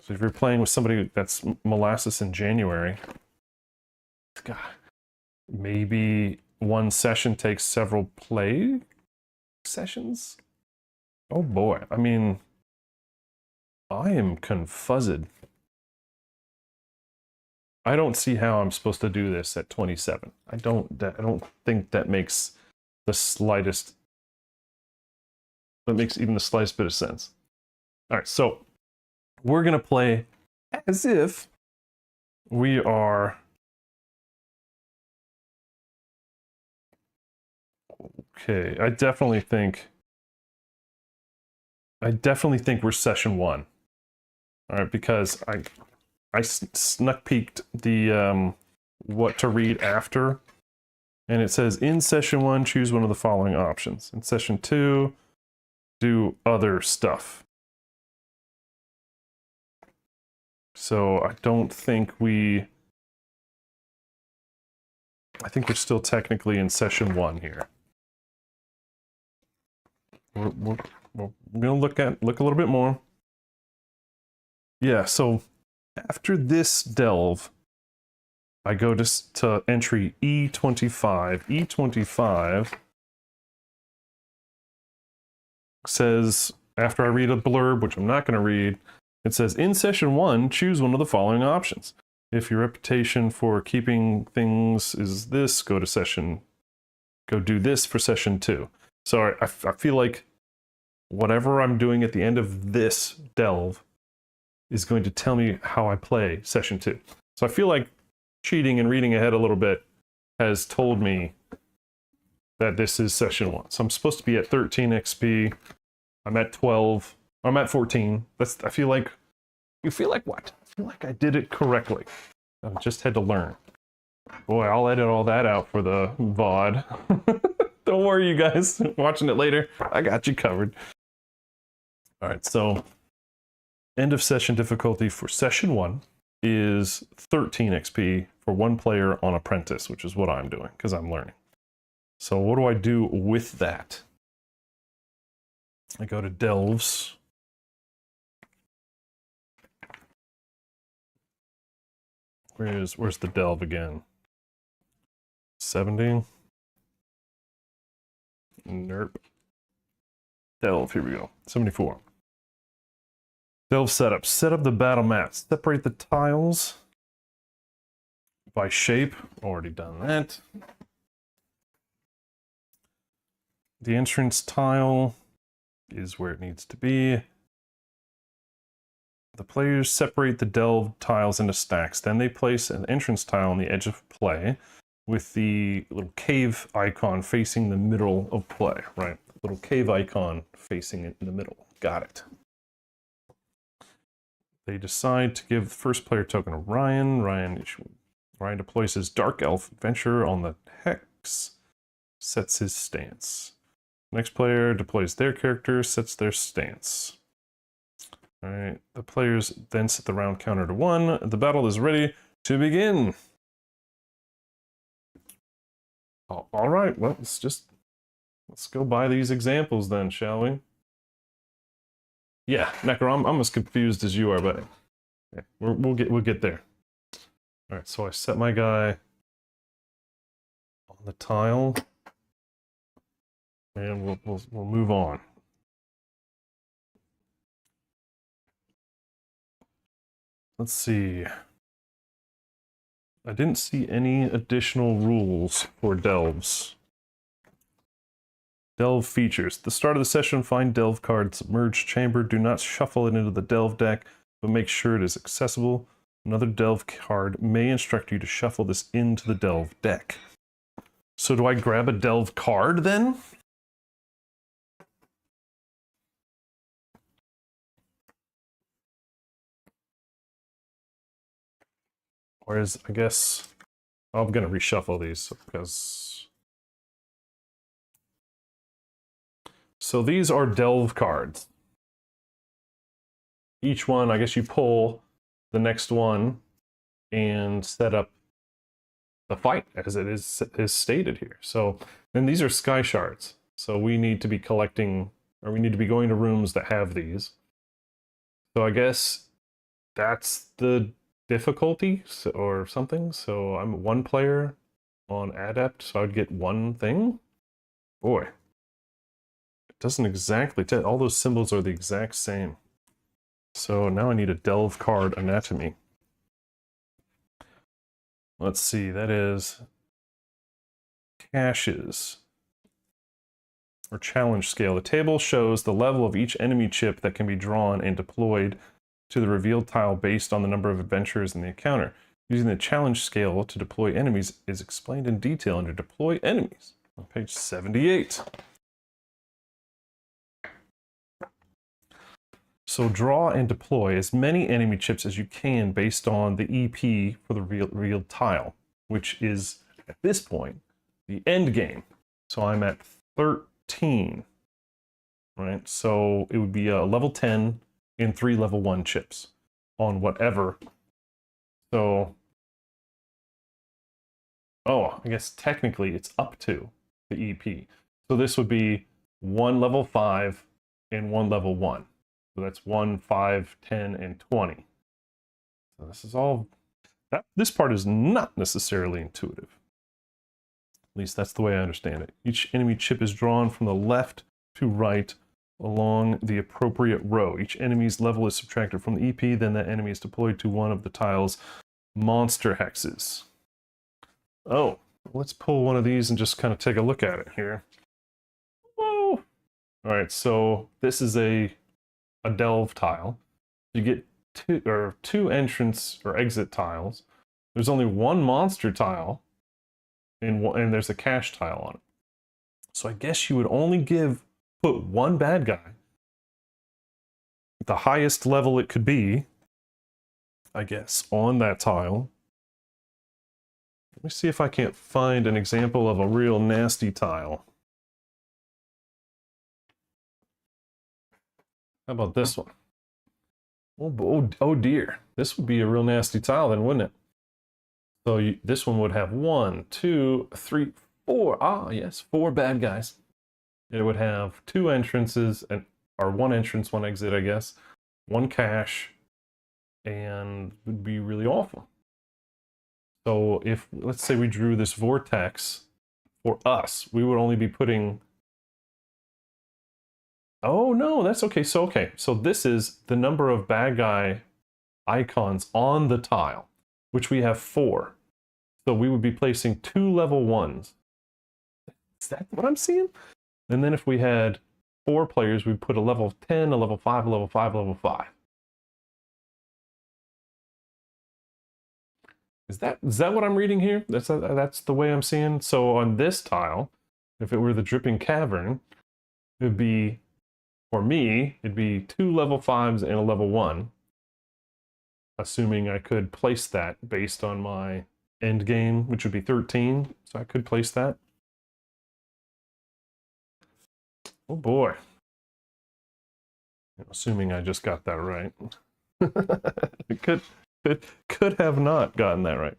So if you're playing with somebody that's molasses in January, God, maybe one session takes several play sessions? Oh boy, I mean, I am confuzzed. I don't see how I'm supposed to do this at 27. I don't think that makes the slightest, that makes even the slightest bit of sense. All right, so we're gonna play as if we are okay. I definitely think we're session 1. All right, because I snuck peeked the what to read after, and it says in session 1 choose one of the following options. In session 2 do other stuff. So I think we're still technically in session 1 here. We're gonna look a little bit more. Yeah, so after this delve, I go to entry E25. E25 says, after I read a blurb, which I'm not going to read, it says, in session 1, choose one of the following options. If your reputation for keeping things is this, go do this for session 2. So I feel like whatever I'm doing at the end of this delve is going to tell me how I play session 2. So I feel like cheating and reading ahead a little bit has told me that this is session 1. So I'm supposed to be at 13 XP. I'm at 12. I'm at 14. I feel like what? I feel like I did it correctly. I just had to learn. Boy, I'll edit all that out for the VOD. Don't worry, you guys watching it later. I got you covered. All right, so end of session difficulty for session 1 is 13 XP for one player on Apprentice, which is what I'm doing because I'm learning. So what do I do with that? I go to Delves. Where's the delve again? 70? Nerp. Delve, here we go. 74. Delve setup. Set up the battle map. Separate the tiles by shape. Already done that. The entrance tile is where it needs to be. The players separate the delve tiles into stacks. Then they place an entrance tile on the edge of play with the little cave icon facing the middle of play, right? Little cave icon facing it in the middle. Got it. They decide to give the first player token to Ryan. Ryan deploys his Dark Elf Adventurer on the hex, sets his stance. Next player deploys their character, sets their stance. Alright, the players then set the round counter to 1. The battle is ready to begin. Alright, well, let's go by these examples then, shall we? Yeah, Necro, I'm as confused as you are, but yeah, we'll get there. Alright, so I set my guy on the tile. And we'll move on. Let's see. I didn't see any additional rules for delves. Delve features. At the start of the session, find delve card submerged chamber. Do not shuffle it into the delve deck, but make sure it is accessible. Another delve card may instruct you to shuffle this into the delve deck. So do I grab a delve card then? Whereas, I guess, I'm going to reshuffle these because... So these are delve cards. Each one, I guess you pull the next one and set up the fight as it is stated here. So, and these are sky shards. So we need to be collecting, or we need to be going to rooms that have these. So I guess that's the difficulty or something. So I'm one player on adept, so I would get one thing. Boy, it doesn't exactly tell. All those symbols are the exact same. So now I need a delve card anatomy. Let's see, that is caches or challenge scale. The table shows the level of each enemy chip that can be drawn and deployed to the revealed tile based on the number of adventurers in the encounter. Using the challenge scale to deploy enemies is explained in detail under Deploy Enemies on page 78. So draw and deploy as many enemy chips as you can based on the EP for the revealed tile, which is, at this point, the end game. So I'm at 13, right? So it would be a level 10 and 3 level 1 chips on whatever. So, oh, I guess technically it's up to the EP. So this would be 1 level 5 and 1 level 1. So that's 1, 5, 10, and 20. So this is all, this part is not necessarily intuitive. At least that's the way I understand it. Each enemy chip is drawn from the left to right along the appropriate row. Each enemy's level is subtracted from the EP, then that enemy is deployed to one of the tile's monster hexes. Oh, let's pull one of these and just kind of take a look at it here. Whoa! All right, so this is a delve tile. You get two entrance or exit tiles. There's only one monster tile, and there's a cache tile on it. So I guess you would only put one bad guy, the highest level it could be, I guess, on that tile. Let me see if I can't find an example of a real nasty tile. How about this one? Oh dear. This would be a real nasty tile then, wouldn't it? So this one would have 1, 2, 3, 4. Ah, yes, 4 bad guys. It would have 2 entrances, or 1 entrance, 1 exit, I guess. 1 cache, and would be really awful. So if, let's say we drew this vortex for us, we would only be putting... Oh, no, that's okay. So, okay. So this is the number of bad guy icons on the tile, which we have 4. So we would be placing 2 level 1s. Is that what I'm seeing? And then if we had 4 players, we'd put a level 10, a level 5, a level 5, a level 5. Is that what I'm reading here? That's the way I'm seeing. So on this tile, if it were the Dripping Cavern, it would be, for me, it'd be 2 level 5s and a level 1. Assuming I could place that based on my end game, which would be 13. So I could place that. Oh boy. Assuming I just got that right. It could have not gotten that right.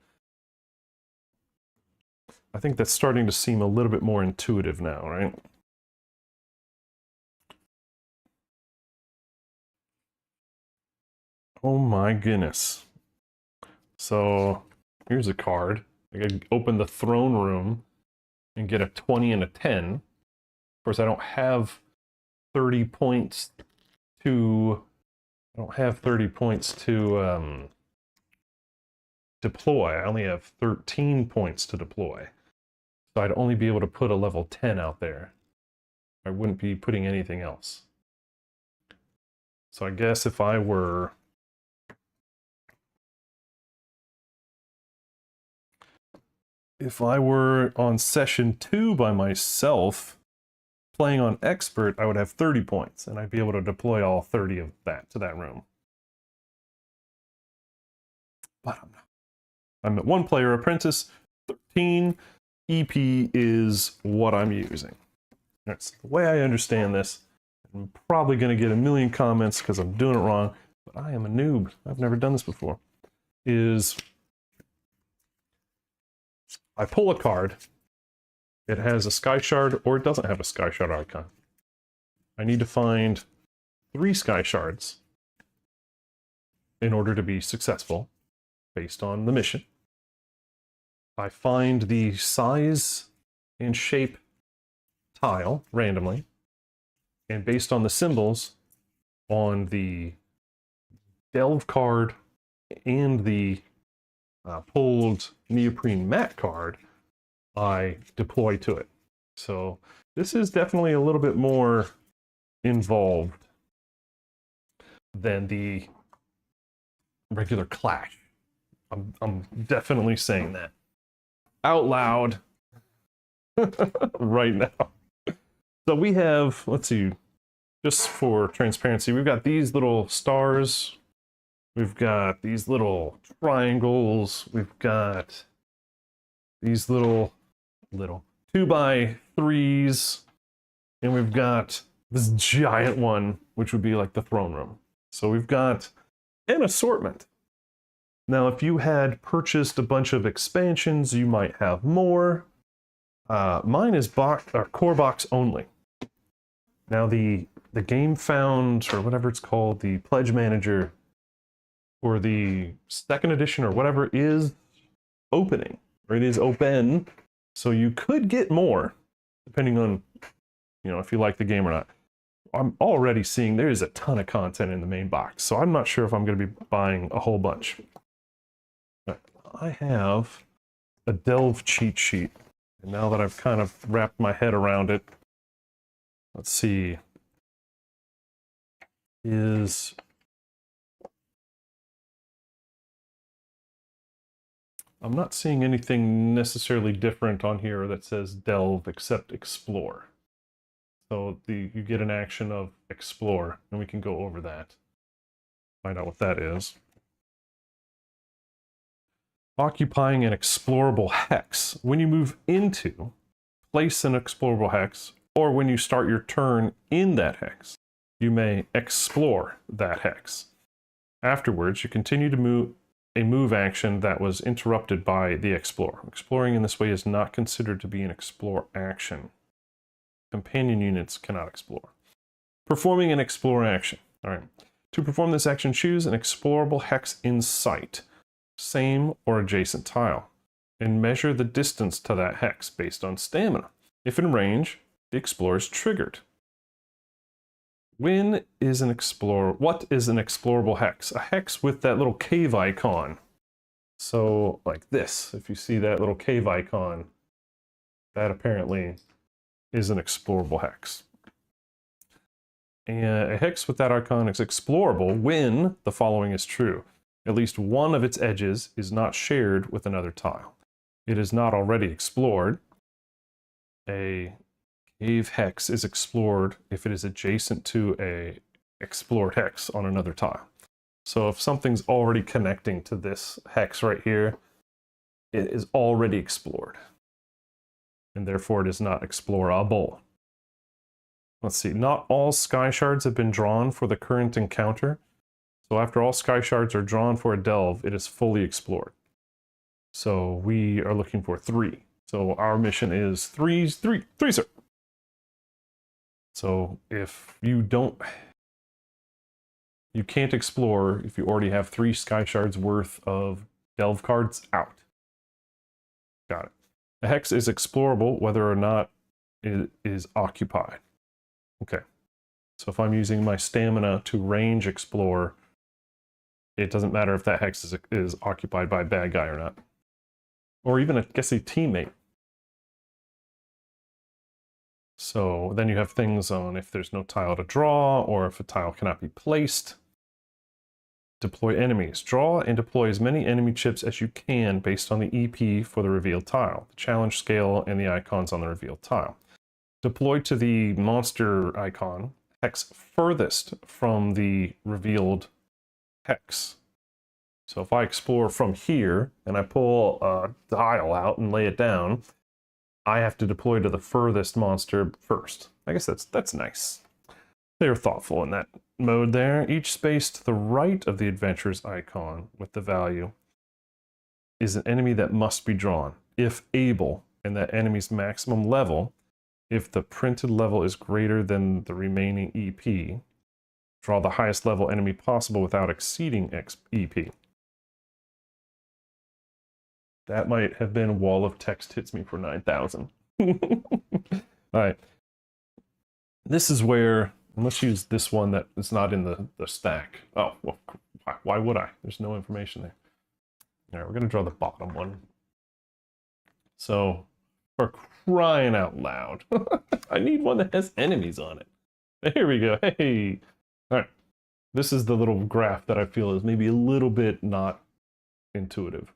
I think that's starting to seem a little bit more intuitive now, right? Oh my goodness. So here's a card. I could open the throne room and get a 20 and a 10. Of course, I don't have 30 points to... I don't have 30 points to deploy. I only have 13 points to deploy. So I'd only be able to put a level 10 out there. I wouldn't be putting anything else. So I guess if I were... on session 2 by myself, playing on expert, I would have 30 points, and I'd be able to deploy all 30 of that to that room. But I'm at 1 player apprentice, 13. EP is what I'm using. That's the way I understand this. I'm probably going to get a million comments because I'm doing it wrong, but I am a noob. I've never done this before. Is I pull a card. It has a sky shard or it doesn't have a sky shard icon. I need to find 3 sky shards in order to be successful based on the mission. I find the size and shape tile randomly, and based on the symbols on the delve card and the pulled neoprene mat card, I deploy to it. So this is definitely a little bit more involved than the regular clash. I'm definitely saying that out loud right now. So we have, let's see, just for transparency, we've got these little stars, we've got these little triangles, we've got these little 2x3s, and we've got this giant one, which would be like the throne room. So we've got an assortment. Now, if you had purchased a bunch of expansions, you might have more. Mine is core box only. Now, the game found, or whatever it's called, the pledge manager for the 2nd edition or whatever is opening, or it is open. So you could get more, depending on, if you like the game or not. I'm already seeing there is a ton of content in the main box, so I'm not sure if I'm going to be buying a whole bunch. But I have a delve cheat sheet, and now that I've kind of wrapped my head around it, let's see. I'm not seeing anything necessarily different on here that says delve except explore. So you get an action of explore, and we can go over that. Find out what that is. Occupying an explorable hex. When you move into, place an explorable hex, or when you start your turn in that hex, you may explore that hex. Afterwards, you continue to move a move action that was interrupted by the explore. Exploring in this way is not considered to be an explore action. Companion units cannot explore. Performing an explore action. All right. To perform this action, choose an explorable hex in sight. Same or adjacent tile. and measure the distance to that hex based on stamina. If in range, the explorer is triggered. What is an explorable hex? A hex with that little cave icon. So like this, if you see that little cave icon, that apparently is an explorable hex. And a hex with that icon is explorable when the following is true. At least one of its edges is not shared with another tile. It is not already explored. A cave hex is explored if it is adjacent to a explored hex on another tile. So if something's already connecting to this hex right here, it is already explored. And therefore it is not explorable. Let's see, not all sky shards have been drawn for the current encounter. So after all sky shards are drawn for a delve, it is fully explored. So we are looking for 3. So our mission is 3, sir. So if you can't explore if you already have 3 sky shards worth of delve cards out. Got it. A hex is explorable whether or not it is occupied. Okay. So if I'm using my stamina to range explore, it doesn't matter if that hex is occupied by a bad guy or not. Or even, I guess, a teammate. So then you have things on if there's no tile to draw, or if a tile cannot be placed. Deploy enemies. Draw and deploy as many enemy chips as you can based on the EP for the revealed tile, the challenge scale, and the icons on the revealed tile. Deploy to the monster icon, hex furthest from the revealed hex. So if I explore from here and I pull a tile out and lay it down, I have to deploy to the furthest monster first. I guess that's nice. They're thoughtful in that mode there. Each space to the right of the adventurer's icon with the value is an enemy that must be drawn, if able, and that enemy's maximum level, if the printed level is greater than the remaining EP. Draw the highest level enemy possible without exceeding EP. That might have been wall of text hits me for 9,000. All right. This is where, let's use this one that is not in the stack. Oh, well, why would I? There's no information there. All right, we're going to draw the bottom one. So, for crying out loud, I need one that has enemies on it. Here we go. Hey. All right. This is the little graph that I feel is maybe a little bit not intuitive.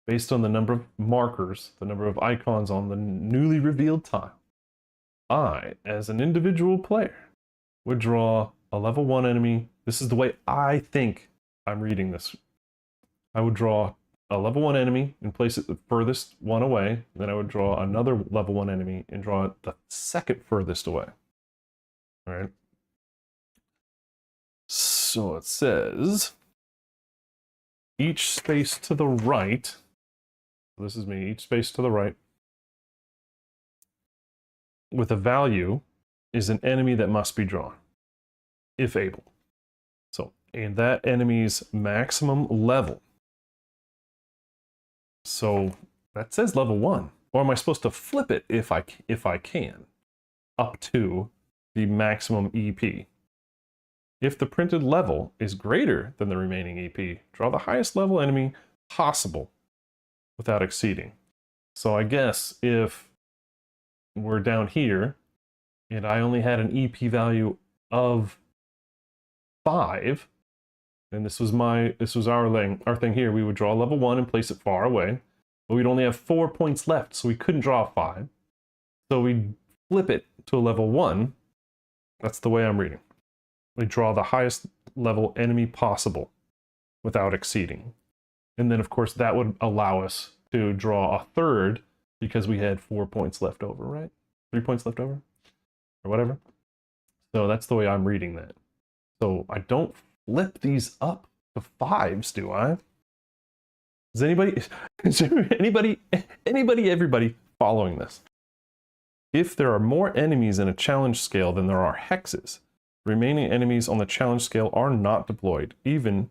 Based on the number of markers, the number of icons on the newly revealed tile, I, as an individual player, would draw a level 1 enemy. This is the way I think I'm reading this. I would draw a level 1 enemy and place it the furthest one away. Then I would draw another level 1 enemy and draw it the second furthest away. All right. So it says, each space to the right, this is me, each space to the right, with a value is an enemy that must be drawn, if able. So, and that enemy's maximum level. So that says level 1. Or am I supposed to flip it if I can, up to the maximum EP? If the printed level is greater than the remaining EP, draw the highest level enemy possible without exceeding. So I guess if we're down here and I only had an EP value of 5, and this was our thing here, we would draw level 1 and place it far away, but we'd only have 4 points left, so we couldn't draw 5. So we'd flip it to a level 1. That's the way I'm reading. We draw the highest level enemy possible without exceeding. And then, of course, that would allow us to draw a third because we had 4 points left over, right? 3 points left over? Or whatever. So that's the way I'm reading that. So I don't flip these up to 5s, do I? Is there everybody following this? If there are more enemies in a challenge scale than there are hexes, remaining enemies on the challenge scale are not deployed, even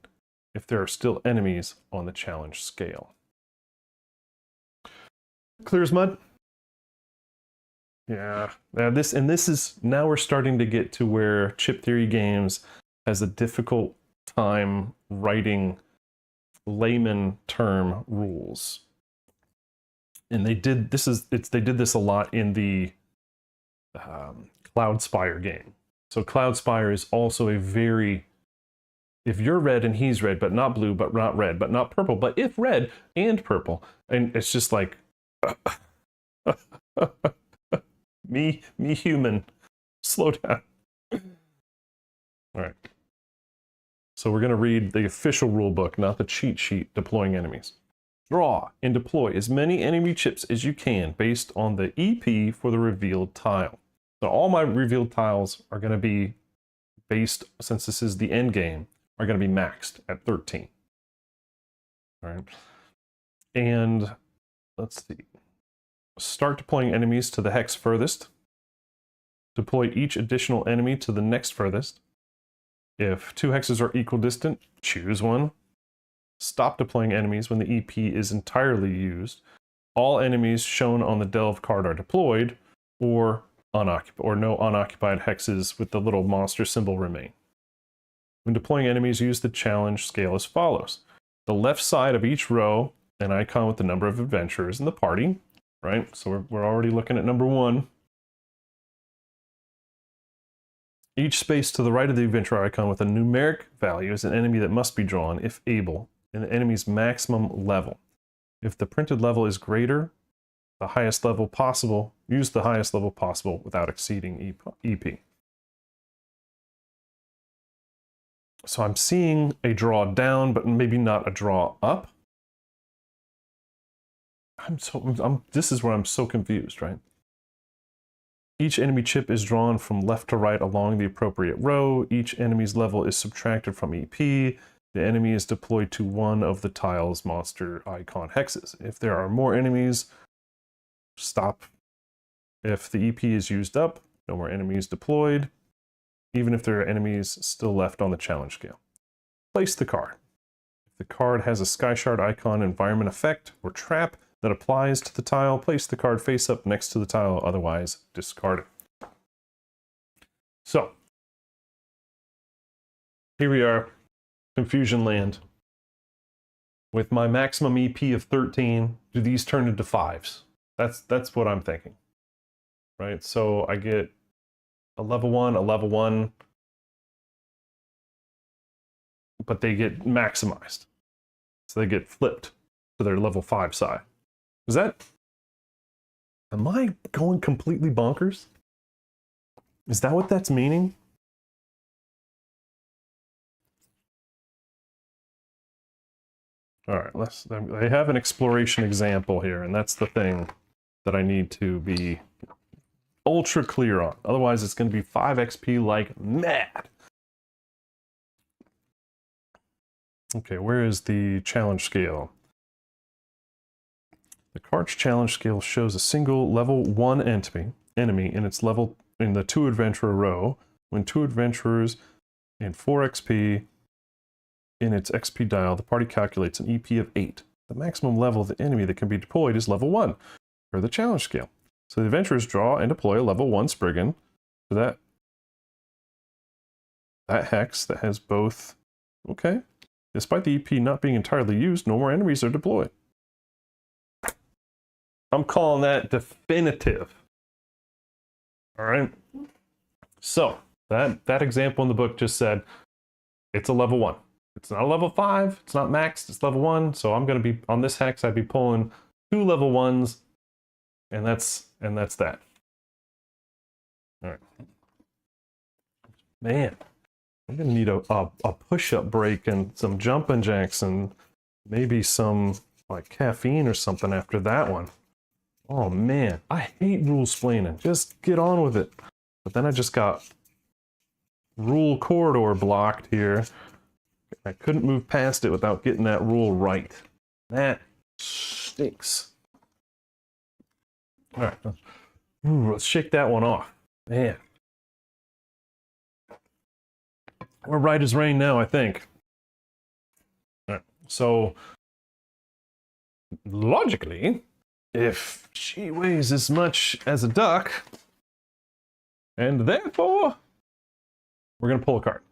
if there are still enemies on the challenge scale. Clear as mud? Yeah. This is now we're starting to get to where Chip Theory Games has a difficult time writing layman term rules. And they did this a lot in the Cloudspire game. So Cloudspire is also a very, if you're red and he's red, but not blue, but not red, but not purple, but if red and purple, and it's just like me human, slow down. All right. So we're going to read the official rule book, not the cheat sheet, deploying enemies. Draw and deploy as many enemy chips as you can based on the EP for the revealed tile. So all my revealed tiles are going to be based, since this is the end game, are going to be maxed at 13. All right. And let's see. Start deploying enemies to the hex furthest. Deploy each additional enemy to the next furthest. If 2 hexes are equal distant, choose one. Stop deploying enemies when the EP is entirely used. All enemies shown on the delve card are deployed, or no unoccupied hexes with the little monster symbol remain. When deploying enemies, use the challenge scale as follows. The left side of each row, an icon with the number of adventurers in the party, right? So we're already looking at number 1. Each space to the right of the adventurer icon with a numeric value is an enemy that must be drawn, if able, in the enemy's maximum level. If the printed level is greater, the highest level possible, use the highest level possible without exceeding EP. So I'm seeing a draw down, but maybe not a draw up. This is where I'm so confused, right? Each enemy chip is drawn from left to right along the appropriate row. Each enemy's level is subtracted from EP. The enemy is deployed to one of the tile's monster icon hexes. If there are more enemies, stop. If the EP is used up, no more enemies deployed, even if there are enemies still left on the challenge scale. Place the card. If the card has a sky shard icon environment effect or trap that applies to the tile, place the card face up next to the tile, otherwise discard it. So, here we are, Confusion Land. With my maximum EP of 13, do these turn into 5s? That's what I'm thinking. Right, so I get a level 1, but they get maximized. So they get flipped to their level 5 side. Am I going completely bonkers? Is that what that's meaning? All right, I have an exploration example here, and that's the thing that I need to be ultra clear on. Otherwise, it's going to be 5 XP like mad. Okay, where is the challenge scale? The card's challenge scale shows a single level 1 enemy in its level in the 2 adventurer row. When 2 adventurers and 4 XP in its XP dial, the party calculates an EP of 8. The maximum level of the enemy that can be deployed is level 1 for the challenge scale. So the adventurers draw and deploy a level 1 Spriggan to that hex that has both. Okay. Despite the EP not being entirely used, no more enemies are deployed. I'm calling that definitive. All right. So that example in the book just said it's a level 1. It's not a level 5. It's not maxed. It's level 1. So I'm going to be on this hex. I'd be pulling 2 level 1s, and that's that. All right. Man, I'm going to need a push-up break and some jumping jacks and maybe some like caffeine or something after that one. Oh man, I hate rule splaining. Just get on with it. But then I just got rule corridor blocked here. I couldn't move past it without getting that rule right. That stinks. All right, let's shake that one off. Man, we're right as rain now, I think. All right, so logically, if she weighs as much as a duck, and therefore we're going to pull a card.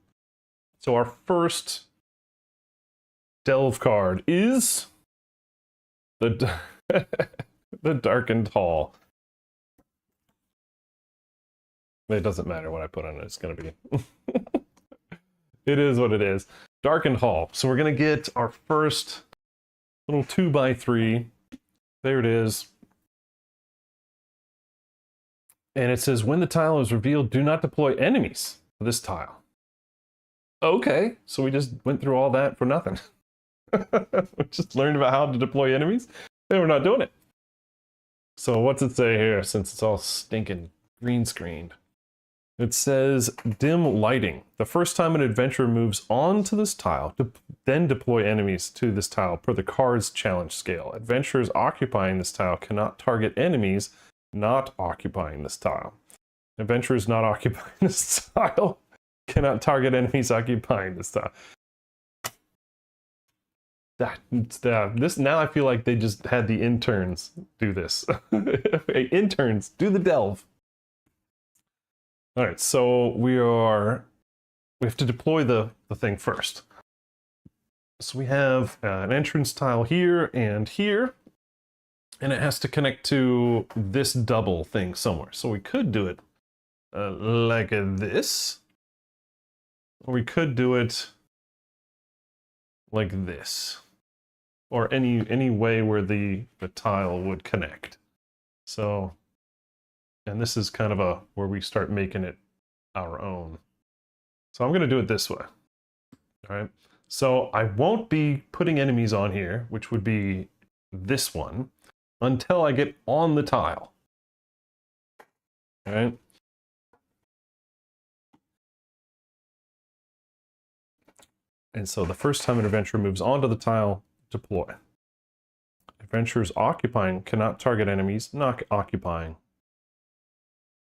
So our first delve card is the the Darkened Hall. It doesn't matter what I put on it. It's going to be... It is what it is. Darkened Hall. So we're going to get our first little 2x3. There it is. And it says, when the tile is revealed, do not deploy enemies to this tile. Okay, so we just went through all that for nothing. We just learned about how to deploy enemies, and we're not doing it. So what's it say here, since it's all stinking green screened? It says, dim lighting. The first time an adventurer moves onto this tile, then deploy enemies to this tile per the card's challenge scale. Adventurers occupying this tile cannot target enemies not occupying this tile. Adventurers not occupying this tile cannot target enemies occupying this tile. This now I feel like they just had the interns do this. Hey, interns, do the delve. All right, so we have to deploy the thing first. So we have an entrance tile here, and it has to connect to this double thing somewhere. So we could do it like this, or we could do it like this, or any way where the tile would connect. So, and this is kind of where we start making it our own. So I'm going to do it this way. All right. So I won't be putting enemies on here, which would be this one, until I get on the tile. All right. And so the first time an adventurer moves onto the tile, deploy. Adventurers occupying cannot target enemies not occupying.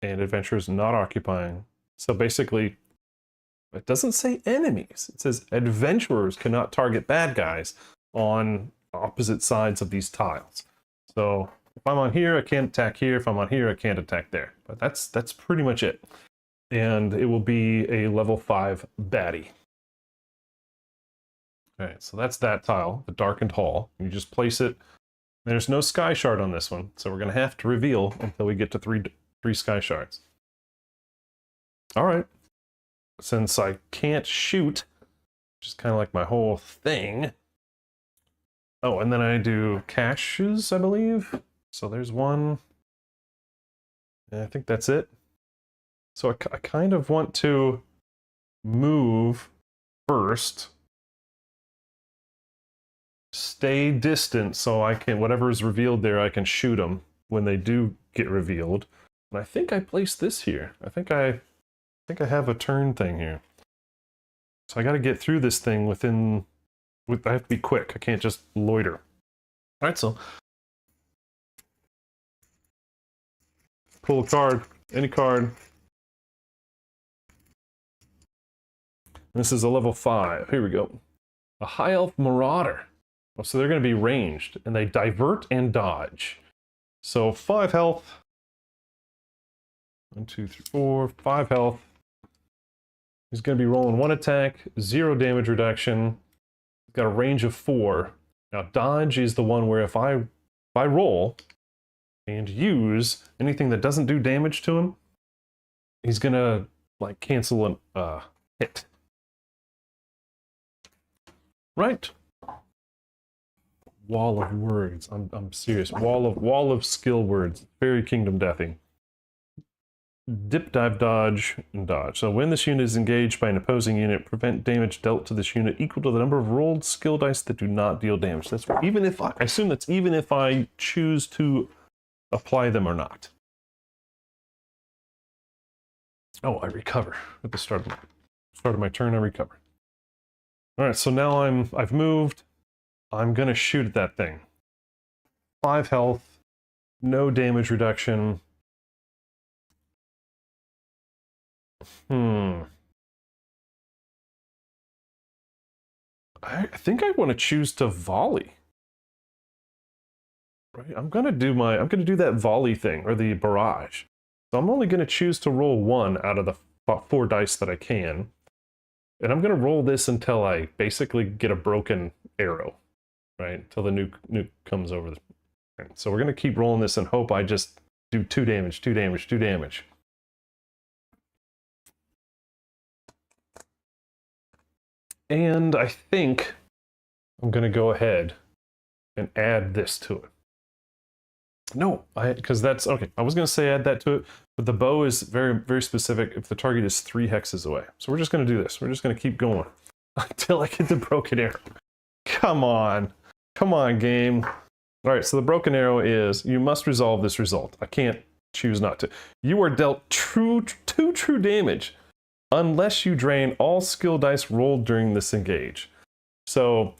And adventurers not occupying. So basically, it doesn't say enemies. It says adventurers cannot target bad guys on opposite sides of these tiles. So if I'm on here, I can't attack here. If I'm on here, I can't attack there. But that's pretty much it. And it will be a level 5 baddie. All right, so that's that tile, the Darkened Hall. You just place it. There's no sky shard on this one, so we're going to have to reveal until we get to three sky shards. All right. Since I can't shoot, which is kind of like my whole thing. Oh, and then I do caches, I believe. So there's one. And I think that's it. So I kind of want to move first. Stay distant so I can, whatever is revealed there, I can shoot them when they do get revealed. And I think I placed this here. I think I have a turn thing here. So I got to get through this thing I have to be quick. I can't just loiter. All right, so pull a card, any card. This is a level 5. Here we go. A high elf marauder. Oh, so they're going to be ranged, and they divert and dodge. So 5 health. 1, 2, 3, 4, 5 health. He's going to be rolling 1 attack, 0 damage reduction. He's got a range of 4. Now dodge is the one where if I roll and use anything that doesn't do damage to him, he's going to like cancel a hit. Right. Wall of words. I'm serious. Wall of skill words. Very Kingdom Deathy. Dip, dive, dodge, and dodge. So when this unit is engaged by an opposing unit, prevent damage dealt to this unit equal to the number of rolled skill dice that do not deal damage. That's even if I assume that's even if I choose to apply them or not. Oh, I recover at the start of my turn. I recover. All right, so now I've moved. I'm gonna shoot at that thing. 5 health, no damage reduction. I think I want to choose to volley. right? I'm gonna do that volley thing, or the barrage. So I'm only gonna choose to roll 1 out of the 4 dice that I can. And I'm gonna roll this until I basically get a broken arrow, right? Until the nuke comes over the... Right. So we're gonna keep rolling this and hope I just do 2 damage, 2 damage, 2 damage. And I think I'm gonna go ahead and add this to it. No, because that's okay. I was gonna say add that to it, but the bow is very, very specific if the target is 3 hexes away. So we're just gonna do this. We're just gonna keep going until I get the broken arrow. Come on, game. All right, so the broken arrow is you must resolve this result. I can't choose not to. You are dealt 2 true damage unless you drain all skill dice rolled during this engage. So,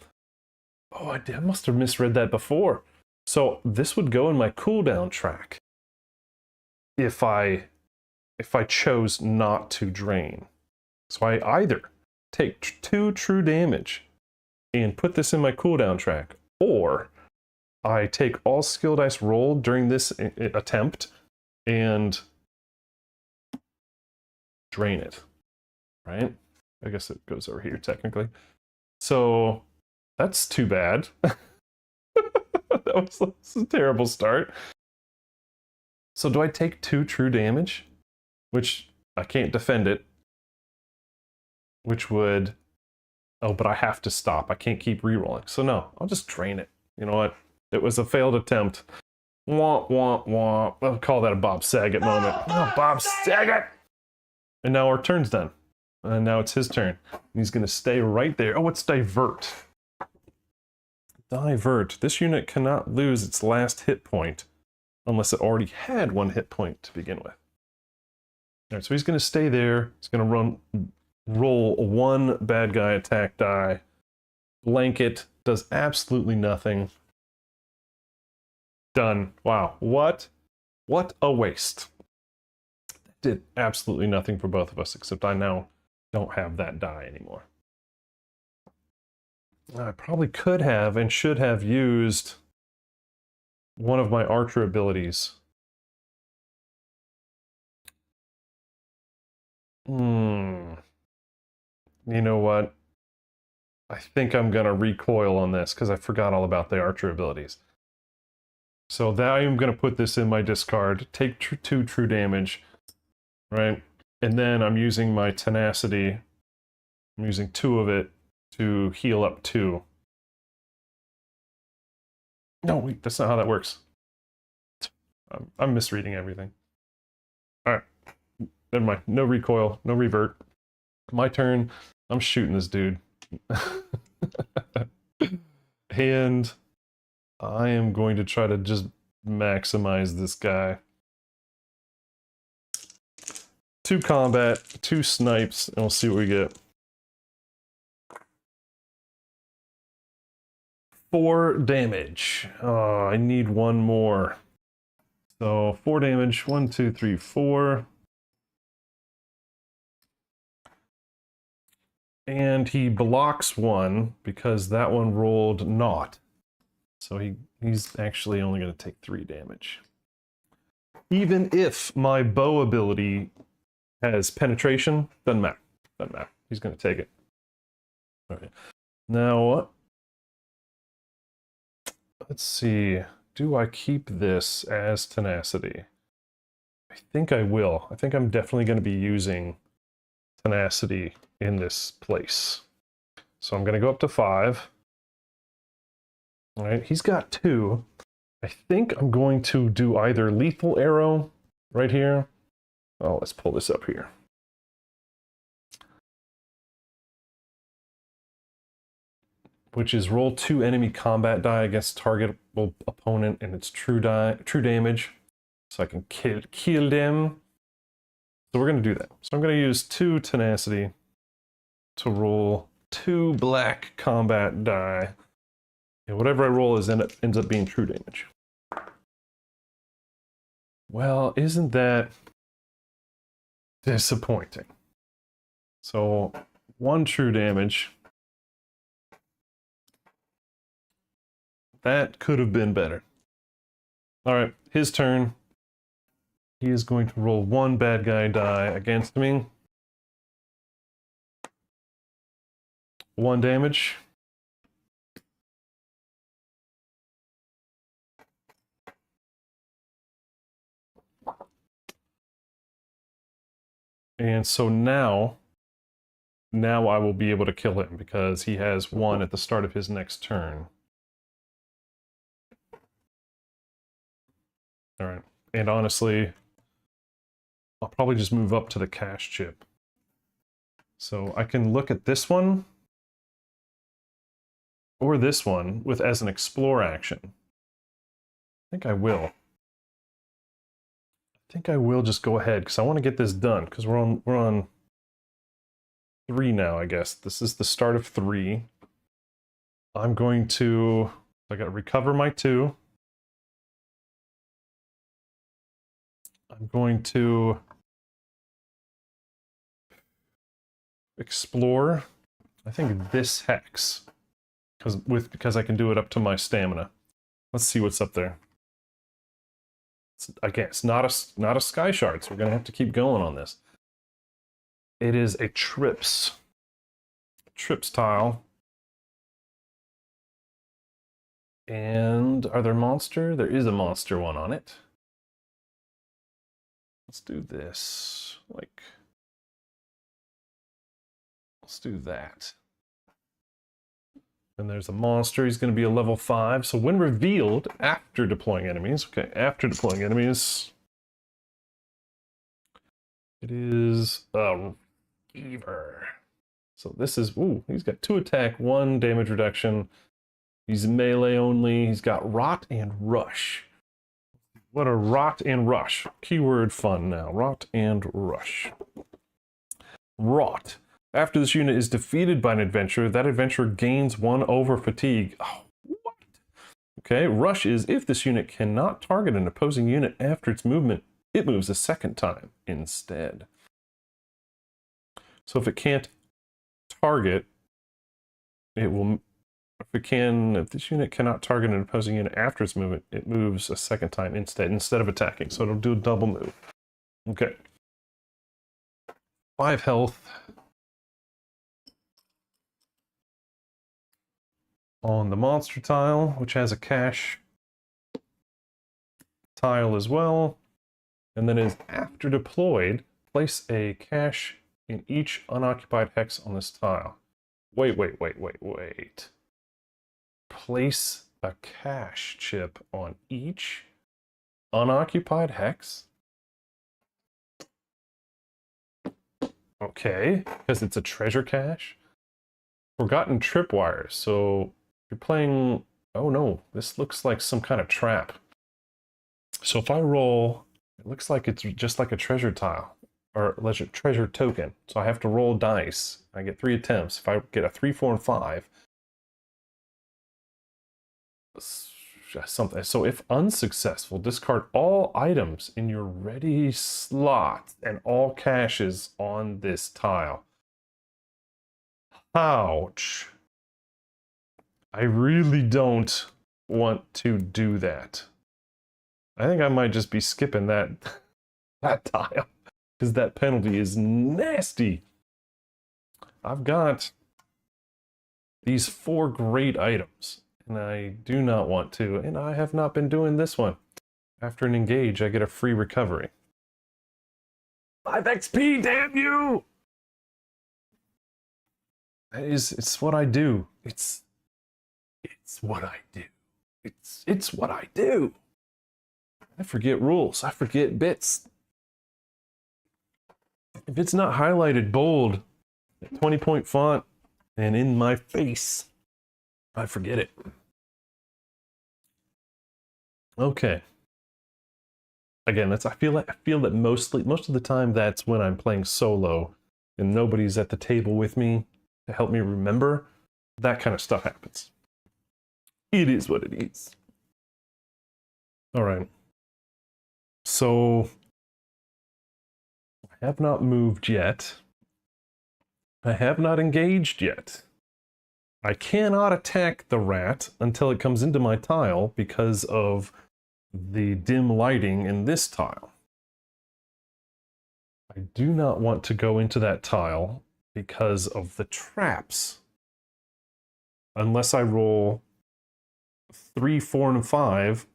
oh, I must have misread that before. So this would go in my cooldown track if I chose not to drain. So I either take 2 true damage and put this in my cooldown track, or I take all skill dice rolled during this attempt and drain it, right? I guess it goes over here technically. So that's too bad. That's a terrible start. So do I take 2 true damage? Which I can't defend it. Which would... Oh, but I have to stop. I can't keep rerolling. So no, I'll just drain it. You know what? It was a failed attempt. Womp, womp, womp. I'll call that a Bob Saget moment. Oh, Bob Saget! And now our turn's done. And now it's his turn. He's going to stay right there. Oh, it's divert. Divert. This unit cannot lose its last hit point unless it already had 1 hit point to begin with. All right, so he's going to stay there. He's going to roll 1 bad guy attack die. Blanket does absolutely nothing. Done. Wow. What a waste. Did absolutely nothing for both of us, except I now don't have that die anymore. I probably could have and should have used one of my archer abilities. You know what? I think I'm going to recoil on this because I forgot all about the archer abilities. So that I am going to put this in my discard, take 2 true damage, right? And then I'm using my tenacity. I'm using 2 of it to heal up 2. No, wait, that's not how that works. I'm misreading everything. All right, never mind. No recoil, no revert. My turn. I'm shooting this dude. And I am going to try to just maximize this guy. 2 combat, 2 snipes, and we'll see what we get. 4 damage. Oh, I need 1 more. So 4 damage. 1, 2, 3, 4. And he blocks 1 because that one rolled naught. So he's actually only going to take 3 damage. Even if my bow ability has penetration, doesn't matter. Doesn't matter. He's going to take it. All right. Now, let's see. Do I keep this as tenacity? I think I will. I think I'm definitely going to be using tenacity in this place. So I'm going to go up to 5. All right, he's got 2. I think I'm going to do either lethal arrow right here. Oh, let's pull this up here. Which is roll 2 enemy combat die against targetable opponent and its true damage. So I can kill them. So we're going to do that. So I'm going to use 2 tenacity to roll 2 black combat die. And whatever I roll ends up being true damage. Well, isn't that disappointing? So 1 true damage. That could have been better. All right, his turn. He is going to roll 1 bad guy die against me. 1 damage. And so now I will be able to kill him because he has 1 at the start of his next turn. All right. And honestly, I'll probably just move up to the cash chip. So I can look at this one or this one with as an explore action. I think I will. I think I will just go ahead because I want to get this done because we're on 3 now, I guess. This is the start of 3. I'm going to, I got to recover my 2. I'm going to explore, I think this hex, because I can do it up to my stamina. Let's see what's up there. Again, it's not a sky shard, so we're gonna have to keep going on this. It is a trips tile. And are there monster? There is a monster one on it. Let's do this. Let's do that. And there's a monster. He's going to be a level 5. So when revealed, after deploying enemies, okay, after deploying enemies, it is a Reaver. So this is, ooh, he's got 2 attack, 1 damage reduction. He's melee only. He's got Rot and Rush. What are Rot and Rush? Keyword fun now. Rot and Rush. Rot. After this unit is defeated by an adventurer, that adventurer gains 1 over fatigue. Oh, what? Okay, Rush is if this unit cannot target an opposing unit after its movement, it moves a second time instead. So if it can't target, it will, if this unit cannot target an opposing unit after its movement, it moves a second time instead of attacking. So it'll do a double move. Okay. 5 health. On the monster tile, which has a cache tile as well. And then is after deployed, place a cache in each unoccupied hex on this tile. Wait. Place a cache chip on each unoccupied hex? Okay, because it's a treasure cache. Forgotten tripwires, so you're playing, oh no, this looks like some kind of trap. So if I roll, it looks like it's just like a treasure tile, or treasure token. So I have to roll dice. I get 3 attempts. If I get a 3, 4, and 5, something. So if unsuccessful, discard all items in your ready slot and all caches on this tile. Ouch. I really don't want to do that. I think I might just be skipping that tile because that penalty is nasty. I've got these 4 great items and I do not want to, and I have not been doing this one. After an engage, I get a free recovery. 5 XP, damn you! It's what I do. It's what I do. It's what I do. I forget rules. I forget bits. If it's not highlighted bold, 20-point font, and in my face, I forget it. Okay. Again, I feel that most of the time that's when I'm playing solo and nobody's at the table with me to help me remember. That kind of stuff happens. It is what it is. All right. So I have not moved yet. I have not engaged yet. I cannot attack the rat until it comes into my tile because of the dim lighting in this tile. I do not want to go into that tile because of the traps. Unless I roll 3, 4, and 5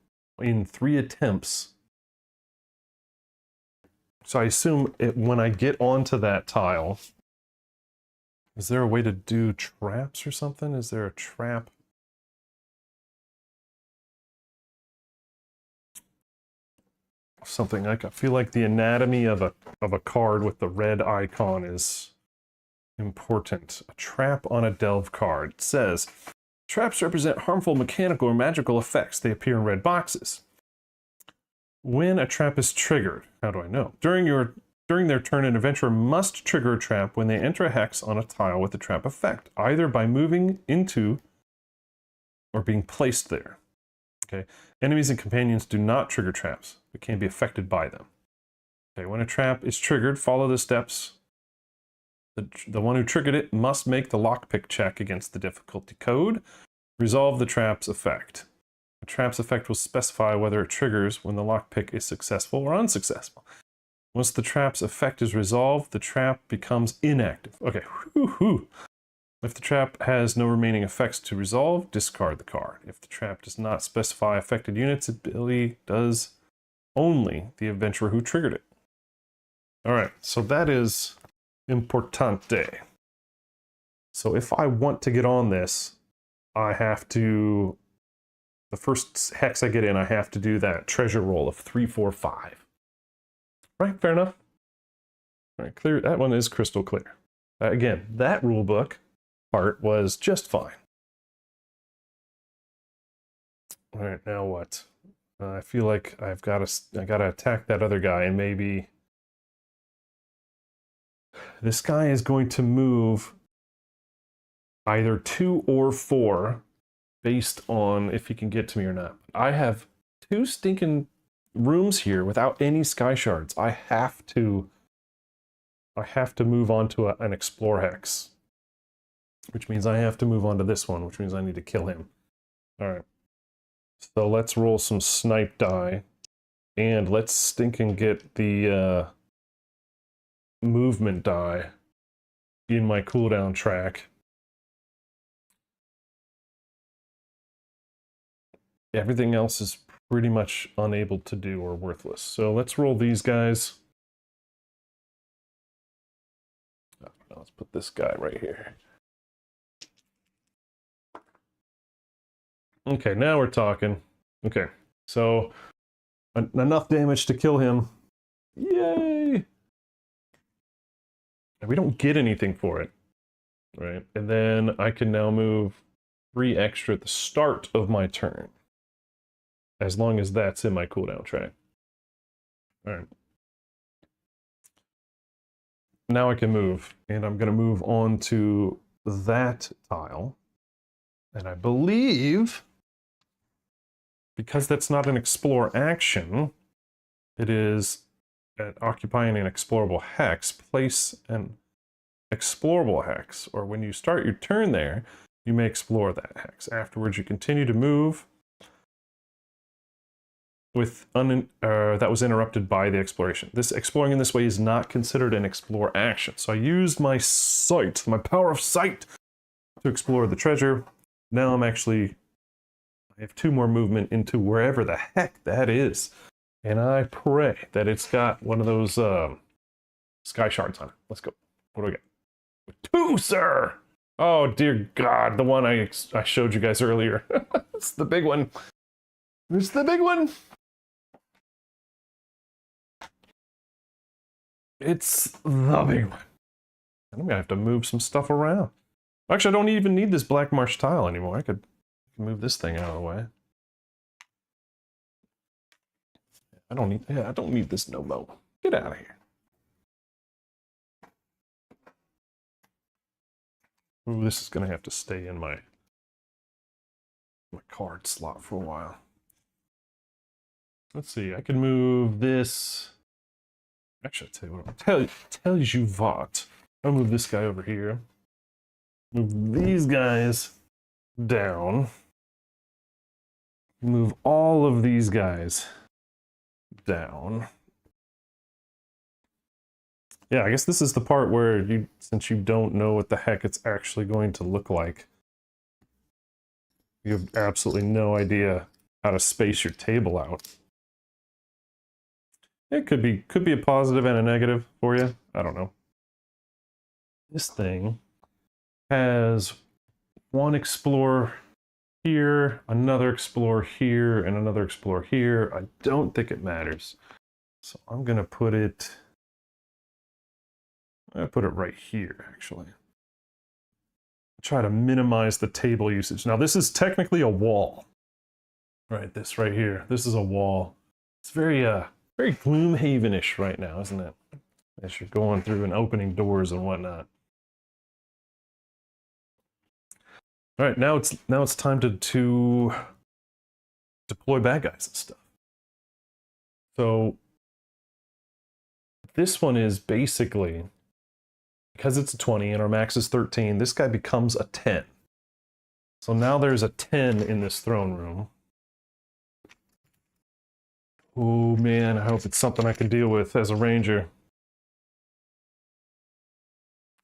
in 3 attempts. So I assume when I get onto that tile, is there a way to do traps or something? Is there a trap? Something like, I feel like the anatomy of a card with the red icon is important. A trap on a delve card. It says, traps represent harmful mechanical or magical effects. They appear in red boxes. When a trap is triggered, how do I know? During their turn, an adventurer must trigger a trap when they enter a hex on a tile with the trap effect, either by moving into or being placed there. Okay. Enemies and companions do not trigger traps, but can be affected by them. Okay. When a trap is triggered, follow the steps. The one who triggered it must make the lockpick check against the difficulty code. Resolve the trap's effect. The trap's effect will specify whether it triggers when the lockpick is successful or unsuccessful. Once the trap's effect is resolved, the trap becomes inactive. Okay, whoo-hoo. If the trap has no remaining effects to resolve, discard the card. If the trap does not specify affected units, ability does only the adventurer who triggered it. Alright, so that is importante. So if I want to get on this, I have to... The first hex I get in, I have to do that treasure roll of 3, 4, 5. Right, fair enough. All right, clear. That one is crystal clear. Again, that rulebook part was just fine. All right, now what? I feel like I gotta attack that other guy, and maybe this guy is going to move either 2 or 4 based on if he can get to me or not. I have 2 stinking rooms here without any sky shards. I have to move on to an explore hex, which means I have to move on to this one, which means I need to kill him. All right. So let's roll some snipe die, and let's stinking get the movement die in my cooldown track. Everything else is pretty much unable to do or worthless. So let's roll these guys. Let's put this guy right here. Okay, now we're talking. Okay, so enough damage to kill him. Yay! And we don't get anything for it, right? And then I can now move 3 extra at the start of my turn, as long as that's in my cooldown track. All right. Now I can move, and I'm going to move on to that tile. And I believe, because that's not an explore action, it is occupying an explorable hex. Place an explorable hex, or when you start your turn there, you may explore that hex. Afterwards, you continue to move with that was interrupted by the exploration. This exploring in this way is not considered an explore action. So I used my sight, my power of sight, to explore the treasure. Now I have 2 more movement into wherever the heck that is. And I pray that it's got one of those sky shards on it. Let's go. What do we got? 2, sir! Oh, dear God, the one I showed you guys earlier. It's the big one. It's the big one! It's the big one. I'm gonna have to move some stuff around. Actually, I don't even need this black marsh tile anymore. I could move this thing out of the way. I don't need this no more. Get out of here. Ooh, this is gonna have to stay in my card slot for a while. Let's see, I can move this. Actually, I'll tell you what. I'll move this guy over here. Move these guys down. Move all of these guys down. Yeah, I guess this is the part where you, since you don't know what the heck it's actually going to look like, you have absolutely no idea how to space your table out. It could be a positive and a negative for you. I don't know. This thing has one explorer here, another explorer here, and another explorer here. I don't think it matters. So I'm gonna put it right here, actually. Try to minimize the table usage. Now this is technically a wall. Right, this right here. This is a wall. It's very very Gloomhaven-ish right now, isn't it? As you're going through and opening doors and whatnot. All right, now it's time to deploy bad guys and stuff. So this one is basically, because it's a 20 and our max is 13, this guy becomes a 10. So now there's a 10 in this throne room. Oh man, I hope it's something I can deal with as a ranger.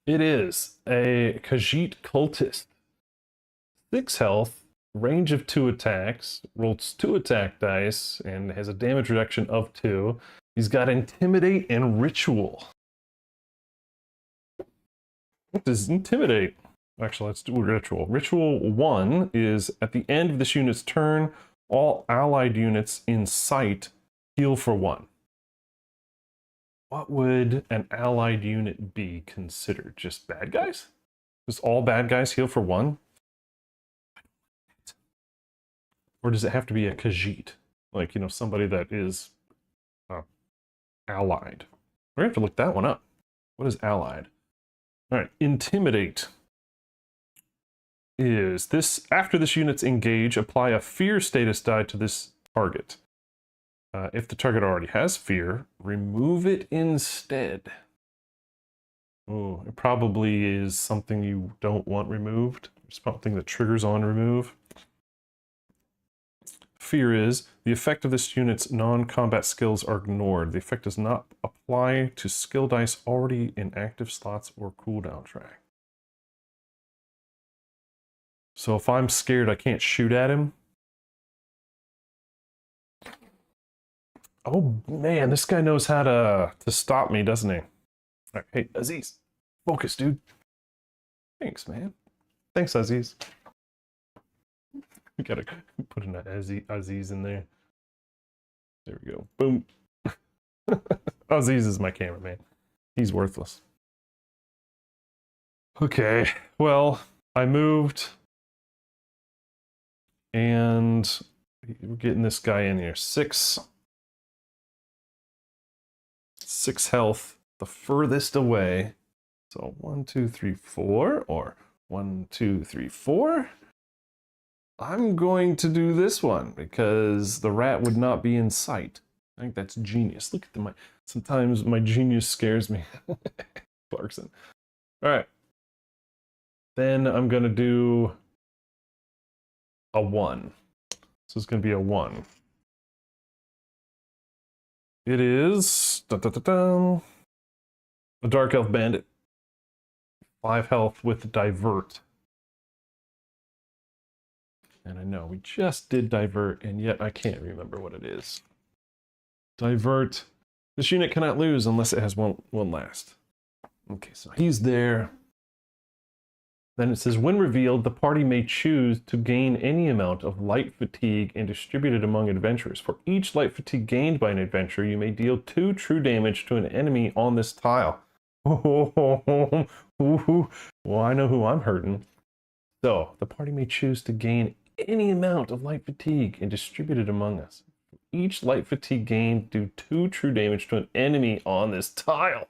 It is a Khajiit cultist. 6 health, range of 2 attacks, rolls 2 attack dice, and has a damage reduction of 2. He's got Intimidate and Ritual. What does Intimidate? Actually, let's do Ritual. Ritual 1 is, at the end of this unit's turn, all allied units in sight heal for 1. What would an allied unit be considered? Just bad guys? Does all bad guys heal for 1? Or does it have to be a Khajiit? Like, you know, somebody that is allied. We're going to have to look that one up. What is allied? All right, Intimidate is this, after this unit's engage, apply a fear status die to this target. If the target already has fear, remove it instead. Oh, it probably is something you don't want removed. Something that triggers on remove. Fear is, the effect of this unit's non-combat skills are ignored. The effect does not apply to skill dice already in active slots or cooldown track. So if I'm scared I can't shoot at him. Oh man, this guy knows how to stop me, doesn't he? All right, hey, Aziz, focus, dude. Thanks, man. Thanks, Aziz. We gotta put an Aziz in there. There we go. Boom. Aziz is my cameraman. He's worthless. Okay, well, I moved. And we're getting this guy in here. 6 health, the furthest away. So 1, 2, 3, 4, or 1, 2, 3, 4. I'm going to do this one because the rat would not be in sight. I think that's genius. Look at sometimes my genius scares me. Clarkson. All right. Then I'm going to do a 1. So it's going to be a 1. It is a Dark Elf Bandit. 5 health with Divert. And I know we just did Divert, and yet I can't remember what it is. Divert. This unit cannot lose unless it has one last. Okay, so he's there. Then it says, when revealed, the party may choose to gain any amount of light fatigue and distribute it among adventurers. For each light fatigue gained by an adventurer, you may deal 2 true damage to an enemy on this tile. Well, I know who I'm hurting. So, the party may choose to gain any amount of light fatigue and distribute it among us. Each light fatigue gained do 2 true damage to an enemy on this tile.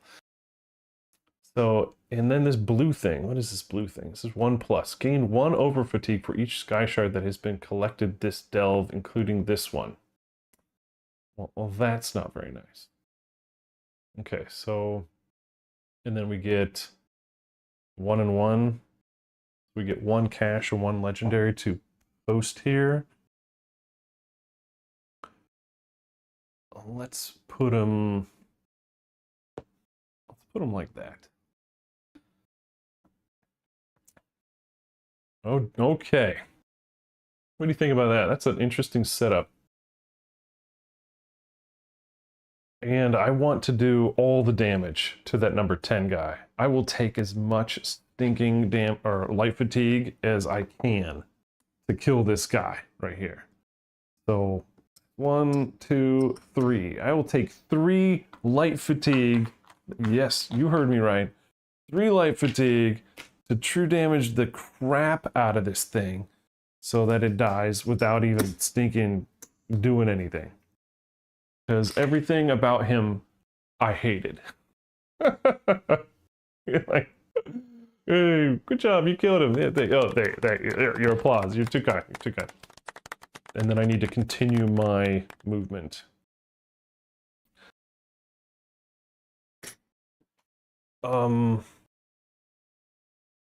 So, and then this blue thing. What is this blue thing? This is 1+. Gain 1 over fatigue for each sky shard that has been collected this delve, including this one. Well, that's not very nice. Okay, so, and then we get 1 and 1. We get 1 cash and 1 legendary to post here. let's put him like that. Oh, okay. What do you think about that? That's an interesting setup. And I want to do all the damage to that number 10 guy. I will take as much stinking light fatigue as I can to kill this guy right here. So 1, 2, 3. I will take 3 light fatigue. Yes, you heard me right. 3 light fatigue to true damage the crap out of this thing so that it dies without even stinking doing anything. Because everything about him I hated. Like, hey, good job, you killed him. There, your applause. You're too kind. You're too kind. And then I need to continue my movement.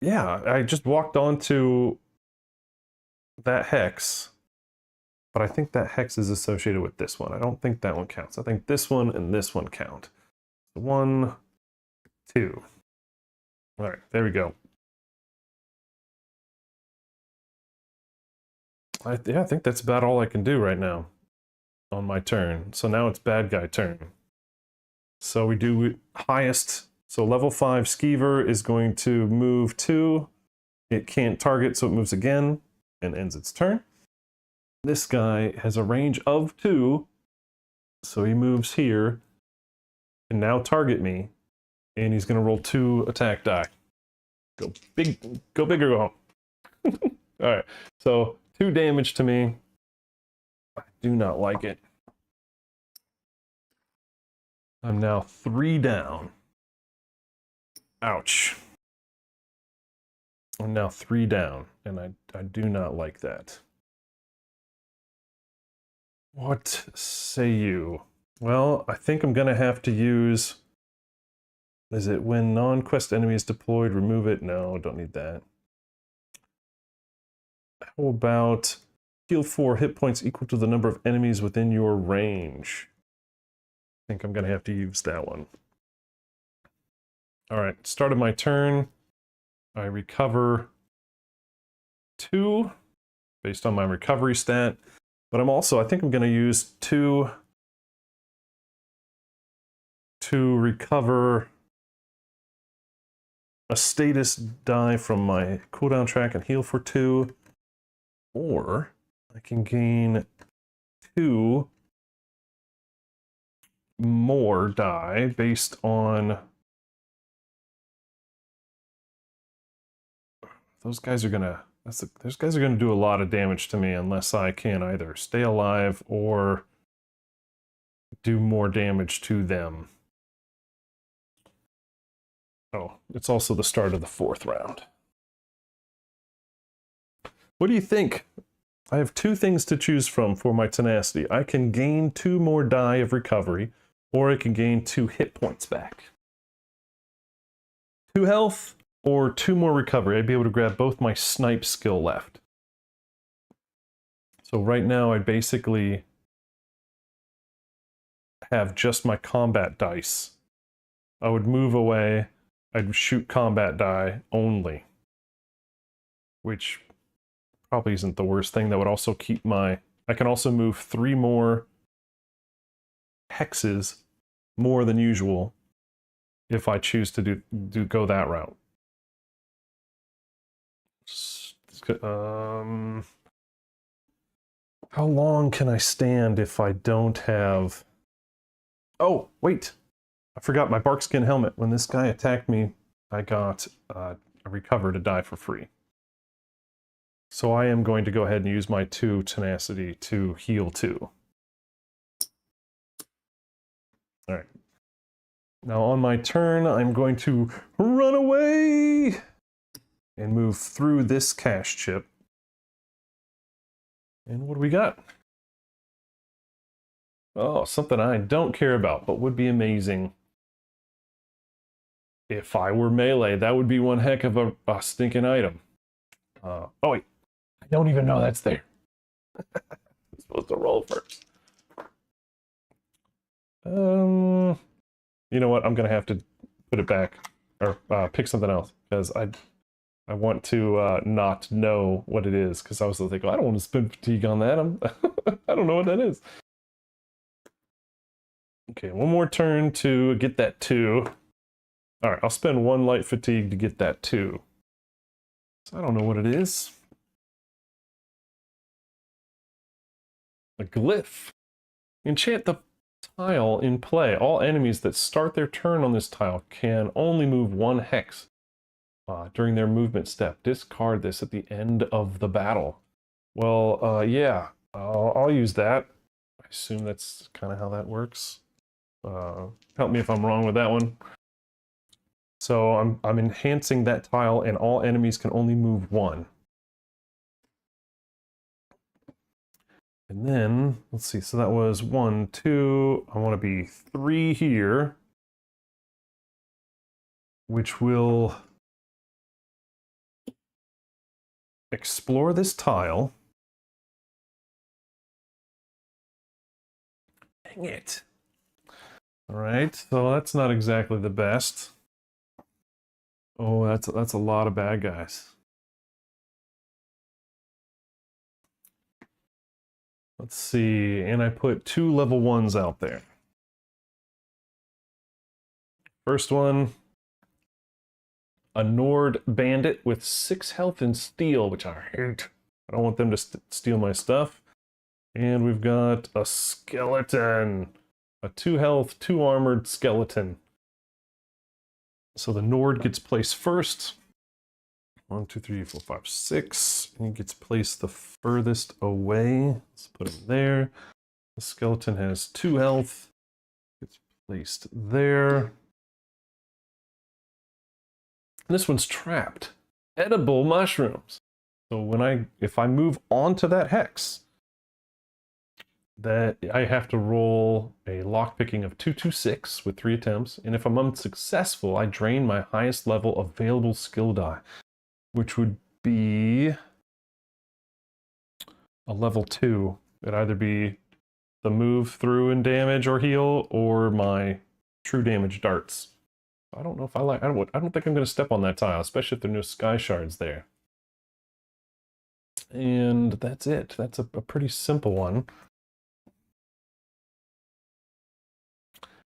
Yeah, I just walked onto that hex, but I think that hex is associated with this one. I don't think that one counts. I think this one and this one count. 1, 2. All right, there we go. Yeah, I think that's about all I can do right now on my turn. So now it's bad guy turn. So we do highest. So level 5 Skeever is going to move 2. It can't target, so it moves again and ends its turn. This guy has a range of 2, so he moves here and now target me, and he's going to roll 2 attack die. Go big or go home. All right, so 2 damage to me. I do not like it. I'm now 3 down. Ouch. I'm now 3 down, and I do not like that. What say you? Well, I think I'm going to have to use... Is it when non-quest enemy is deployed, remove it? No, don't need that. How about heal 4 hit points equal to the number of enemies within your range? I think I'm going to have to use that one. All right, start of my turn. I recover 2 based on my recovery stat. But I think I'm going to use 2 to recover a status die from my cooldown track and heal for 2. Or I can gain 2 more die based on... Those guys are gonna do a lot of damage to me unless I can either stay alive or do more damage to them. Oh, it's also the start of the 4th round. What do you think? I have 2 things to choose from for my tenacity. I can gain 2 more die of recovery, or I can gain 2 hit points back. 2 health, or 2 more recovery. I'd be able to grab both my snipe skill left. So right now I basically have just my combat dice. I would move away, I'd shoot combat die only. Which probably isn't the worst thing. That would also keep my... I can also move 3 more hexes more than usual if I choose to go that route. How long can I stand if I don't have... Oh, wait! I forgot my barkskin helmet. When this guy attacked me, I got a recover to die for free. So I am going to go ahead and use my 2 tenacity to heal 2. Alright. Now on my turn, I'm going to run away! And move through this cache chip. And what do we got? Oh, something I don't care about, but would be amazing. If I were melee, that would be one heck of a stinking item. Oh wait, I don't even know that's there. I'm supposed to roll first. You know what? I'm gonna have to put it back or pick something else because I want to not know what it is because I was thinking, I don't want to spend fatigue on that. I don't know what that is. Okay, one more turn to get that 2. All right, I'll spend 1 light fatigue to get that 2. So I don't know what it is. A glyph. Enchant the tile in play. All enemies that start their turn on this tile can only move 1 hex during their movement step. Discard this at the end of the battle. Well, yeah, I'll use that. I assume that's kind of how that works. Help me if I'm wrong with that one. So I'm enhancing that tile, and all enemies can only move 1. And then, let's see, so that was 1, 2, I want to be 3 here, which will explore this tile. Dang it. All right, so that's not exactly the best. Oh, that's a lot of bad guys. Let's see, and I put 2 level 1s out there. First one, a Nord bandit with 6 health and steel, which I hate. I don't want them to steal my stuff. And we've got a skeleton. A 2 health, 2 armored skeleton. So the Nord gets placed first. 1, 2, 3, 4, 5, 6. And he gets placed the furthest away. Let's put him there. The skeleton has 2 health. Gets placed there. And this one's trapped. Edible mushrooms. So if I move onto that hex, that I have to roll a lockpicking of 226 with 3 attempts, and if I'm unsuccessful, I drain my highest level available skill die, which would be a level 2. It'd either be the move through and damage or heal, or my true damage darts. I don't know if I like. I don't think I'm going to step on that tile, especially if there are no sky shards there. And that's it. That's a pretty simple one.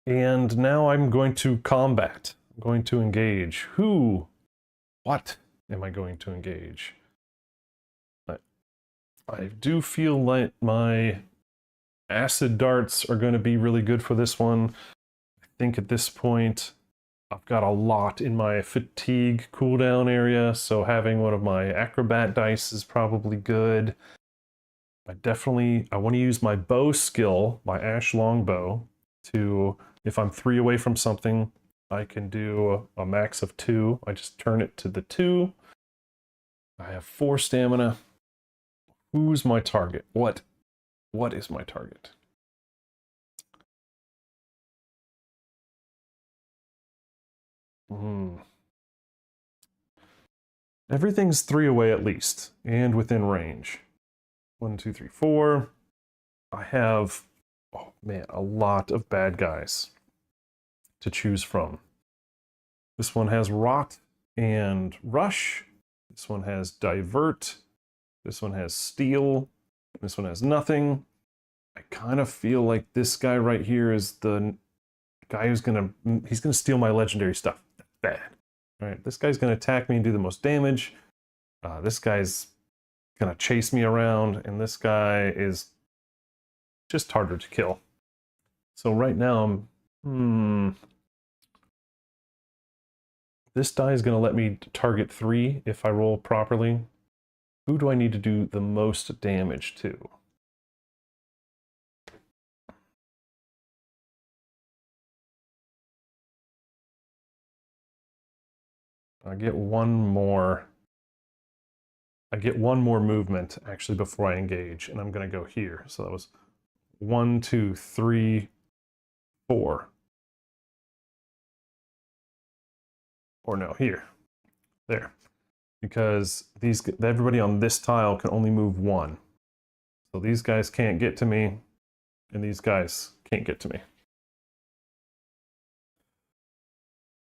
And now I'm going to combat. I'm going to engage. What am I going to engage? I do feel like my acid darts are going to be really good for this one. I think at this point, I've got a lot in my fatigue cooldown area, so having one of my acrobat dice is probably good. I want to use my bow skill, my ash longbow, to, if I'm 3 away from something, I can do a max of 2. I just turn it to the 2. I have 4 stamina. Who's my target? What is my target? Everything's 3 away at least, and within range. 1, 2, 3, 4. I have, oh man, a lot of bad guys to choose from. This one has Rot and Rush. This one has Divert. This one has Steal. This one has nothing. I kind of feel like this guy right here is the guy who's he's gonna steal my legendary stuff. That's bad. All right, this guy's gonna attack me and do the most damage. This guy's gonna chase me around, and this guy is just harder to kill. So right now this die is gonna let me target 3 if I roll properly. Who do I need to do the most damage to? I get one more movement actually before I engage, and I'm going to go here. So that was 1, 2, 3, 4. Or no, here. There. Because everybody on this tile can only move 1. So these guys can't get to me, and these guys can't get to me.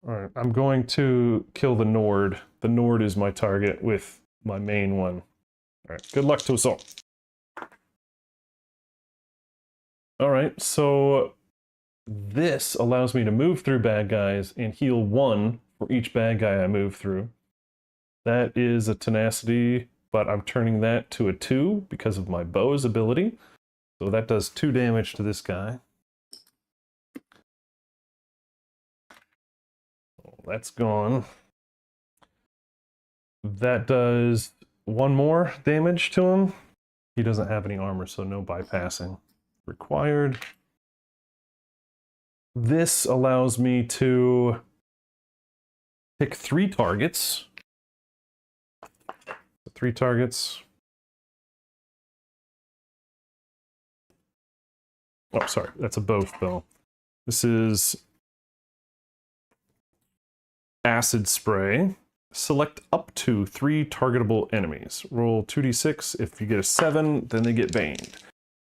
Alright, I'm going to kill the Nord. The Nord is my target with my main one. Alright, good luck to us all. Alright, so this allows me to move through bad guys and heal 1 for each bad guy I move through. That is a tenacity, but I'm turning that to a 2 because of my bow's ability. So that does 2 damage to this guy. That's gone. That does 1 more damage to him. He doesn't have any armor, so no bypassing required. This allows me to pick 3 targets. 3 targets. Oh, sorry, that's a both though. This is acid spray. Select up to 3 targetable enemies. Roll 2d6. If you get a 7, then they get baned.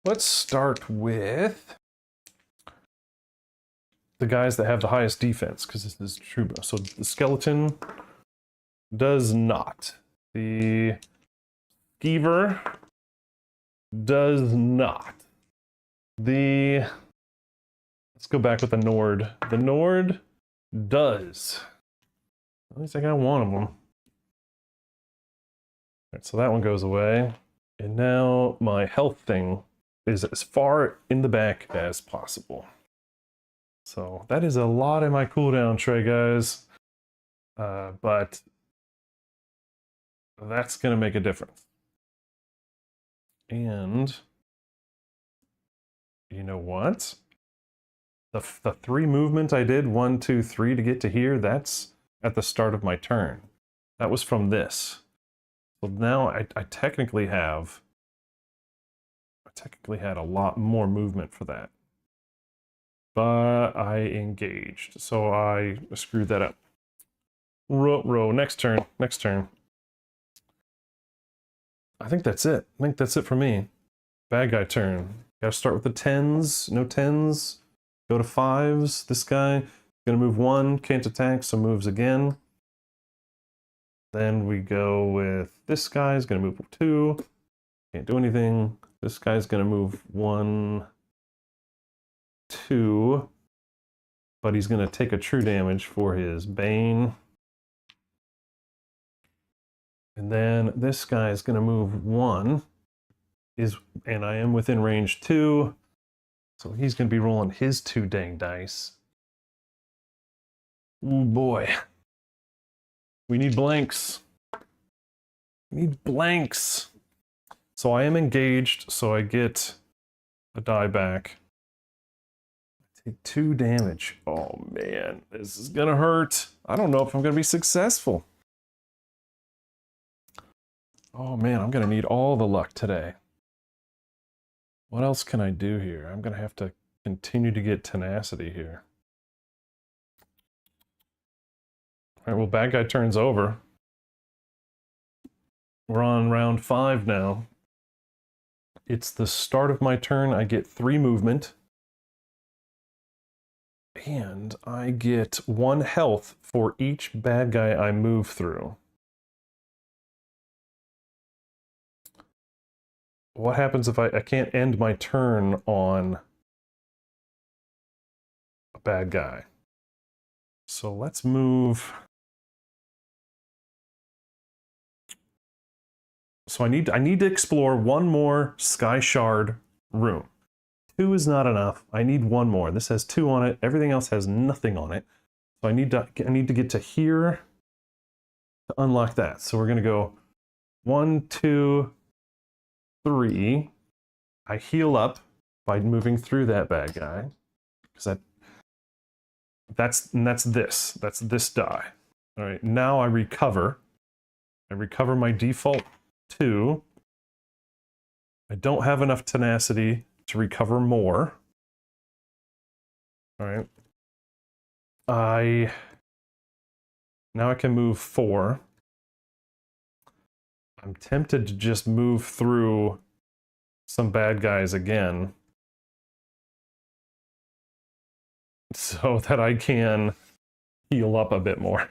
Let's start with the guys that have the highest defense, because this is true. So the skeleton does not. The skeever does not. Let's go back with the Nord. The Nord does. At least I got 1 of them. Right, so that one goes away. And now my health thing is as far in the back as possible. So that is a lot in my cooldown tray, guys. But that's going to make a difference. And you know what? The 3 movement I did, 1, 2, 3 to get to here, that's at the start of my turn. That was from this. So now I technically had a lot more movement for that. But I engaged, so I screwed that up. Row, next turn. I think that's it. I think that's it for me. Bad guy turn. Gotta start with the 10s, no 10s. Go to 5s. This guy gonna move 1, can't attack, so moves again. Then we go with this guy's gonna move 2, can't do anything. This guy's gonna move 1, 2, but he's gonna take a true damage for his Bane. And then this guy's gonna move 1, and I am within range 2, so he's gonna be rolling his 2 dang dice. Ooh boy. We need blanks. We need blanks. So I am engaged, so I get a die back. I take 2 damage. Oh man, this is gonna hurt. I don't know if I'm gonna be successful. Oh man, I'm gonna need all the luck today. What else can I do here? I'm gonna have to continue to get tenacity here. Alright, well, bad guy turns over. We're on round 5 now. It's the start of my turn. I get 3 movement. And I get 1 health for each bad guy I move through. What happens if I can't end my turn on a bad guy? So let's move. So I need to explore 1 more Sky Shard room. 2 is not enough. I need 1 more. This has 2 on it. Everything else has nothing on it. So I need to get to here to unlock that. So we're gonna go 1, 2, 3. I heal up by moving through that bad guy, because that's this die. All right, now I recover. I recover my default 2. I don't have enough tenacity to recover more. All right. Now I can move 4. I'm tempted to just move through some bad guys again, so that I can heal up a bit more.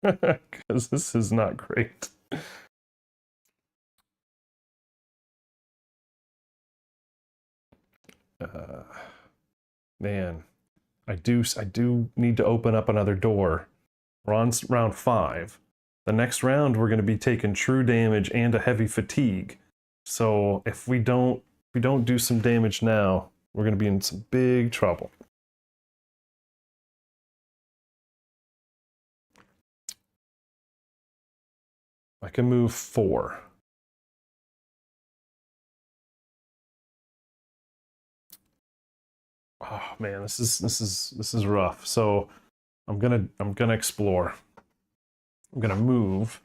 Because this is not great. Man, I do need to open up another door. We're on round 5. The next round we're going to be taking true damage and a heavy fatigue. So if we don't do some damage now, we're going to be in some big trouble. I can move 4. Oh man, this is rough. So I'm gonna explore. I'm gonna move.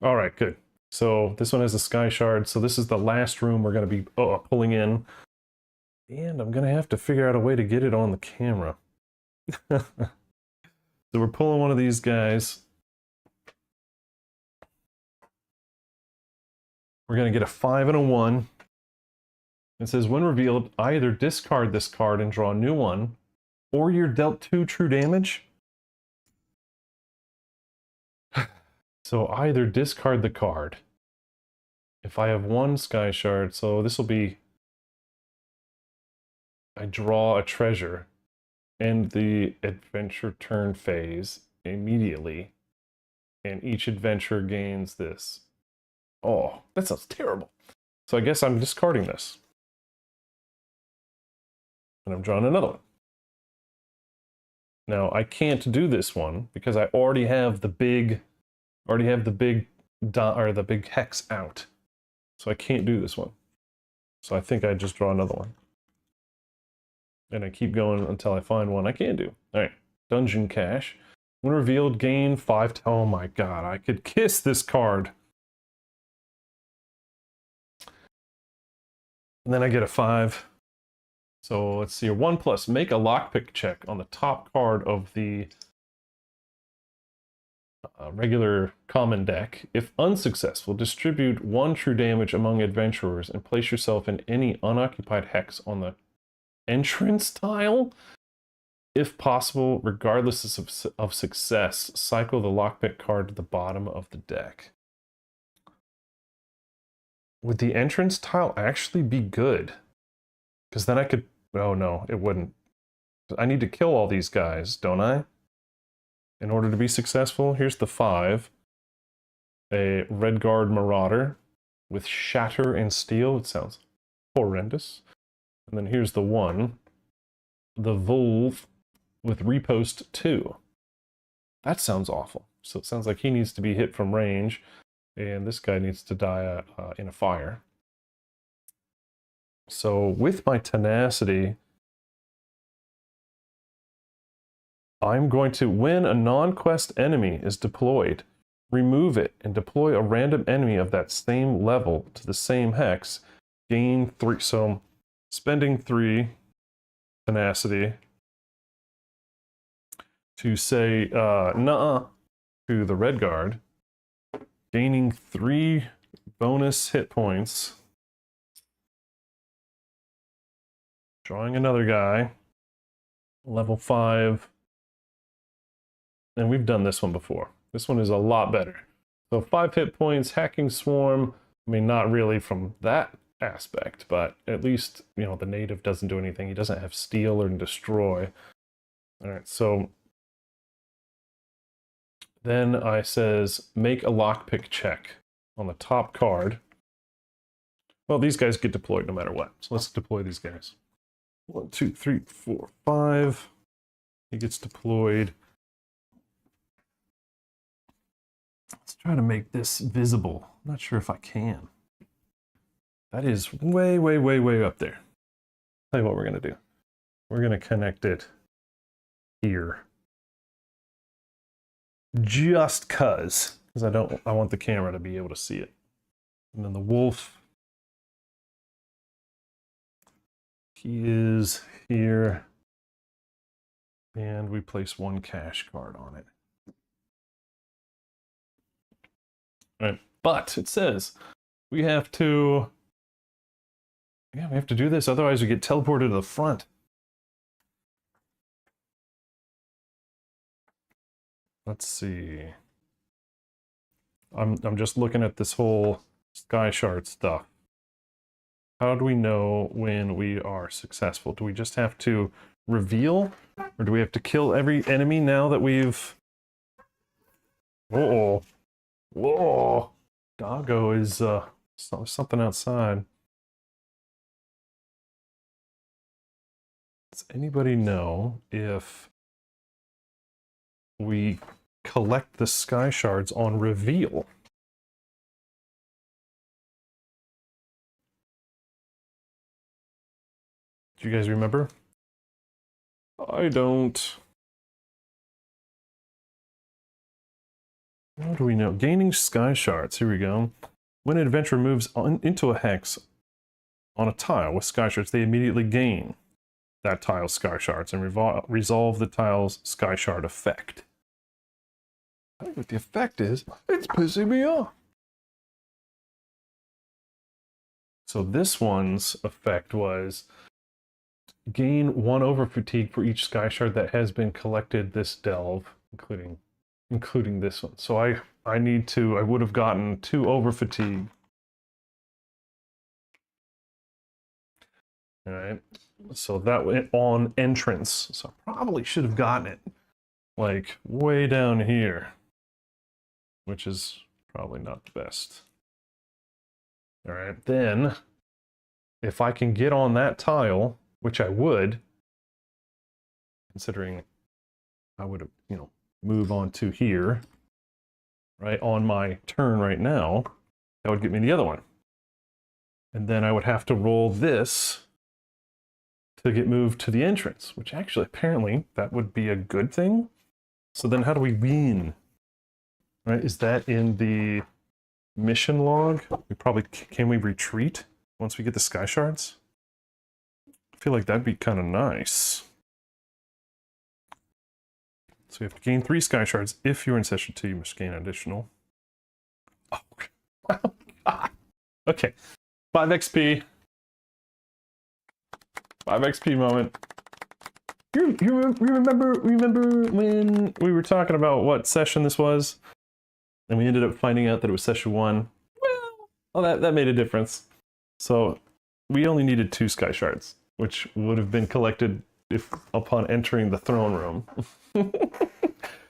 All right, good. So this one has a sky shard. So this is the last room we're gonna be pulling in, and I'm gonna have to figure out a way to get it on the camera. So we're pulling one of these guys. We're gonna get a 5 and a 1. It says, when revealed, either discard this card and draw a new one, or you're dealt 2 true damage. So either discard the card. If I have 1 sky shard, so this will be, I draw a treasure, end the adventure turn phase immediately, and each adventure gains this. Oh, that sounds terrible. So I guess I'm discarding this. And I'm drawing another one. Now I can't do this one because I already have the big hex out. So I can't do this one. So I think I just draw another one. And I keep going until I find one I can do. Alright, dungeon cache. When revealed, gain 5. Oh my god, I could kiss this card. And then I get a 5. So let's see, 1+, make a lockpick check on the top card of the regular common deck. If unsuccessful, distribute 1 true damage among adventurers and place yourself in any unoccupied hex on the entrance tile. If possible, regardless of success, cycle the lockpick card to the bottom of the deck. Would the entrance tile actually be good? Because then I could... Oh no, it wouldn't. I need to kill all these guys, don't I? In order to be successful. Here's the 5. A Redguard Marauder with Shatter and Steel. It sounds horrendous. And then here's the 1. The Volve with Repost 2. That sounds awful. So it sounds like he needs to be hit from range. And this guy needs to die in a fire. So with my tenacity, I'm going to, when a non-quest enemy is deployed, remove it and deploy a random enemy of that same level to the same hex, gain 3. So spending 3 tenacity to say nuh-uh to the Redguard, gaining 3 bonus hit points. Drawing another guy, level 5, and we've done this one before. This one is a lot better. So 5 hit points, hacking swarm. I mean, not really from that aspect, but at least, you know, the native doesn't do anything. He doesn't have steal or destroy. All right, so then I says, make a lockpick check on the top card. Well, these guys get deployed no matter what. So let's deploy these guys. 1, 2, 3, 4, 5. He gets deployed. Let's try to make this visible. I'm not sure if I can. That is way, way, way, way up there. Tell you what we're going to do. We're going to connect it here. Just because I want the camera to be able to see it. And then the wolf. He is here, and we place 1 cash card on it. All right, but it says we have to, we have to do this, otherwise we get teleported to the front. Let's see. I'm just looking at this whole sky shard stuff. How do we know when we are successful? Do we just have to reveal? Or do we have to kill every enemy now that we've... Whoa. Whoa. Doggo is something outside. Does anybody know if we collect the sky shards on reveal? Do you guys remember? I don't. How do we know? Gaining sky shards. Here we go. When an adventurer moves into a hex on a tile with sky shards, they immediately gain that tile's sky shards and resolve the tile's sky shard effect. I don't know what the effect is. It's pissing me off. So this one's effect was gain 1 over fatigue for each sky shard that has been collected this delve, including this one. So I would have gotten 2 over fatigue. All right. So that went on entrance. So I probably should have gotten it like way down here, which is probably not the best. All right. Then if I can get on that tile, which I would, considering I would have, move on to here, right, on my turn right now, that would get me the other one. And then I would have to roll this to get moved to the entrance, which actually, apparently, that would be a good thing. So then how do we win? Right, is that in the mission log? Can we retreat once we get the sky shards? I feel like that'd be kind of nice. So you have to gain 3 sky shards. If you're in session 2, you must gain additional. Oh, God. Okay. 5 XP. 5 XP moment. You remember when we were talking about what session this was? And we ended up finding out that it was session 1. Well, that made a difference. So we only needed 2 sky shards, which would have been collected upon entering the throne room.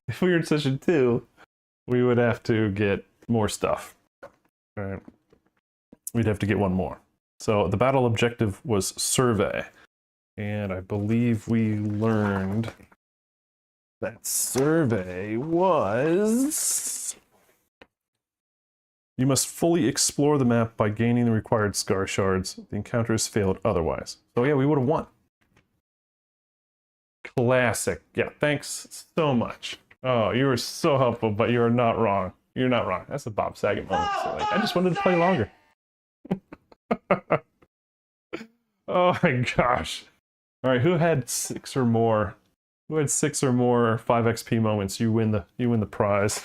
If we were in session 2, we would have to get more stuff. All right. We'd have to get 1 more. So the battle objective was survey. And I believe we learned that survey was... You must fully explore the map by gaining the required scar shards. The encounter has failed otherwise. So yeah, we would have won. Classic. Yeah, thanks so much. Oh, you were so helpful, but you are not wrong. You're not wrong. That's a Bob Saget moment. So, like, I just wanted to play longer. Oh my gosh. All right, who had 6 or more? Who had 6 or more 5 XP moments? You win the prize.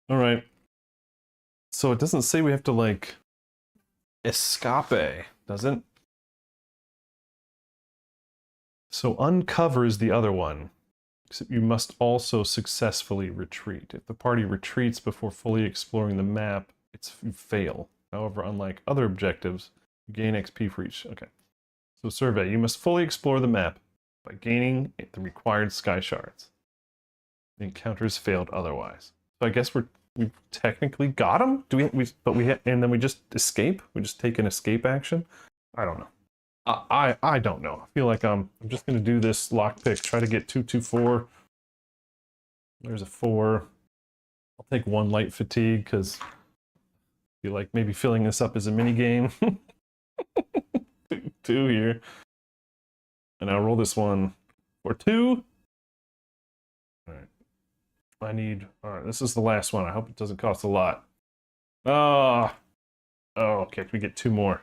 All right. So it doesn't say we have to like escape, does it? So uncover is the other one. Except you must also successfully retreat. If the party retreats before fully exploring the map, you fail. However, unlike other objectives, you gain XP for each. Okay. So survey, you must fully explore the map by gaining the required sky shards. The encounters failed otherwise. So I guess we've technically got them. And then we just escape. We just take an escape action. I don't know. I don't know. I feel like I'm just gonna do this lockpick. Try to get 2, 2, 4. There's a 4. I'll take 1 light fatigue because I feel like maybe filling this up as a mini game. 2 here, and I'll roll this one for 2. All right. All right, this is the last one. I hope it doesn't cost a lot. Oh, okay, we get 2 more.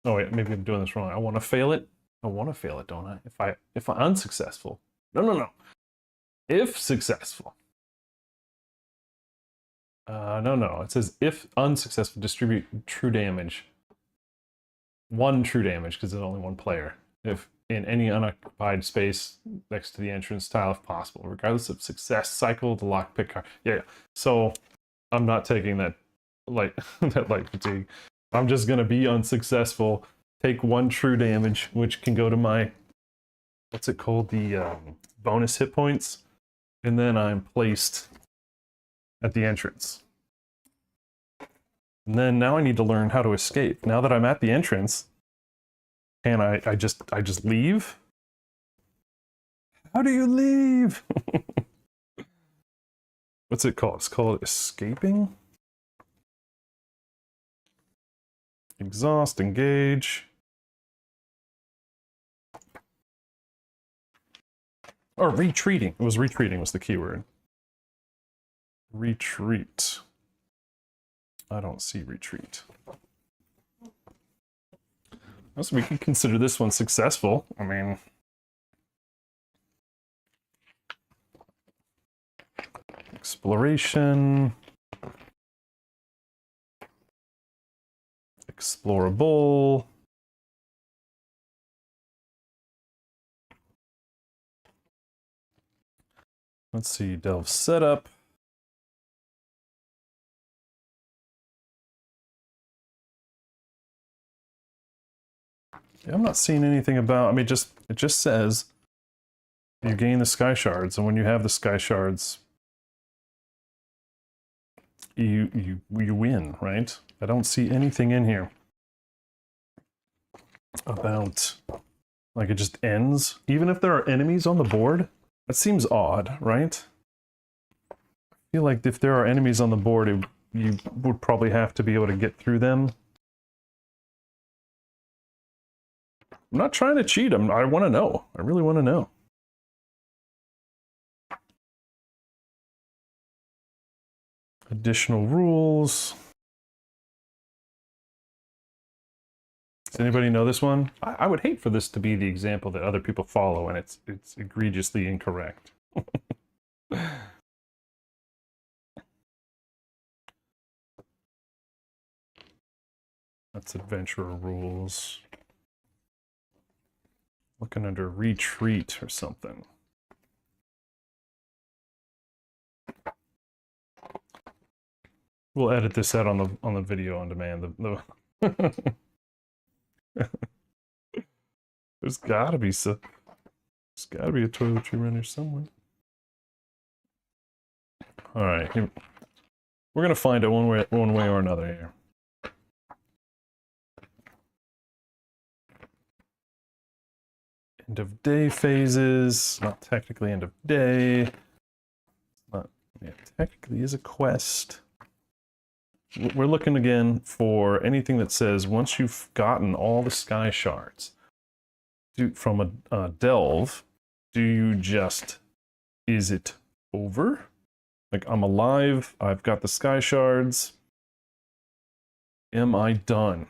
Oh wait, maybe I'm doing this wrong. I want to fail it. I want to fail it, don't I? If I'm unsuccessful. No. If successful. No. It says if unsuccessful, distribute true damage. 1 true damage because there's only 1 player. If in any unoccupied space next to the entrance tile if possible, regardless of success. Cycle the lockpick card. Yeah. So I'm not taking that light that light fatigue. I'm just gonna be unsuccessful. Take 1 true damage, which can go to my, what's it called, the bonus hit points, and then I'm placed at the entrance. And then now I need to learn how to escape. Now that I'm at the entrance, can I just leave? How do you leave? What's it called? It's called escaping? Exhaust, engage. Or retreating. It was retreating was the keyword. Retreat. I don't see retreat. So we can consider this one successful. I mean, exploration. Explorable. Let's see, delve setup. Yeah, I'm not seeing anything about, I mean, it just says you gain the sky shards, and when you have the sky shards, you win, right? I don't see anything in here about, like, it just ends. Even if there are enemies on the board, that seems odd, right? I feel like if there are enemies on the board, you would probably have to be able to get through them. I'm not trying to cheat. I want to know. I really want to know. Additional rules. Does anybody know this one? I would hate for this to be the example that other people follow, and it's egregiously incorrect. That's adventurer rules. Looking under retreat or something. We'll edit this out on the video on demand. There's gotta be a toiletry runner somewhere. All right, we're gonna find it one way or another here. End of day phases, not technically end of day. Not, yeah, technically is a quest. We're looking again for anything that says once you've gotten all the sky shards from a delve, do you just, is it over? Like, I'm alive, I've got the sky shards. Am I done?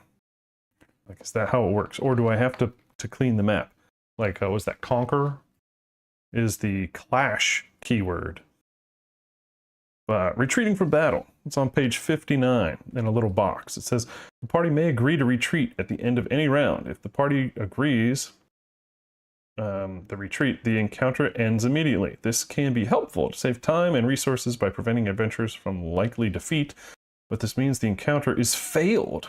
Like, is that how it works? Or do I have to clean the map? Like, was that conquer? Is the clash keyword. Retreating from battle. It's on page 59 in a little box. It says, the party may agree to retreat at the end of any round. If the party agrees, the encounter ends immediately. This can be helpful to save time and resources by preventing adventurers from likely defeat, but this means the encounter is failed,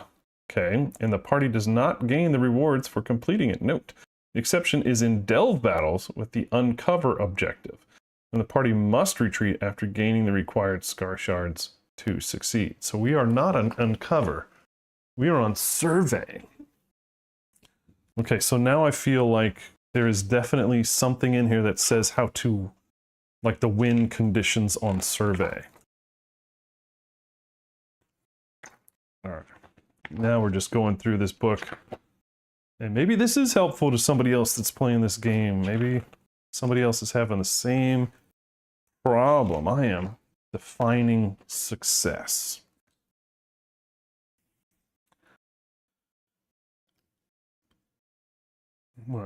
okay? And the party does not gain the rewards for completing it. Note, the exception is in delve battles with the uncover objective, and the party must retreat after gaining the required scar shards to succeed. So we are not on uncover, we are on survey. Okay, so now I feel like there is definitely something in here that says how to, like, the win conditions on survey. All right, now we're just going through this book. And maybe this is helpful to somebody else that's playing this game. Maybe somebody else is having the same problem I am. Defining success.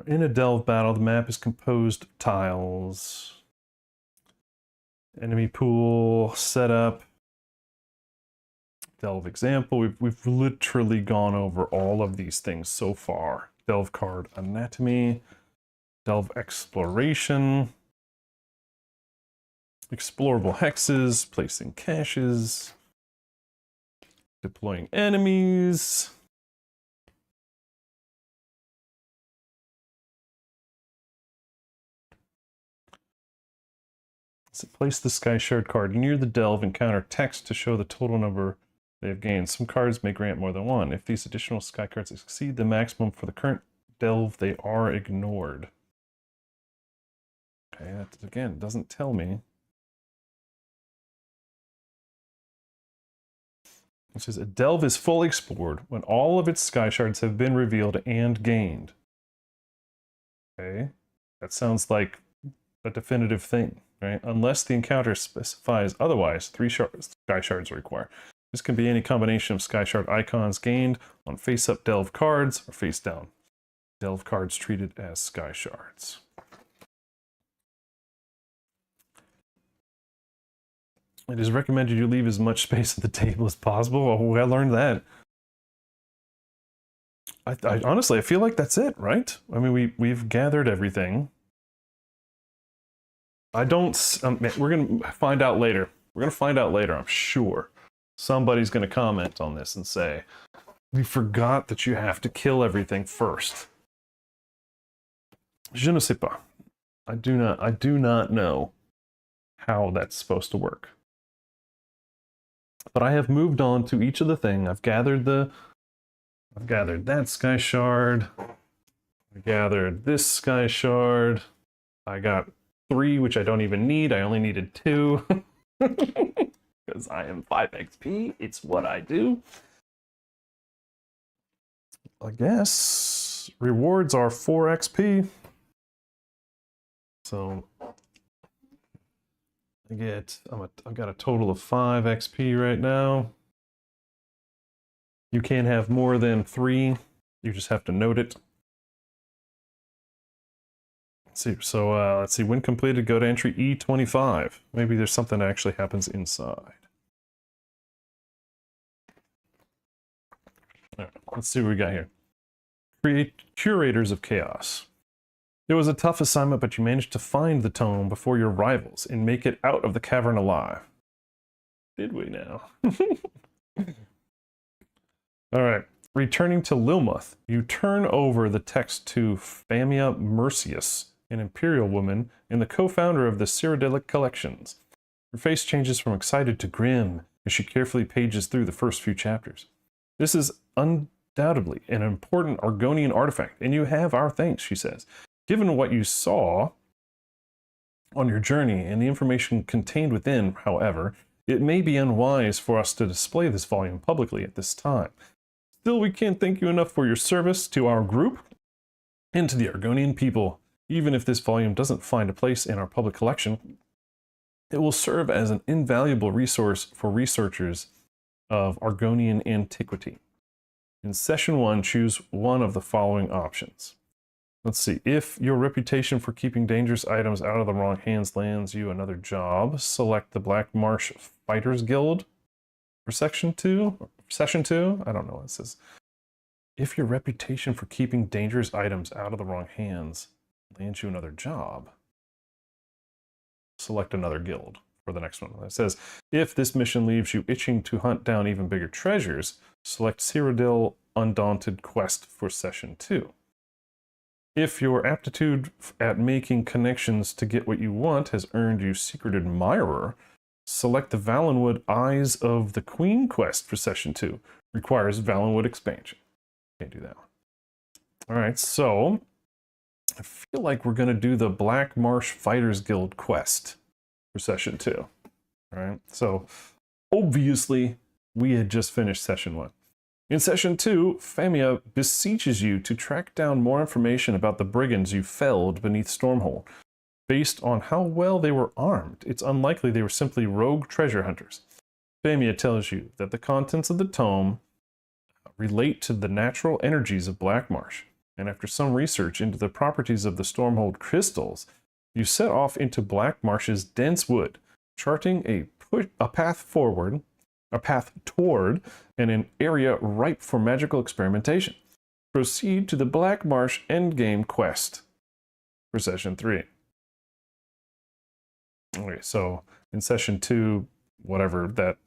In a delve battle, the map is composed of tiles. Enemy pool, setup. Delve example. We've literally gone over all of these things so far. Delve card anatomy. Delve exploration. Explorable hexes, placing caches. Deploying enemies. So place the Sky Shard card near the delve, encounter text to show the total number they have gained. Some cards may grant more than one. If these additional Sky cards exceed the maximum for the current delve, they are ignored. Okay, that again doesn't tell me. It says a delve is fully explored when all of its Sky Shards have been revealed and gained. Okay, that sounds like a definitive thing, right? Unless the encounter specifies otherwise, 3 Sky Shards are required. This can be any combination of Sky Shard icons gained on face-up delve cards or face-down delve cards treated as Sky Shards. It is recommended you leave as much space at the table as possible. Oh, I learned that. I honestly, I feel like that's it, right? I mean, we've gathered everything. I don't. We're gonna find out later. We're gonna find out later. I'm sure somebody's gonna comment on this and say, "We forgot that you have to kill everything first." Je ne sais pas. I do not know how that's supposed to work. But I have moved on to each of the thing. I've gathered that Sky Shard. I gathered this Sky Shard. I got 3, which I don't even need. I only needed 2. Because I am 5 XP. It's what I do. I guess rewards are 4 XP. So I've got a total of 5 XP right now. You can't have more than 3. You just have to note it. Let's see. So let's see. When completed, go to entry E25. Maybe there's something that actually happens inside. All right, let's see what we got here. Create Curators of Chaos. It was a tough assignment, but you managed to find the tome before your rivals and make it out of the cavern alive. Did we now? All right. Returning to Lilmuth, you turn over the text to Famia Mercius, an Imperial woman and the co-founder of the Cyrodiilic Collections. Her face changes from excited to grim as she carefully pages through the first few chapters. This is undoubtedly an important Argonian artifact, and you have our thanks, she says. Given what you saw on your journey and the information contained within, however, it may be unwise for us to display this volume publicly at this time. Still, we can't thank you enough for your service to our group and to the Argonian people. Even if this volume doesn't find a place in our public collection, it will serve as an invaluable resource for researchers of Argonian antiquity. In Session 1, choose one of the following options. Let's see. If your reputation for keeping dangerous items out of the wrong hands lands you another job, select the Black Marsh Fighters Guild for Session 2. I don't know what it says. If your reputation for keeping dangerous items out of the wrong hands lands you another job, select another guild for the next one. It says, if this mission leaves you itching to hunt down even bigger treasures, select Cyrodiil Undaunted Quest for Session 2. If your aptitude at making connections to get what you want has earned you Secret Admirer, select the Valenwood Eyes of the Queen quest for Session 2. Requires Valenwood expansion. Can't do that one. All right, so I feel like we're going to do the Black Marsh Fighters Guild quest for Session 2. All right, so obviously we had just finished Session 1. In Session 2, Famia beseeches you to track down more information about the brigands you felled beneath Stormhold. Based on how well they were armed, it's unlikely they were simply rogue treasure hunters. Famia tells you that the contents of the tome relate to the natural energies of Black Marsh, and after some research into the properties of the Stormhold crystals, you set off into Black Marsh's dense wood, charting a path forward, a path toward, and an area ripe for magical experimentation. Proceed to the Black Marsh endgame quest. for session 3. Okay, so in session 2, whatever that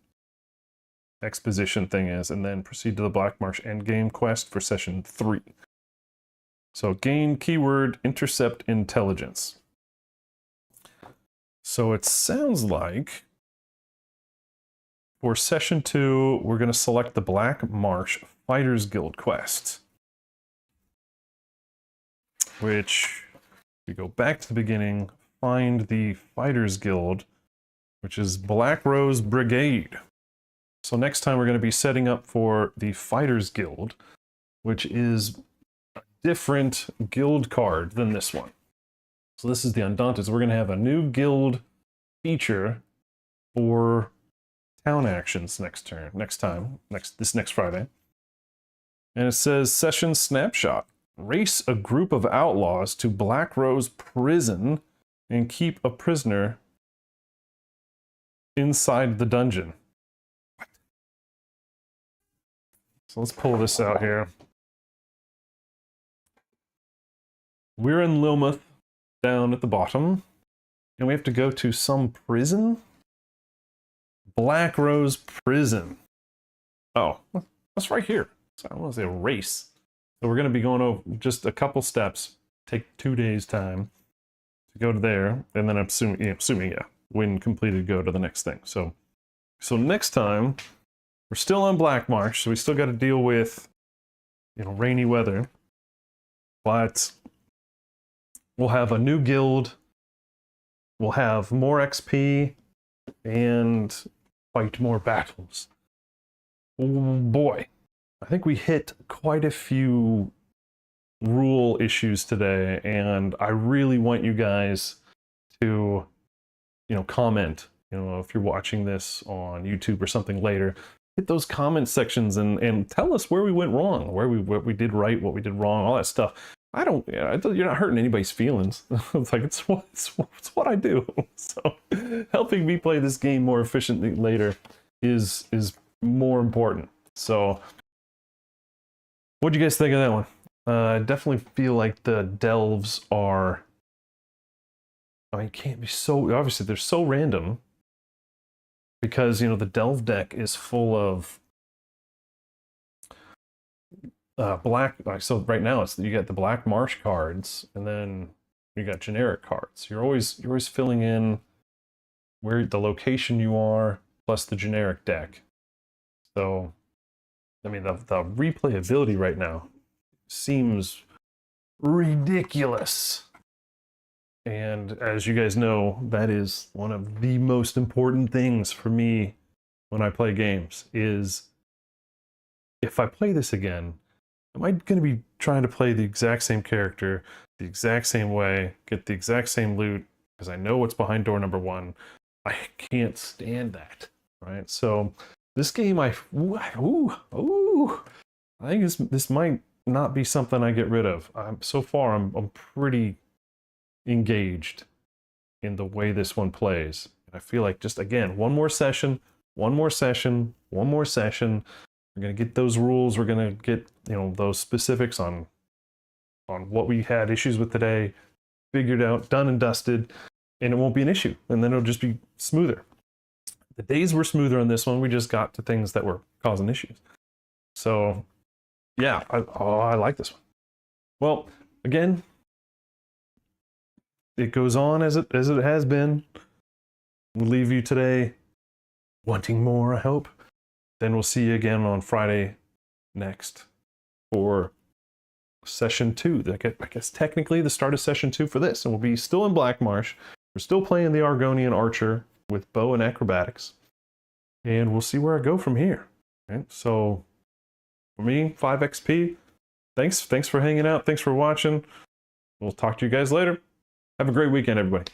exposition thing is, and then proceed to the Black Marsh endgame quest for session 3. So gain keyword intercept intelligence. So it sounds like for session 2, we're going to select the Black Marsh Fighters Guild quest, which, we go back to the beginning, find the Fighters Guild, which is Black Rose Brigade. So next time we're going to be setting up for the Fighters Guild, which is a different guild card than this one. So this is the Undaunted. So we're going to have a new guild feature for town actions next Friday. And it says session snapshot. Race a group of outlaws to Black Rose Prison and keep a prisoner inside the dungeon. So let's pull this out here. We're in Lilmuth, down at the bottom, and we have to go to some prison? Black Rose Prison. Oh, that's right here. So I want to say a race. So we're going to be going over just a couple steps, take 2 days time to go to there, and then assuming, when completed, go to the next thing. So next time, we're still on Black Marsh, so we still got to deal with, rainy weather, but we'll have a new guild, we'll have more XP, and fight more battles. Oh boy. I think we hit quite a few rule issues today, and I really want you guys to, comment. If you're watching this on YouTube or something later, hit those comment sections and tell us where we went wrong, what we did right, what we did wrong, all that stuff. You're not hurting anybody's feelings. It's like, it's what I do. So helping me play this game more efficiently later is more important. So what do you guys think of that one? I definitely feel like the delves are, can't be so, obviously they're so random because, the delve deck is full of black, so right now you got the Black Marsh cards, and then you got generic cards. You're always filling in where the location you are, plus the generic deck. So, the replayability right now seems ridiculous. And as you guys know, that is one of the most important things for me when I play games, is if I play this again, am I going to be trying to play the exact same character, the exact same way, get the exact same loot, because I know what's behind door number 1. I can't stand that, right? So this game, I think this might not be something I get rid of. So far, I'm pretty engaged in the way this one plays. I feel like just, again, one more session. We're going to get those rules. We're going to get, those specifics on what we had issues with today, figured out, done and dusted, and it won't be an issue. And then it'll just be smoother. The days were smoother on this one. We just got to things that were causing issues. So, yeah, I like this one. Well, again, it goes on as it has been. We'll leave you today wanting more, I hope. Then we'll see you again on Friday next for session 2. I guess technically the start of session 2 for this. And we'll be still in Black Marsh. We're still playing the Argonian Archer with bow and acrobatics. And we'll see where I go from here. Okay? So for me, 5 XP. Thanks for hanging out. Thanks for watching. We'll talk to you guys later. Have a great weekend, everybody.